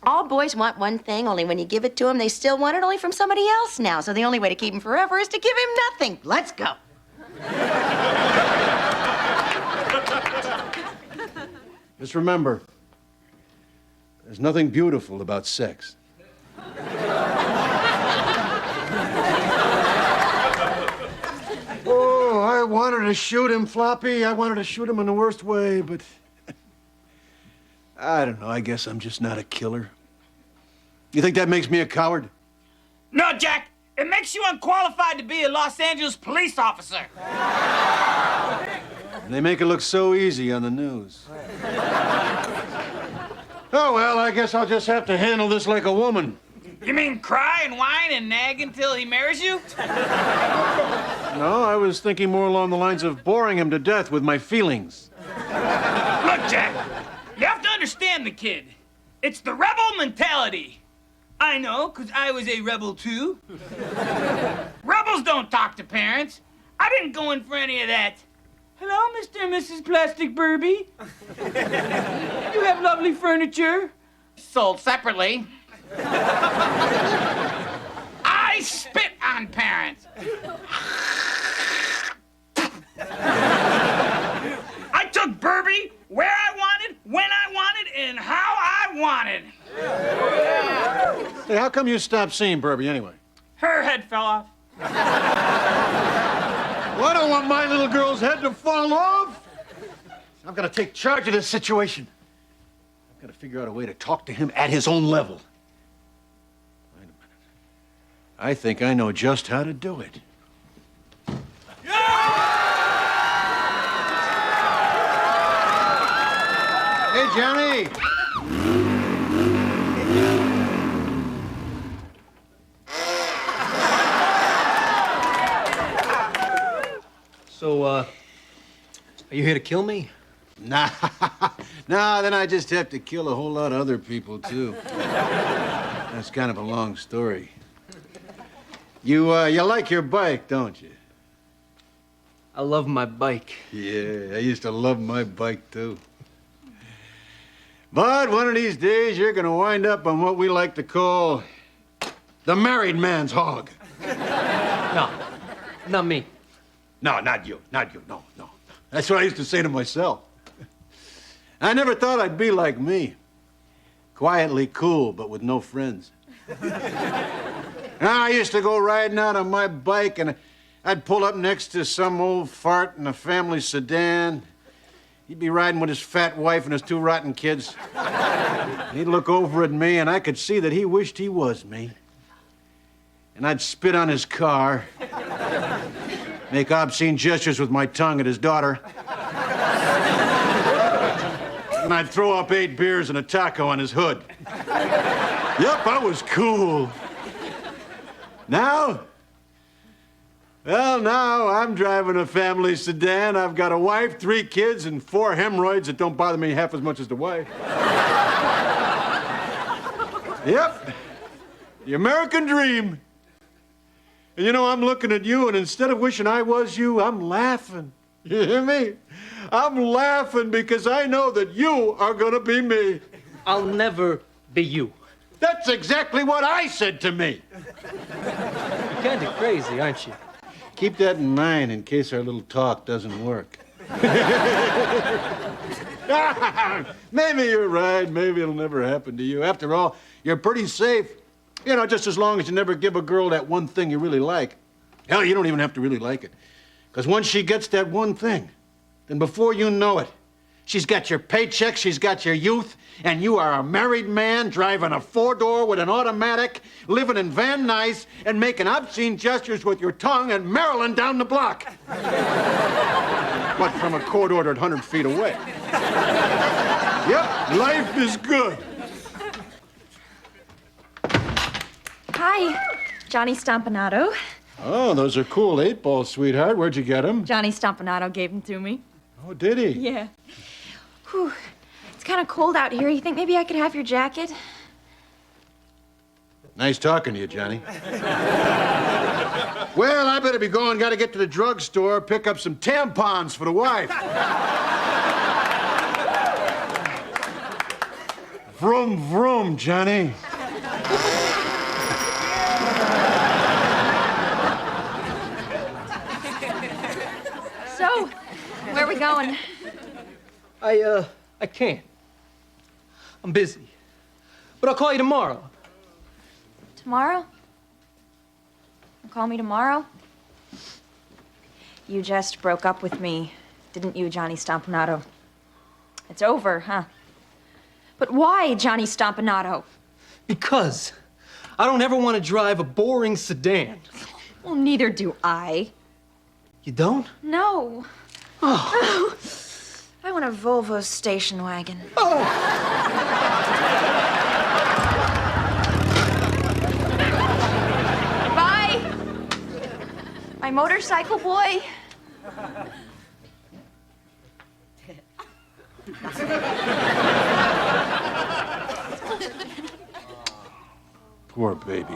All boys want one thing, only when you give it to them, they still want it only from somebody else now. So the only way to keep him forever is to give him nothing. Let's go. Just remember, there's nothing beautiful about sex. Oh, I wanted to shoot him, Floppy. I wanted to shoot him in the worst way, but I don't know. I guess I'm just not a killer. You think that makes me a coward? No, Jack. It makes you unqualified to be a Los Angeles police officer. They make it look so easy on the news. Oh, well, I guess I'll just have to handle this like a woman. You mean cry and whine and nag until he marries you? No, I was thinking more along the lines of boring him to death with my feelings. Look, Jack, you have to understand the kid. It's the rebel mentality. I know, 'cause I was a rebel too. Rebels don't talk to parents. I didn't go in for any of that. Hello, Mr. and Mrs. Plastic Burby. You have lovely furniture. Sold separately. I spit on parents. I took Burby where I wanted, when I wanted, and how I wanted. Hey, how come you stopped seeing Burby anyway? Her head fell off. Well, I don't want my little girl's head to fall off. I'm gonna take charge of this situation. I've got to figure out a way to talk to him at his own level. Wait a minute. I think I know just how to do it. Hey, Johnny. So, are you here to kill me? Nah, nah, then I just have to kill a whole lot of other people, too. That's kind of a long story. You like your bike, don't you? I love my bike. Yeah, I used to love my bike, too. But one of these days, you're gonna wind up on what we like to call the married man's hog. No, not me. No, not you, no. That's what I used to say to myself. I never thought I'd be like me. Quietly cool, but with no friends. I used to go riding out on my bike, and I'd pull up next to some old fart in a family sedan. He'd be riding with his fat wife and his 2 rotten kids. He'd look over at me, and I could see that he wished he was me. And I'd spit on his car, make obscene gestures with my tongue at his daughter. And I'd throw up 8 beers and a taco on his hood. Yep, I was cool. Now? Well, now I'm driving a family sedan. I've got a wife, 3 kids, and 4 hemorrhoids that don't bother me half as much as the wife. Yep, the American dream. And you know, I'm looking at you, and instead of wishing I was you, I'm laughing. You hear me? I'm laughing because I know that you are gonna be me. I'll never be you. That's exactly what I said to me. You're kind of crazy, aren't you? Keep that in mind in case our little talk doesn't work. Maybe you're right. Maybe it'll never happen to you. After all, you're pretty safe. You know, just as long as you never give a girl that one thing you really like. Hell, you don't even have to really like it. Because once she gets that one thing, then before you know it, she's got your paycheck, she's got your youth, and you are a married man driving a four-door with an automatic, living in Van Nuys, and making obscene gestures with your tongue and Maryland down the block. But from a court ordered 100 feet away. Yep, life is good. Hi, Johnny Stompanato. Oh, those are cool 8-balls, sweetheart. Where'd you get them? Johnny Stompanato gave them to me. Oh, did he? Yeah. Whew. It's kind of cold out here. You think maybe I could have your jacket? Nice talking to you, Johnny. Well, I better be going. Got to get to the drugstore, pick up some tampons for the wife. Vroom, vroom, Johnny. So, where are we going? I can't. I'm busy. But I'll call you tomorrow. Tomorrow? Call me tomorrow? You just broke up with me, didn't you, Johnny Stompanato? It's over, huh? But why, Johnny Stompanato? Because I don't ever want to drive a boring sedan. Well, neither do I. You don't? No. Oh. I want a Volvo station wagon. Bye. My motorcycle boy. Poor baby.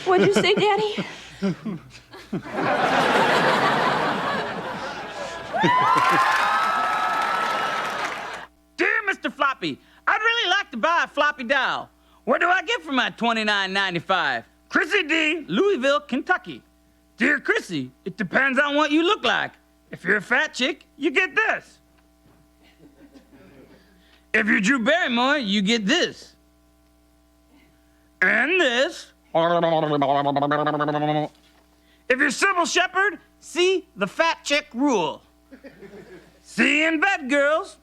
What'd you say, Daddy? Dear Mr. Floppy, I'd really like to buy a floppy doll. What do I get for my $29.95? Chrissy D., Louisville, Kentucky. Dear Chrissy, it depends on what you look like. If you're a fat chick, you get this. If you're Drew Barrymore, you get this. And this. If you're Sybil Shepherd, see the fat chick rule. See you in bed, girls.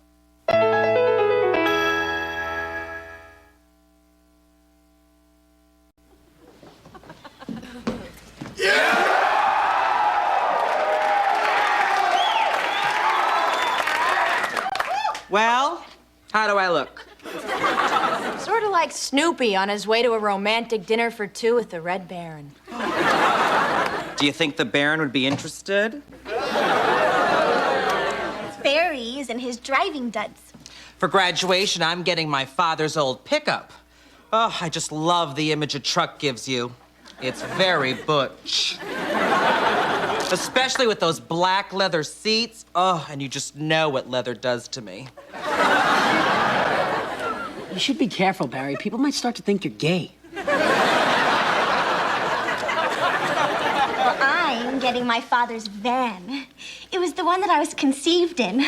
Well, how do I look? Sort of like Snoopy on his way to a romantic dinner for two with the Red Baron. Do you think the Baron would be interested? Barry's and his driving duds. For graduation, I'm getting my father's old pickup. Oh, I just love the image a truck gives you. It's very butch. Especially with those black leather seats. Oh, and you just know what leather does to me. You should be careful, Barry. People might start to think you're gay. Well, I'm getting my father's van. It was the one that I was conceived in.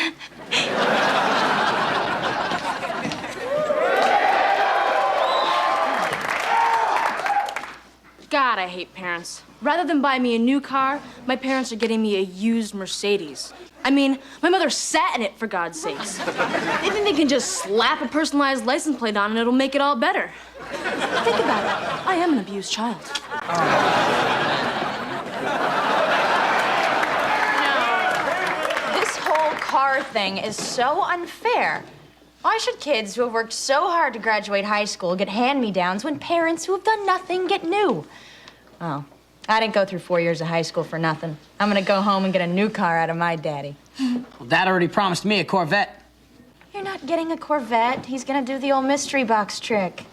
God, I hate parents. Rather than buy me a new car, my parents are getting me a used Mercedes. I mean, my mother sat in it, for God's sakes. They think they can just slap a personalized license plate on and it'll make it all better. Think about it. I am an abused child. This whole car thing is so unfair. Why should kids who have worked so hard to graduate high school get hand-me-downs when parents who have done nothing get new? Oh, I didn't go through 4 years of high school for nothing. I'm gonna go home and get a new car out of my daddy. Well, Dad already promised me a Corvette. You're not getting a Corvette. He's gonna do the old mystery box trick.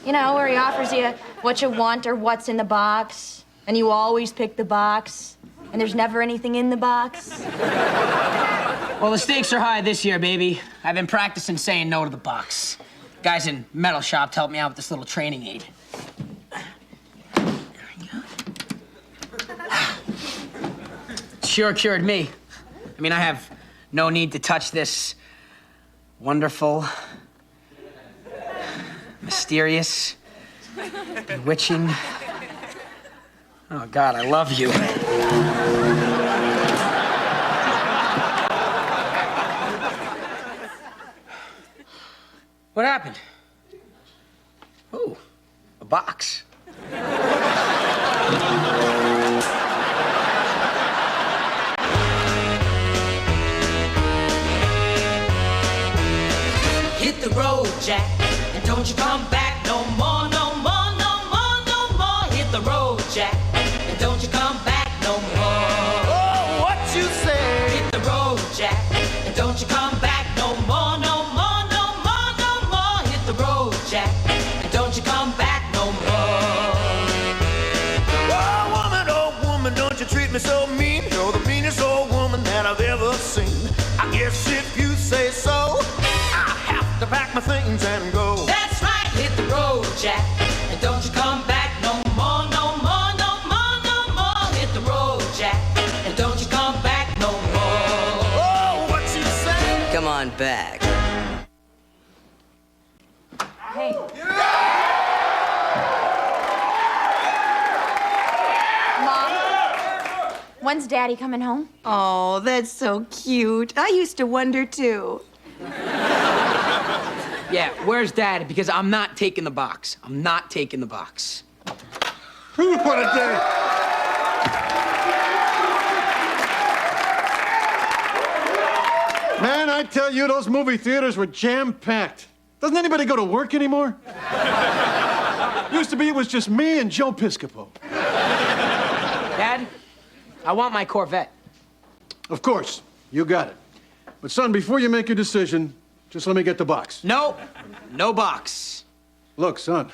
You know, where he offers you what you want or what's in the box, and you always pick the box, and there's never anything in the box. Well, the stakes are high this year, baby. I've been practicing saying no to the box. Guys in metal shop helped me out with this little training aid. sure cured me. I mean, I have no need to touch this wonderful, mysterious, bewitching. Oh, God, I love you. What happened? Oh, a box. Hit the road, Jack, and don't you come back no more, no more, no more, no more. Hit the road, Jack, and don't you come back no more. Oh, what you say? Hit the road, Jack, and don't you come back no more, no more, no more, no more. Hit the road, Jack, and don't you come back no more. Oh, woman, don't you treat me so mean. You're the meanest old woman that I've ever seen. I guess if you say so, I have to pack my things and go. That's right, hit the road, Jack, and don't you come back no more, no more, no more, no more. Hit the road, Jack, and don't you come back no more. Oh, what you say? Come on back. Hey. Mom, when's Daddy coming home? Oh, that's so cute. I used to wonder too. Yeah, where's Dad? Because I'm not taking the box. I'm not taking the box. What a day. Man, I tell you, those movie theaters were jam-packed. Doesn't anybody go to work anymore? Used to be it was just me and Joe Piscopo. Dad, I want my Corvette. Of course, you got it. But son, before you make your decision, just let me get the box. No, no box. Look, son,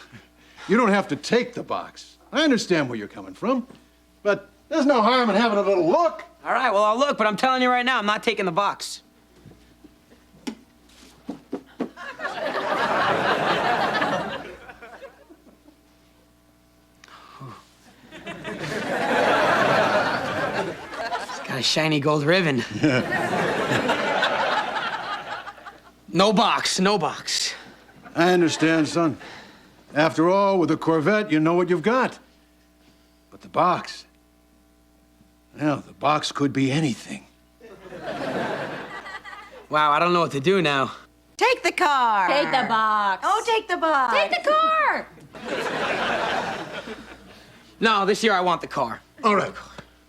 you don't have to take the box. I understand where you're coming from, but there's no harm in having a little look. All right, well, I'll look, but I'm telling you right now, I'm not taking the box. It's got a shiny gold ribbon. No box, no box. I understand, son. After all, with a Corvette, you know what you've got. But the box, well, the box could be anything. Wow, I don't know what to do now. Take the car. Take the box. Oh, take the box. Take the car. No, this year I want the car. All right.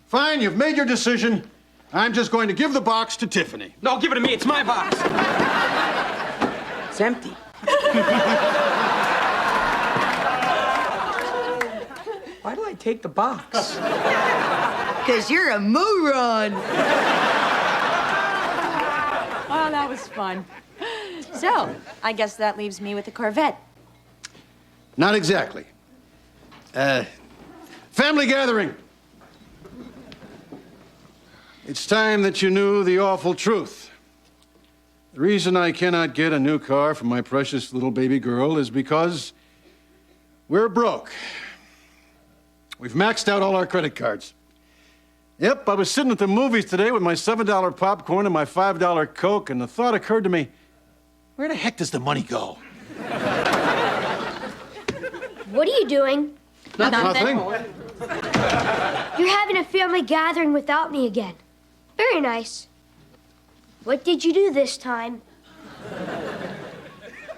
Fine, you've made your decision. I'm just going to give the box to Tiffany. No, give it to me. It's my box. It's empty. Why do I take the box? Because you're a moron. Oh, that was fun. So, I guess that leaves me with a Corvette. Not exactly. Family gathering. It's time that you knew the awful truth. The reason I cannot get a new car for my precious little baby girl is because we're broke. We've maxed out all our credit cards. Yep, I was sitting at the movies today with my $7 popcorn and my $5 Coke, and the thought occurred to me, where the heck does the money go? What are you doing? Nothing. You're having a family gathering without me again. Very nice. What did you do this time?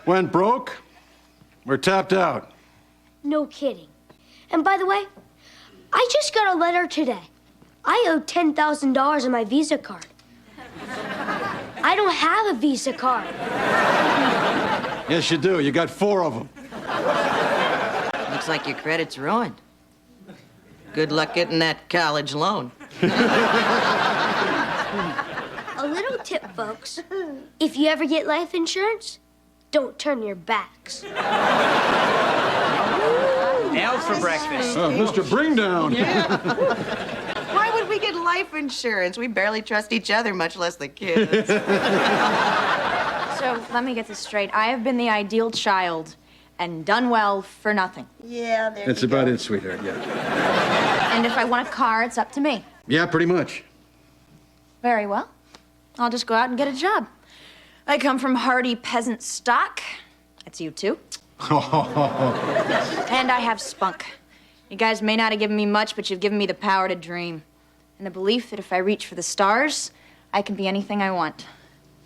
Went broke. We're tapped out. No kidding. And by the way, I just got a letter today. I owe $10,000 on my Visa card. I don't have a Visa card. Yes, you do. You got 4 of them. Looks like your credit's ruined. Good luck getting that college loan. A little tip, folks. If you ever get life insurance, don't turn your backs. Nails for breakfast. Mr. Bringdown. Why would we get life insurance? We barely trust each other, much less the kids. So, let me get this straight. I have been the ideal child and done well for nothing. Yeah, there That's about it, sweetheart, yeah. And if I want a car, it's up to me. Yeah, pretty much. Very well. I'll just go out and get a job. I come from hardy peasant stock. That's you too. And I have spunk. You guys may not have given me much, but you've given me the power to dream. And the belief that if I reach for the stars, I can be anything I want.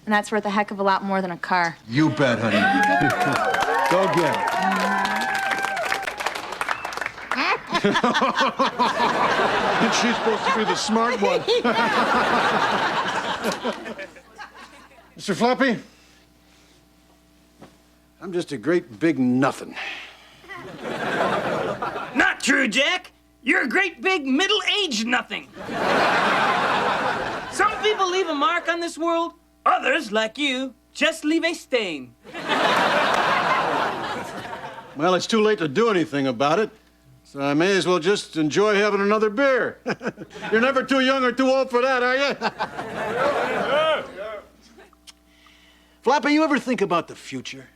And that's worth a heck of a lot more than a car. You bet, honey. Go get it. And she's supposed to be the smart one. Mr. Floppy, I'm just a great big nothing. Not true, Jack. You're a great big middle-aged nothing. Some people leave a mark on this world. Others, like you, just leave a stain. Well, it's too late to do anything about it, so I may as well just enjoy having another beer. You're never too young or too old for that, are you? Floppy, you ever think about the future?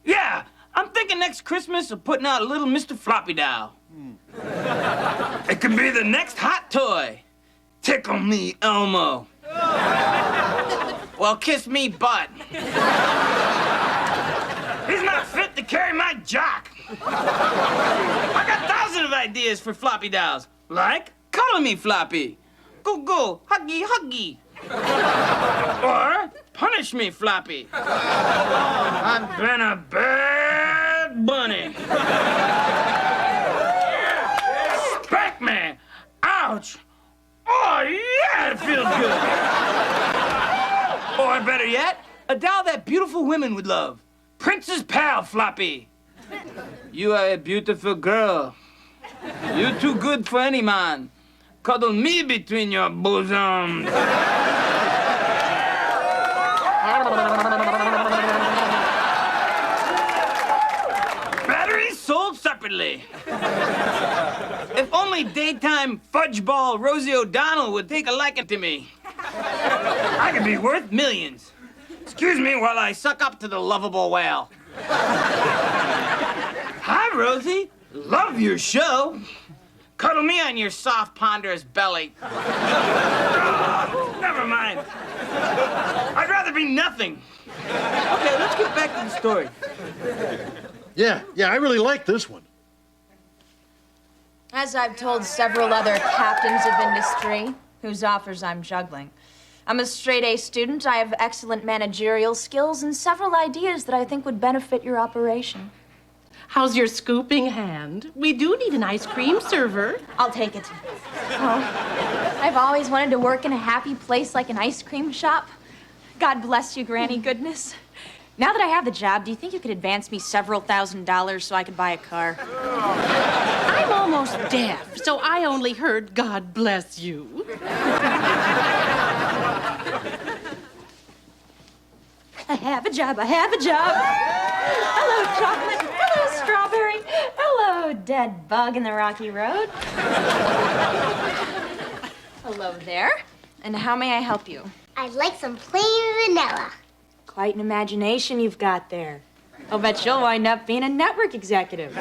Yeah, I'm thinking next Christmas of putting out a little Mr. Floppy doll. It could be the next hot toy. Tickle me, Elmo. Well, kiss me, butt. He's not fit to carry my jock. I got thousands of ideas for floppy dolls. Like, color me Floppy. Go, go, huggy, huggy. Or, punish me, Floppy. I've been a bad bunny. Spank me. Ouch. Oh, yeah, it feels good. Or better yet, a doll that beautiful women would love. Prince's pal, Floppy. You are a beautiful girl. You're too good for any man. Cuddle me between your bosoms. Batteries sold separately. If only daytime fudgeball Rosie O'Donnell would take a liking to me. I could be worth millions. Excuse me while I suck up to the lovable whale. Hi, Rosie. Love your show. Cuddle me on your soft, ponderous belly. Oh, never mind. I'd rather be nothing. Okay, let's get back to the story. Yeah, I really like this one. As I've told several other captains of industry whose offers I'm juggling, I'm a straight-A student, I have excellent managerial skills, and several ideas that I think would benefit your operation. How's your scooping hand? We do need an ice cream server. I'll take it. Oh, I've always wanted to work in a happy place like an ice cream shop. God bless you, Granny Goodness. Now that I have the job, do you think you could advance me several $1,000s so I could buy a car? I'm almost deaf, so I only heard God bless you. I have a job, I have a job. Hello, chocolate. Hello, strawberry. Hello, dead bug in the rocky road. Hello there. And how may I help you? I'd like some plain vanilla. Quite an imagination you've got there. I'll bet you'll wind up being a network executive.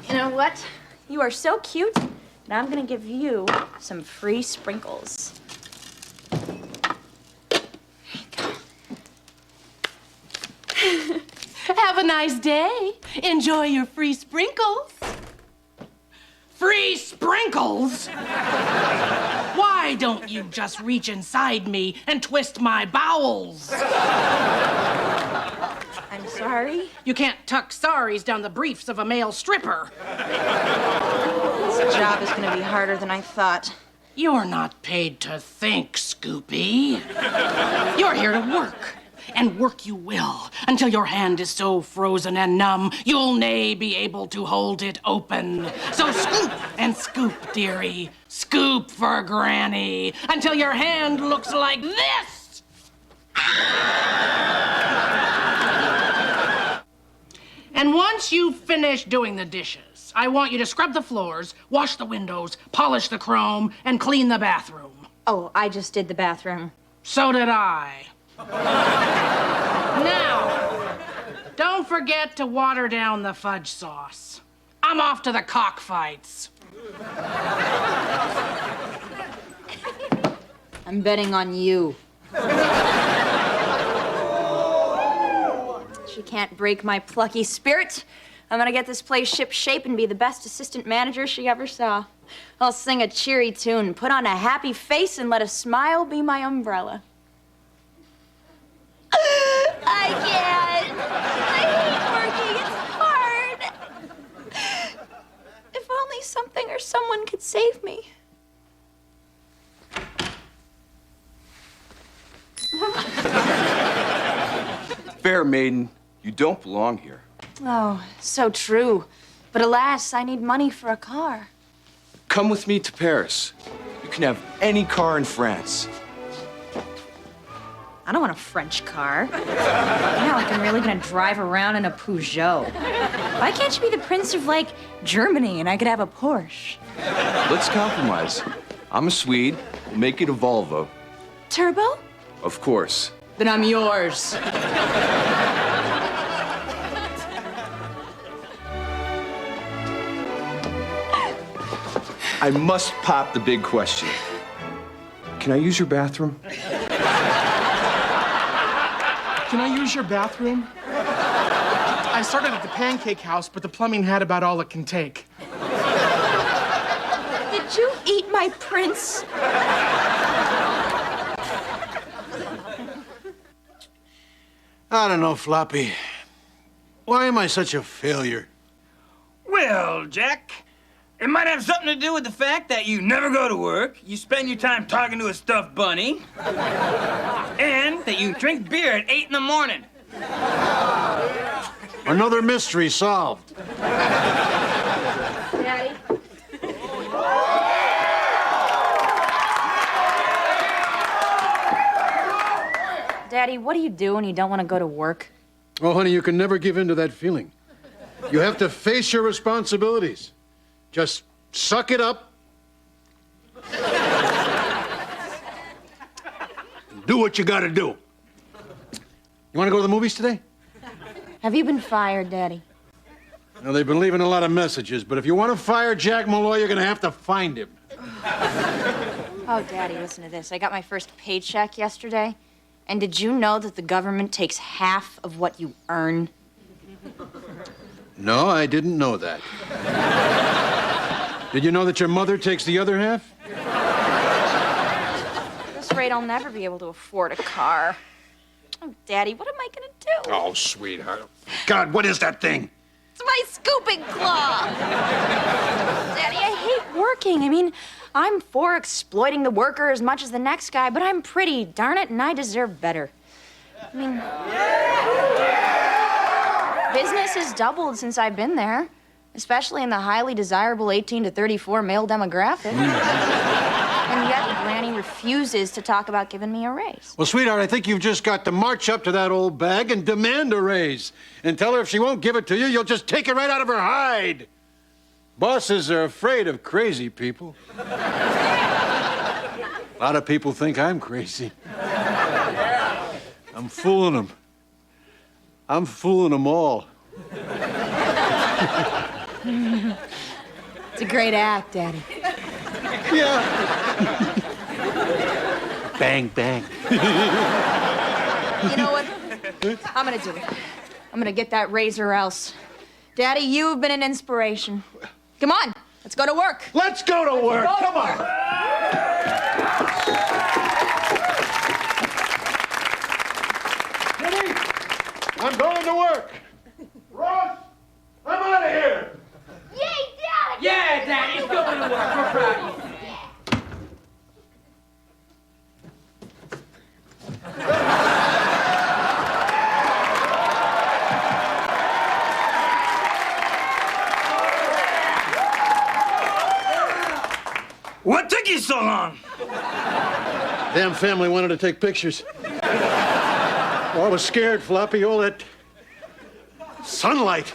You know what? You are so cute, and I'm gonna give you some free sprinkles. Have a nice day. Enjoy your free sprinkles. Free sprinkles? Why don't you just reach inside me and twist my bowels? I'm sorry? You can't tuck sorries down the briefs of a male stripper. This job is gonna be harder than I thought. You're not paid to think, Scoopy. You're here to work. And work you will, until your hand is so frozen and numb, you'll nae be able to hold it open. So scoop and scoop, dearie. Scoop for Granny, until your hand looks like this. And once you've finished doing the dishes, I want you to scrub the floors, wash the windows, polish the chrome, and clean the bathroom. Oh, I just did the bathroom. So did I. Now, don't forget to water down the fudge sauce. I'm off to the cockfights. I'm betting on you. She can't break my plucky spirit. I'm gonna get this place ship-shape and be the best assistant manager she ever saw. I'll sing a cheery tune, put on a happy face, and let a smile be my umbrella. I can't. I hate working. It's hard. If only something or someone could save me. Fair maiden, you don't belong here. Oh, so true. But alas, I need money for a car. Come with me to Paris. You can have any car in France. I don't want a French car. Yeah, like I'm really gonna drive around in a Peugeot. Why can't you be the prince of, like, Germany and I could have a Porsche? Let's compromise. I'm a Swede. We'll make it a Volvo. Turbo? Of course. Then I'm yours. I must pop the big question. Can I use your bathroom? Can I use your bathroom? I started at the pancake house, but the plumbing had about all it can take. Did you eat my prince? I don't know, Floppy. Why am I such a failure? Well, Jack, it might have something to do with the fact that you never go to work, you spend your time talking to a stuffed bunny, and that you drink beer at 8 in the morning. Another mystery solved. Daddy? Daddy, what do you do when you don't want to go to work? Oh, honey, you can never give in to that feeling. You have to face your responsibilities. Just suck it up. Do what you gotta do. You wanna go to the movies today? Have you been fired, Daddy? Now, they've been leaving a lot of messages, but if you want to fire Jack Malloy, you're gonna have to find him. Oh, Daddy, listen to this. I got my first paycheck yesterday. And did you know that the government takes half of what you earn? No, I didn't know that. Did you know that your mother takes the other half? At this rate, I'll never be able to afford a car. Oh, Daddy, what am I gonna do? Oh, sweetheart. God, what is that thing? It's my scooping claw! Daddy, I hate working. I mean, I'm for exploiting the worker as much as the next guy, but I'm pretty, darn it, and I deserve better. I mean, business has doubled since I've been there, especially in the highly desirable 18 to 34 male demographic. And yet, Granny refuses to talk about giving me a raise. Well, sweetheart, I think you've just got to march up to that old bag and demand a raise. And tell her if she won't give it to you, you'll just take it right out of her hide. Bosses are afraid of crazy people. A lot of people think I'm crazy. I'm fooling them. I'm fooling them all. It's a great act, Daddy. Yeah. Bang, bang. You know what? I'm gonna do it. I'm gonna get that raise or else. Daddy, you've been an inspiration. Come on, let's go to work. Let's go to work. Come on. Jenny, I'm going to work. Ross, I'm out of here. Yay, Daddy! Yeah, Daddy, he's going to work. We're proud of you. What took you so long? Damn family wanted to take pictures. Well, I was scared, Floppy. All that sunlight.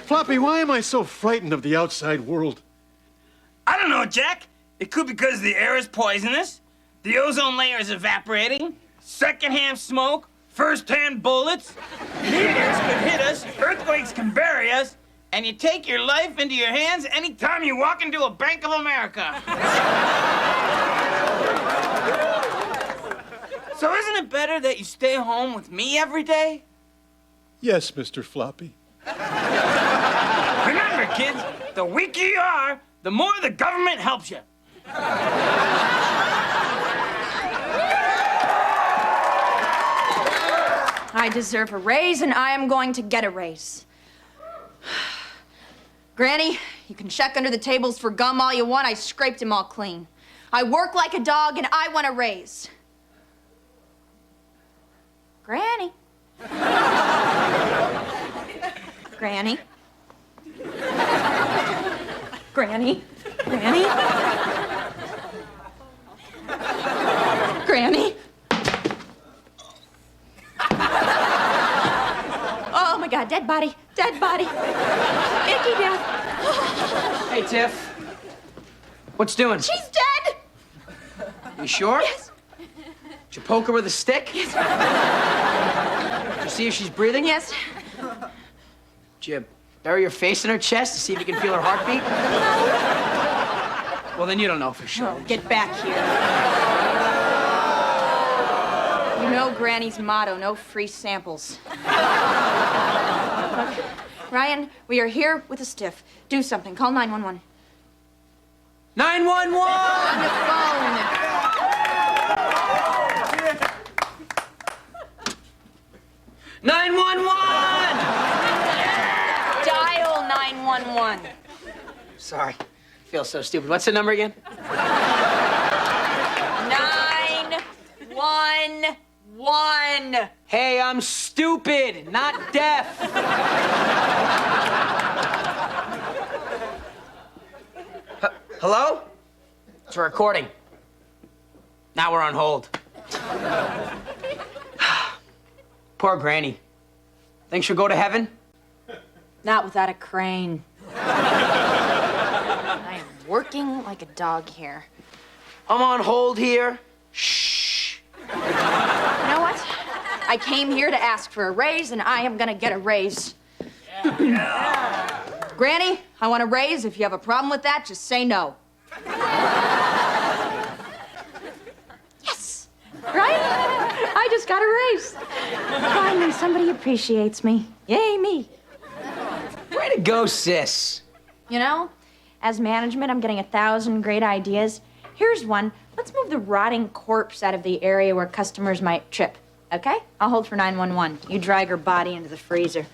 Floppy, why am I so frightened of the outside world? I don't know, Jack. It could be because the air is poisonous, the ozone layer is evaporating, secondhand smoke, first-hand bullets, meteors could hit us, earthquakes can bury us, and you take your life into your hands anytime you walk into a Bank of America. So isn't it better that you stay home with me every day? Yes, Mr. Floppy. Remember, kids, the weaker you are, the more the government helps you. I deserve a raise, and I am going to get a raise. Granny, you can check under the tables for gum all you want. I scraped them all clean. I work like a dog, and I want a raise. Granny. Granny. Granny. Granny. Granny. Oh my God, dead body, dead body. Icky death. Hey, Tiff. What's doing? She's dead. You sure? Yes. Did you poke her with a stick? Yes. Did you see if she's breathing? Yes. Did you bury your face in her chest to see if you can feel her heartbeat? Well, then you don't know for sure. Oh, get back here. You know Granny's motto, no free samples. Look, Ryan, we are here with a stiff. Do something. Call 911. 911! On the phone. 911! Dial 911. Sorry. I feel so stupid. What's the number again? 911. Hey, I'm stupid, not deaf. Hello? It's a recording. Now we're on hold. Poor Granny. Think she'll go to heaven? Not without a crane. I am working like a dog here. I'm on hold here. Shh. You know what? I came here to ask for a raise, and I am gonna get a raise. Granny, I want a raise. If you have a problem with that, just say no. Yes! Right? I just got a raise. Finally, somebody appreciates me. Yay, me. Way to go, sis. You know, as management, I'm getting 1,000 great ideas. Here's one. Let's move the rotting corpse out of the area where customers might trip. Okay? I'll hold for 911. You drag her body into the freezer.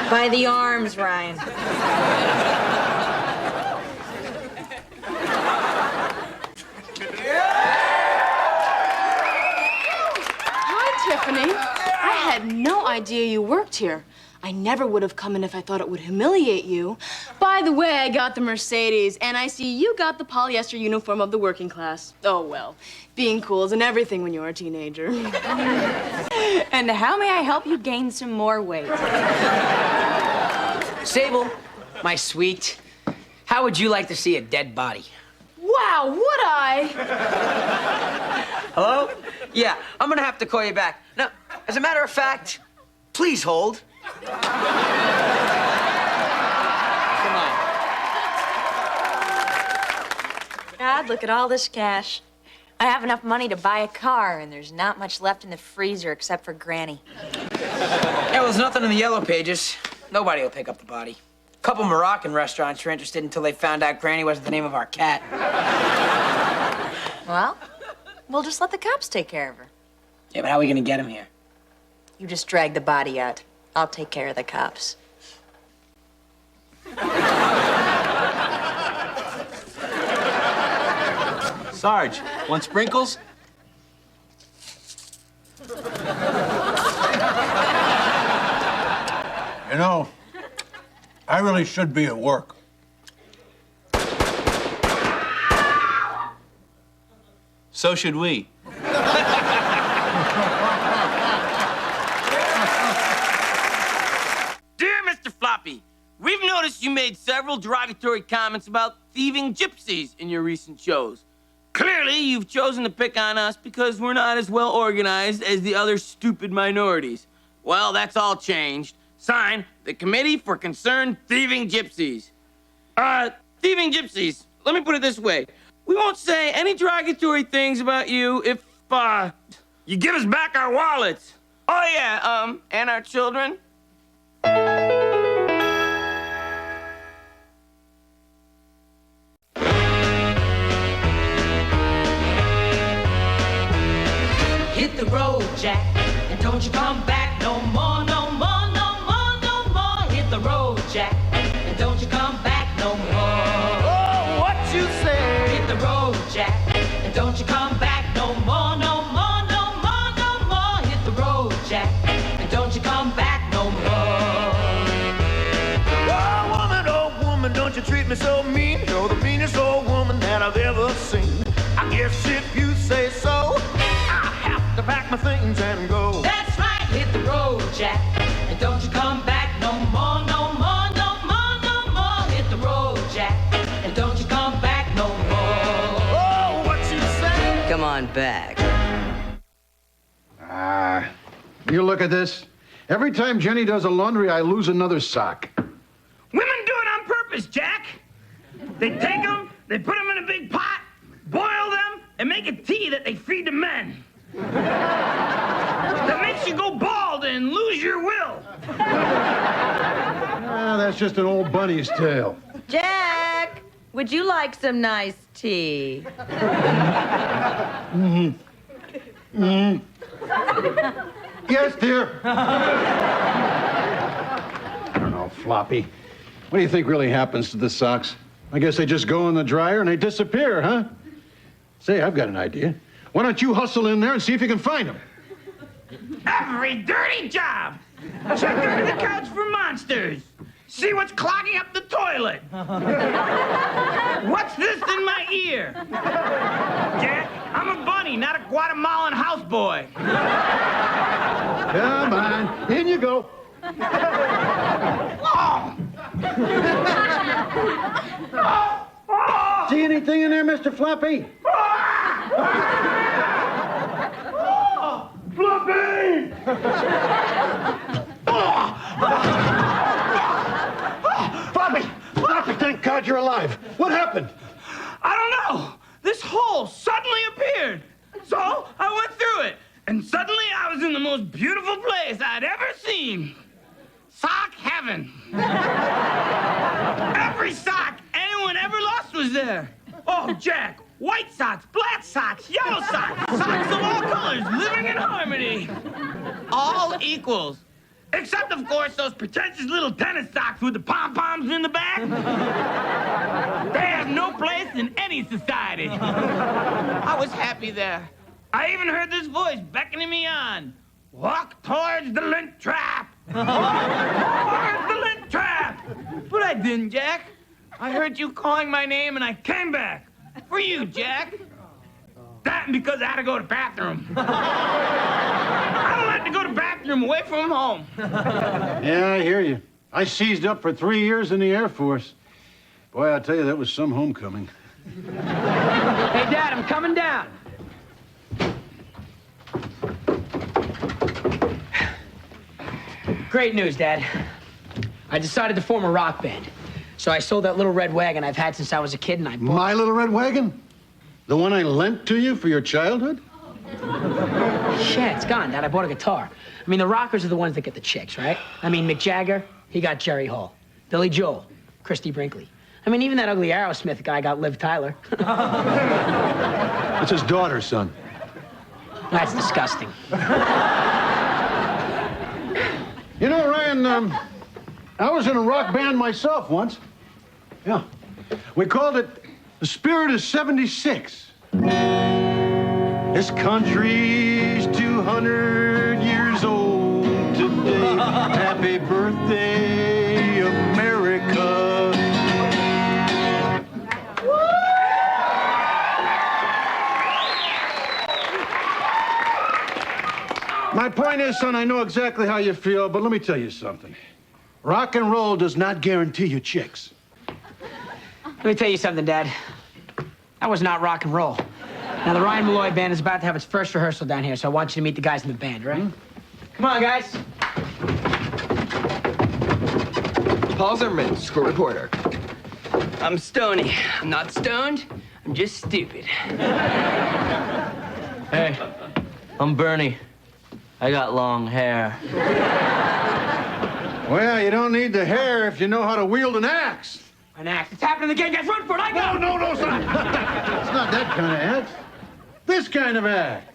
By the arms, Ryan. Hi, Tiffany. I had no idea you worked here. I never would have come in if I thought it would humiliate you. By the way, I got the Mercedes, and I see you got the polyester uniform of the working class. Oh, well, being cool isn't everything when you're a teenager. And how may I help you gain some more weight? Sable, my sweet, how would you like to see a dead body? Wow, would I? Hello? Yeah, I'm gonna have to call you back. Now, as a matter of fact, please hold. Come on. God, look at all this cash. I have enough money to buy a car, and there's not much left in the freezer except for Granny. Yeah, well, there's nothing in the yellow pages. Nobody will pick up the body. A couple Moroccan restaurants were interested until they found out Granny wasn't the name of our cat. Well, we'll just let the cops take care of her. Yeah, but how are we gonna get him here? You just drag the body out. I'll take care of the cops. Sarge, want sprinkles? You know, I really should be at work. So should we. Dear Mr. Floppy, we've noticed you made several derogatory comments about thieving gypsies in your recent shows. Clearly, you've chosen to pick on us because we're not as well organized as the other stupid minorities. Well, that's all changed. Sign, the Committee for Concerned Thieving Gypsies. Thieving Gypsies, let me put it this way. We won't say any derogatory things about you if, you give us back our wallets. Oh, yeah, and our children. Hit the road, Jack, and don't you come back no more, no more, no more, no more. Hit the road, Jack, and don't you come back no more. Oh, what you say? Hit the road, Jack, and don't you come back no more, no more, no more, no more. Hit the road, Jack, and don't you come back no more. Oh, woman, don't you treat me so mean. You're the meanest old woman that I've ever seen. I guess if you say so, to pack my things and go. That's right, hit the road, Jack, and don't you come back no more, no more, no more, no more. Hit the road, Jack, and don't you come back no more. Oh, what you say? Come on back. You look at this. Every time Jenny does a laundry, I lose another sock. Women do it on purpose, Jack. They take them, they put them in a big pot, boil them, and make a tea that they feed to men. That makes you go bald and lose your will. That's just an old bunny's tale. Jack, would you like some nice tea? Yes, dear. I don't know, Floppy. What do you think really happens to the socks? I guess they just go in the dryer and they disappear, huh? Say, I've got an idea. Why don't you hustle in there and see if you can find them? Every dirty job. Check under the couch for monsters. See what's clogging up the toilet. What's this in my ear? Jack, I'm a bunny, not a Guatemalan houseboy. Come on, in you go. See anything in there, Mr. Floppy? Fluffy! Floppy, thank God you're alive. What happened? I don't know. This hole suddenly appeared. So I went through it, and suddenly I was in the most beautiful place I'd ever seen. Sock heaven. Every sock anyone ever lost was there. Oh, Jack, white socks, black socks, yellow socks, socks of all colors, living in harmony. All equals. Except, of course, those pretentious little tennis socks with the pom-poms in the back. They have no place in any society. I was happy there. I even heard this voice beckoning me on. Walk towards the lint trap. Walk towards the lint trap. But I didn't, Jack. I heard you calling my name, and I came back. For you, Jack. That and because I had to go to the bathroom. I don't like to go to the bathroom away from home. Yeah, I hear you. I seized up for 3 years in the Air Force. Boy, I'll tell you, that was some homecoming. Hey, Dad, I'm coming down. Great news, Dad. I decided to form a rock band. So I sold that little red wagon I've had since I was a kid, and I bought... My little red wagon? The one I lent to you for your childhood? Shit, it's gone, Dad. I bought a guitar. I mean, the rockers are the ones that get the chicks, right? I mean, Mick Jagger, he got Jerry Hall. Billy Joel, Christy Brinkley. I mean, even that ugly Aerosmith guy got Liv Tyler. It's his daughter, son. That's disgusting. You know, Ryan, I was in a rock band myself once. Yeah. We called it The Spirit of 76. This country's 200 years old today. Happy birthday, America. My point is, son, I know exactly how you feel, but let me tell you something. Rock and roll does not guarantee you chicks. Let me tell you something, Dad. That was not rock and roll. Now, the Ryan Malloy Band is about to have its first rehearsal down here, so I want you to meet the guys in the band, all right? Come on, guys. Paul Zimmerman, school reporter. I'm Stony. I'm not stoned. I'm just stupid. Hey, I'm Bernie. I got long hair. Well, you don't need the hair if you know how to wield an axe. An axe. It's happening again, guys. Run for it. I go. No, it's not. It's not that kind of axe. This kind of axe.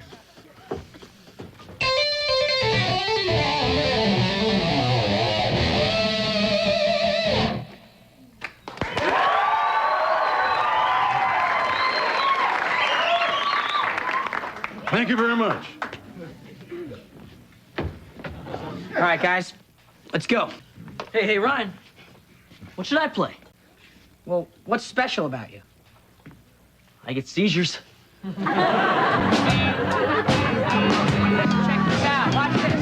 Thank you very much. All right, guys. Let's go. Hey, Ryan. What should I play? Well, what's special about you? I get seizures. Check this out. Watch this.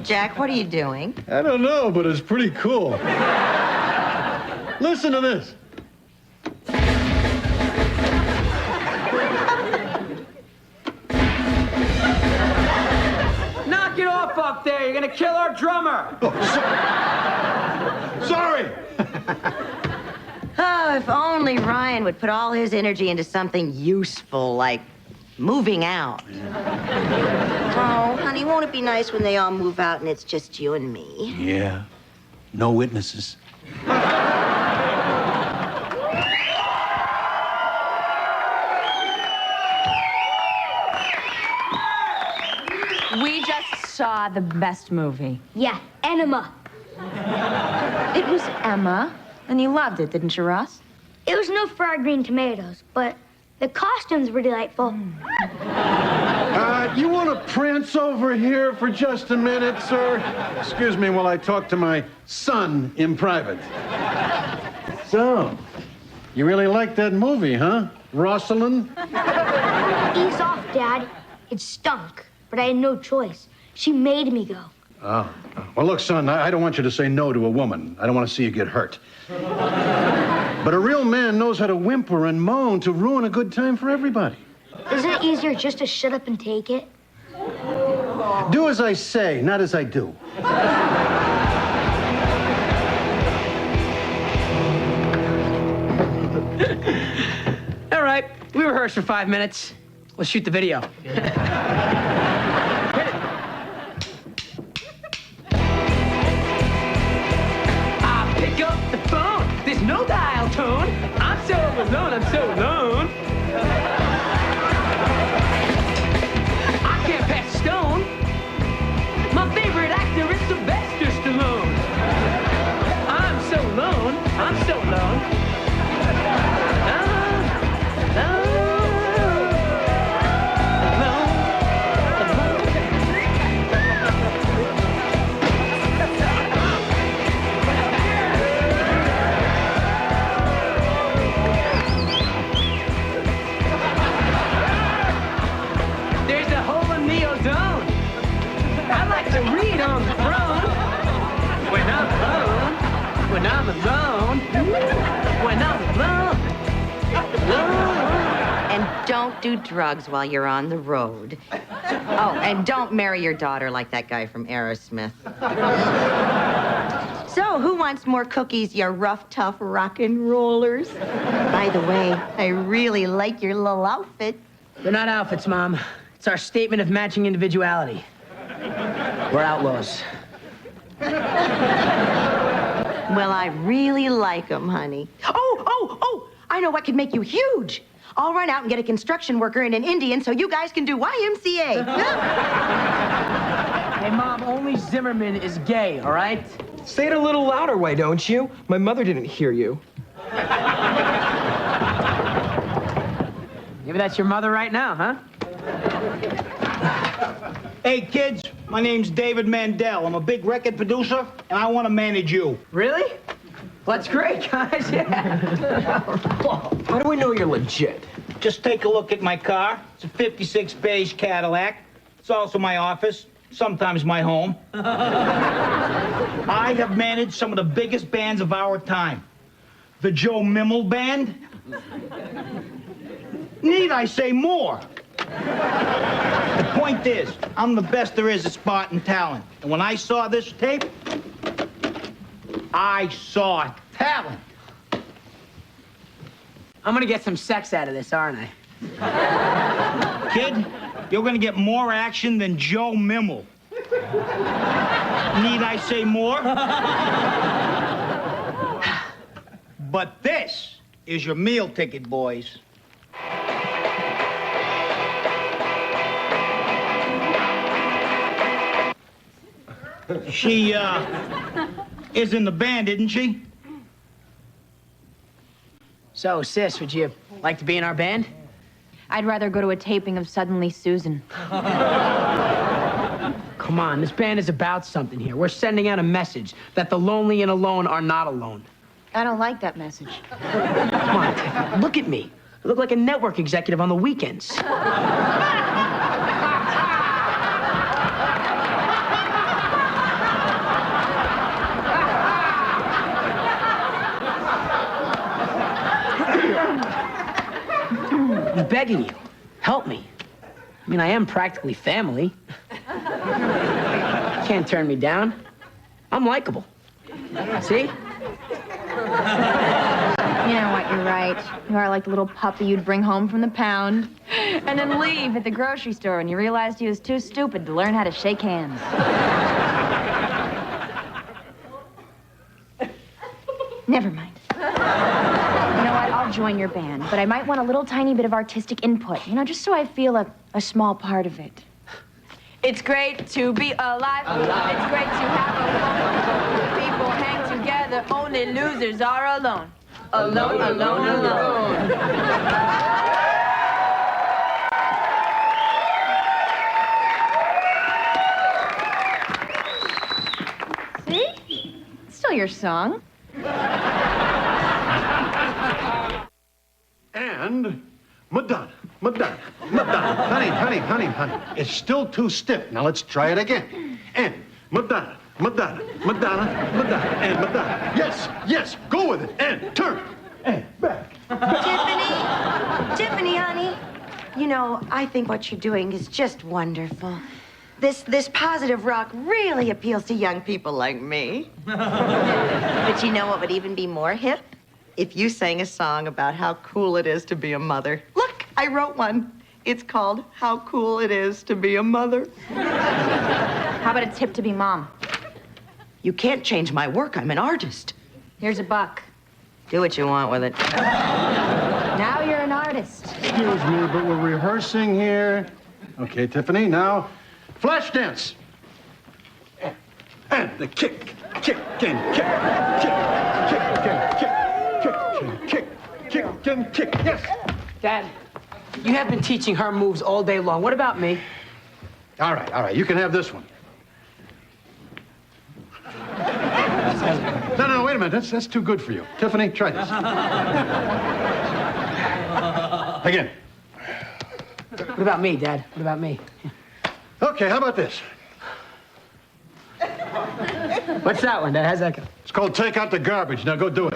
Jack, what are you doing? I don't know, but it's pretty cool. Listen to this. Knock it off up there. You're gonna kill our drummer. Sorry. Oh, if only Ryan would put all his energy into something useful, like moving out. Oh, honey, won't it be nice when they all move out and it's just you and me? Yeah. No witnesses. We just saw the best movie. Yeah, Enema. It was Emma, and you loved it, didn't you, Ross? It was no fried green tomatoes, but the costumes were delightful. You want to prance over here for just a minute, sir? Excuse me while I talk to my son in private. So, you really liked that movie, huh, Rosalind? Ease off, Dad. It stunk, but I had no choice. She made me go. Oh. Well, look, son, I don't want you to say no to a woman. I don't want to see you get hurt. But a real man knows how to whimper and moan to ruin a good time for everybody. Isn't it easier just to shut up and take it? Do as I say, not as I do. All right. We rehearsed for 5 minutes. Let's shoot the video. I pick up the phone. There's no dial tone. I'm so alone. I'm so alone. I can't pass a stone. My favorite actor is Sylvester Stallone. I'm so alone. I'm so alone. To read on the throne when I'm alone, when I'm alone, when I'm alone. And don't do drugs while you're on the road. Oh, and don't marry your daughter like that guy from Aerosmith. So, who wants more cookies, you rough, tough rock and rollers? By the way, I really like your little outfit. They're not outfits, Mom. It's our statement of matching individuality. We're outlaws. Well, I really like them, honey. Oh! I know what could make you huge. I'll run out and get a construction worker and an Indian so you guys can do YMCA. Hey, Mom, only Zimmerman is gay, all right? Say it a little louder, why don't you? My mother didn't hear you. Maybe that's your mother right now, huh? Hey, kids, my name's David Mandel. I'm a big record producer, and I want to manage you. Really? Well, that's great, guys. Yeah. How do we know you're legit? Just take a look at my car. It's a 56 beige Cadillac. It's also my office, sometimes my home. I have managed some of the biggest bands of our time. The Joe Mimmel Band. Need I say more? The point is, I'm the best there is at spotting talent. And when I saw this tape, I saw talent. I'm gonna get some sex out of this, aren't I? Kid, you're gonna get more action than Joe Mimmel. Need I say more? But this is your meal ticket, boys. She, is in the band, isn't she? So, sis, would you like to be in our band? I'd rather go to a taping of Suddenly Susan. Come on, this band is about something here. We're sending out a message that the lonely and alone are not alone. I don't like that message. Come on, Tiffany, look at me. I look like a network executive on the weekends. I'm begging you, help me. I mean, I am practically family. You can't turn me down. I'm likable. See? You know what, you're right. You are like the little puppy you'd bring home from the pound and then leave at the grocery store when you realized he was too stupid to learn how to shake hands. Never mind. You know what, I'll join your band, but I might want a little tiny bit of artistic input, you know, just so I feel a small part of it. It's great to be alive. It's great to have a home. People hang together, only losers are alone. Alone, alone, alone. See? It's still your song. And Madonna, Madonna, Madonna. Honey. It's still too stiff. Now let's try it again. And Madonna, Madonna, Madonna, Madonna, and Madonna. Yes, go with it. And turn. And back. Tiffany, honey, you know, I think what you're doing is just wonderful. This positive rock really appeals to young people like me. But you know what would even be more hip? If you sang a song about how cool it is to be a mother. Look, I wrote one. It's called How Cool It Is to Be a Mother. How about it's hip to be mom? You can't change my work. I'm an artist. Here's $1. Do what you want with it. Now you're an artist. Excuse me, but we're rehearsing here. Okay, Tiffany, now flash dance. And the kick, and kick, kick and kick. Yes. Dad, you have been teaching her moves all day long. What about me? All right. You can have this one. No, wait a minute. That's too good for you. Tiffany, try this. Again. What about me, Dad? What about me? Okay, how about this? What's that one, Dad? How's that go? It's called Take Out the Garbage. Now go do it.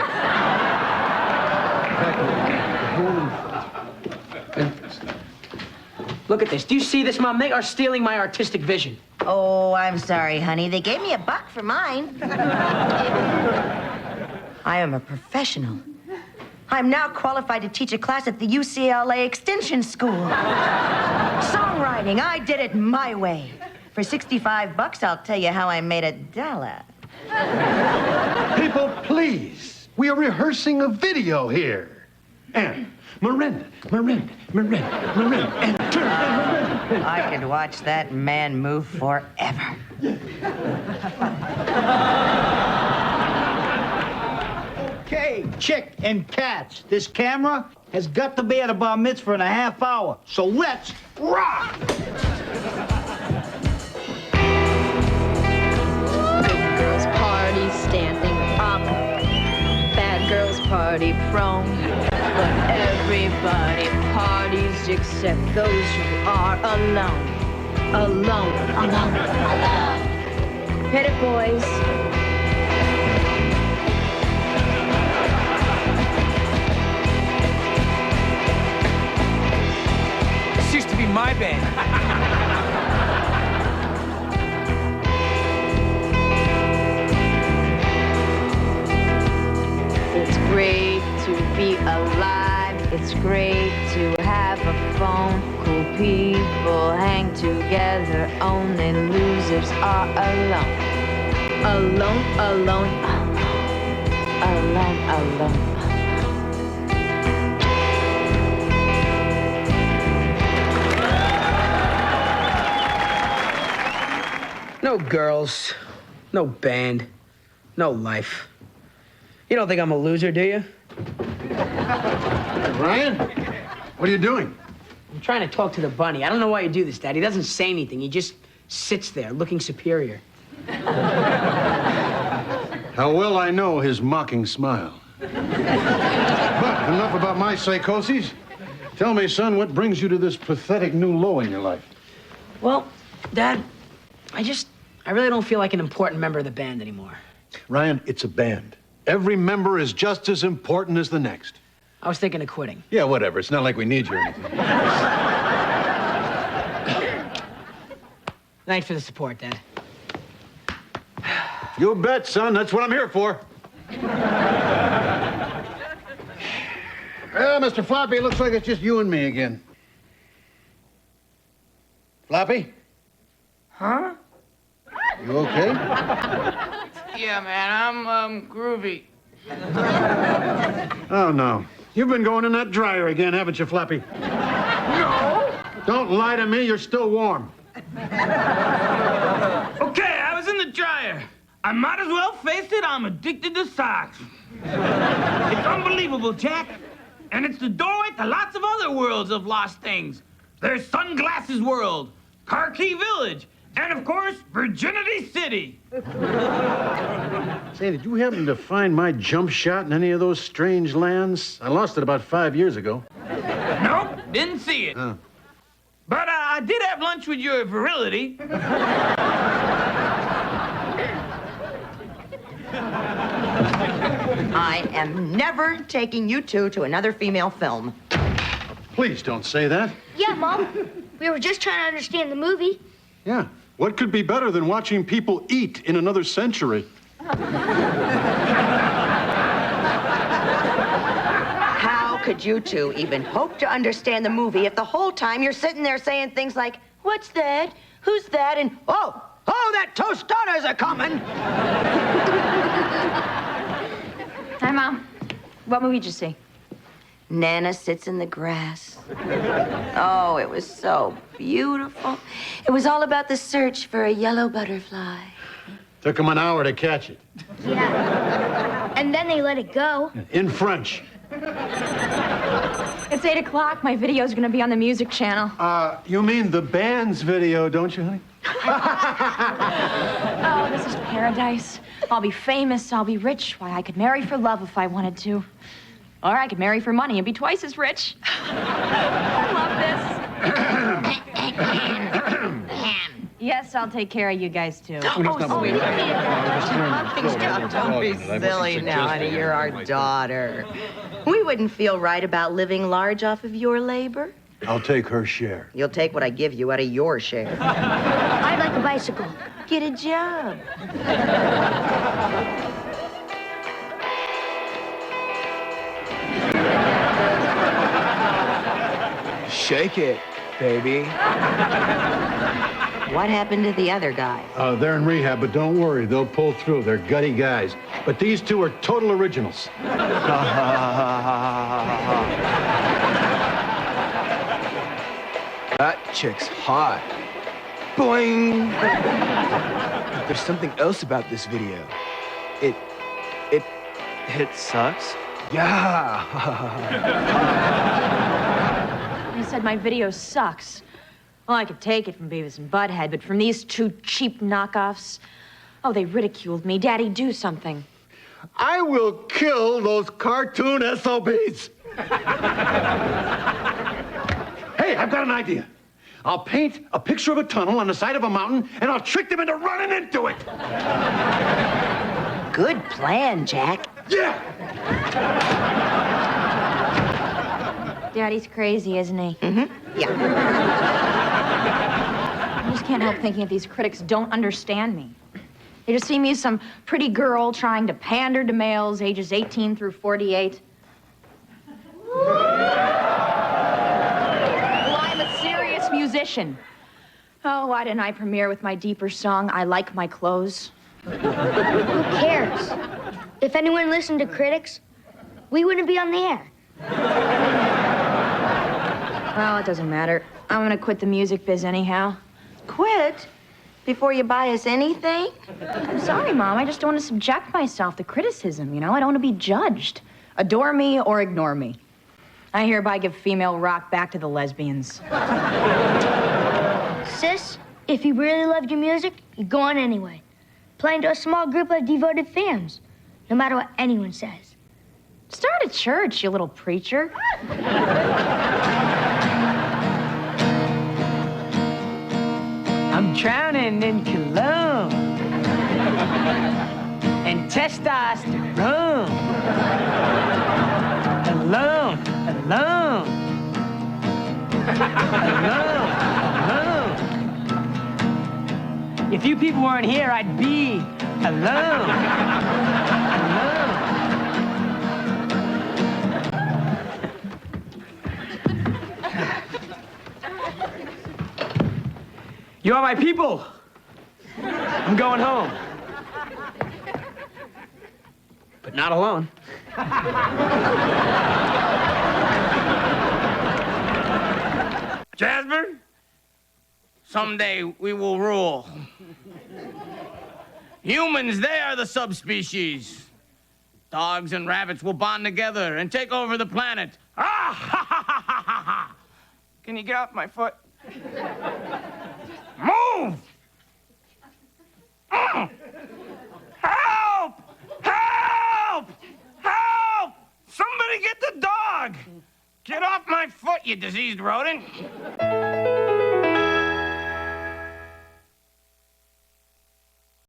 Look at this. Do you see this, Mom? They are stealing my artistic vision. Oh, I'm sorry, honey. They gave me $1 for mine. I am a professional. I'm now qualified to teach a class at the UCLA Extension School. Songwriting, I did it my way. For $65, I'll tell you how I made $1. People, please. We are rehearsing a video here. And Miranda, and turn, and I could watch that man move forever. Okay, chick and cats. This camera has got to be at a bar mitzvah in a half hour. So let's rock! Girls' party standing up. party prone. But everybody parties except those who are alone. Alone, alone, alone. Hit it, boys. This used to be my band. It's great to be alive. It's great to have a phone. Cool people hang together. Only losers are alone. Alone, alone, alone, alone, alone. No girls, no band, no life. You don't think I'm a loser, do you? Ryan, what are you doing? I'm trying to talk to the bunny. I don't know why you do this, Dad. He doesn't say anything. He just sits there, looking superior. How well I know his mocking smile. But enough about my psychoses. Tell me, son, what brings you to this pathetic new low in your life? Well, Dad, I really don't feel like an important member of the band anymore. Ryan, it's a band. Every member is just as important as the next. I was thinking of quitting. Yeah, whatever. It's not like we need you or anything. Thanks for the support, Dad. You bet, son. That's what I'm here for. Well, Mr. Floppy, it looks like it's just you and me again. Floppy? Huh? You okay? Yeah, man, I'm groovy. Oh, no. You've been going in that dryer again, haven't you, Floppy? No. Don't lie to me. You're still warm. Okay, I was in the dryer. I might as well face it, I'm addicted to socks. It's unbelievable, Jack. And it's the doorway to lots of other worlds of lost things. There's Sunglasses World, Car Key Village, and of course, Virginity City. Say, did you happen to find my jump shot in any of those strange lands? I lost it about 5 years ago. Nope, didn't see it. Oh. But I did have lunch with your virility. I am never taking you two to another female film. Please don't say that. Yeah, Mom. We were just trying to understand the movie. Yeah. What could be better than watching people eat in another century? How could you two even hope to understand the movie if the whole time you're sitting there saying things like, what's that? Who's that? And, oh, that tostada's a-coming. Hi, Mom. What movie did you see? Nana Sits in the Grass. Oh, it was so beautiful. It was all about the search for a yellow butterfly. Took them an hour to catch it. Yeah. And then they let it go. In French. It's 8 o'clock. My video's gonna be on the music channel. You mean the band's video, don't you, honey? Oh, this is paradise. I'll be famous. I'll be rich. Why, I could marry for love if I wanted to. Or I could marry for money and be twice as rich. I love this. Yes, I'll take care of you guys, too. Sweetie. Don't be silly now, honey. You're our daughter. We wouldn't feel right about living large off of your labor. I'll take her share. You'll take what I give you out of your share. I'd like a bicycle. Get a job. Shake it, baby. What happened to the other guy? They're in rehab, but don't worry. They'll pull through. They're gutty guys. But these two are total originals. That chick's hot. Boing! But there's something else about this video. It sucks? Yeah! You said my video sucks. Well, I could take it from Beavis and Butthead, but from these two cheap knockoffs, oh, they ridiculed me. Daddy, do something. I will kill those cartoon SOBs. Hey, I've got an idea. I'll paint a picture of a tunnel on the side of a mountain, and I'll trick them into running into it. Good plan, Jack. Yeah! Daddy's crazy, isn't he? Mm-hmm. Yeah. I just can't help thinking that these critics don't understand me. They just see me as some pretty girl trying to pander to males ages 18 through 48. Well, I'm a serious musician. Oh, why didn't I premiere with my deeper song, I Like My Clothes? Who cares? If anyone listened to critics, we wouldn't be on the air. Well, it doesn't matter. I'm gonna quit the music biz anyhow. Quit? Before you buy us anything? I'm sorry, Mom. I just don't want to subject myself to criticism, you know? I don't want to be judged. Adore me or ignore me. I hereby give female rock back to the lesbians. Sis, if you really loved your music, you'd go on anyway. Playing to a small group of devoted fans, no matter what anyone says. Start a church, you little preacher. I'm drowning in cologne and testosterone. Alone, alone, alone. If you people weren't here, I'd be alone. Alone. You are my people. I'm going home. But not alone. Jasper, someday we will rule. Humans, they are the subspecies. Dogs and rabbits will bond together and take over the planet. Ah, ha, ha, ha, ha, ha, ha. Can you get off my foot? Move! Help! Help! Help! Somebody get the dog! Get off my foot, you diseased rodent!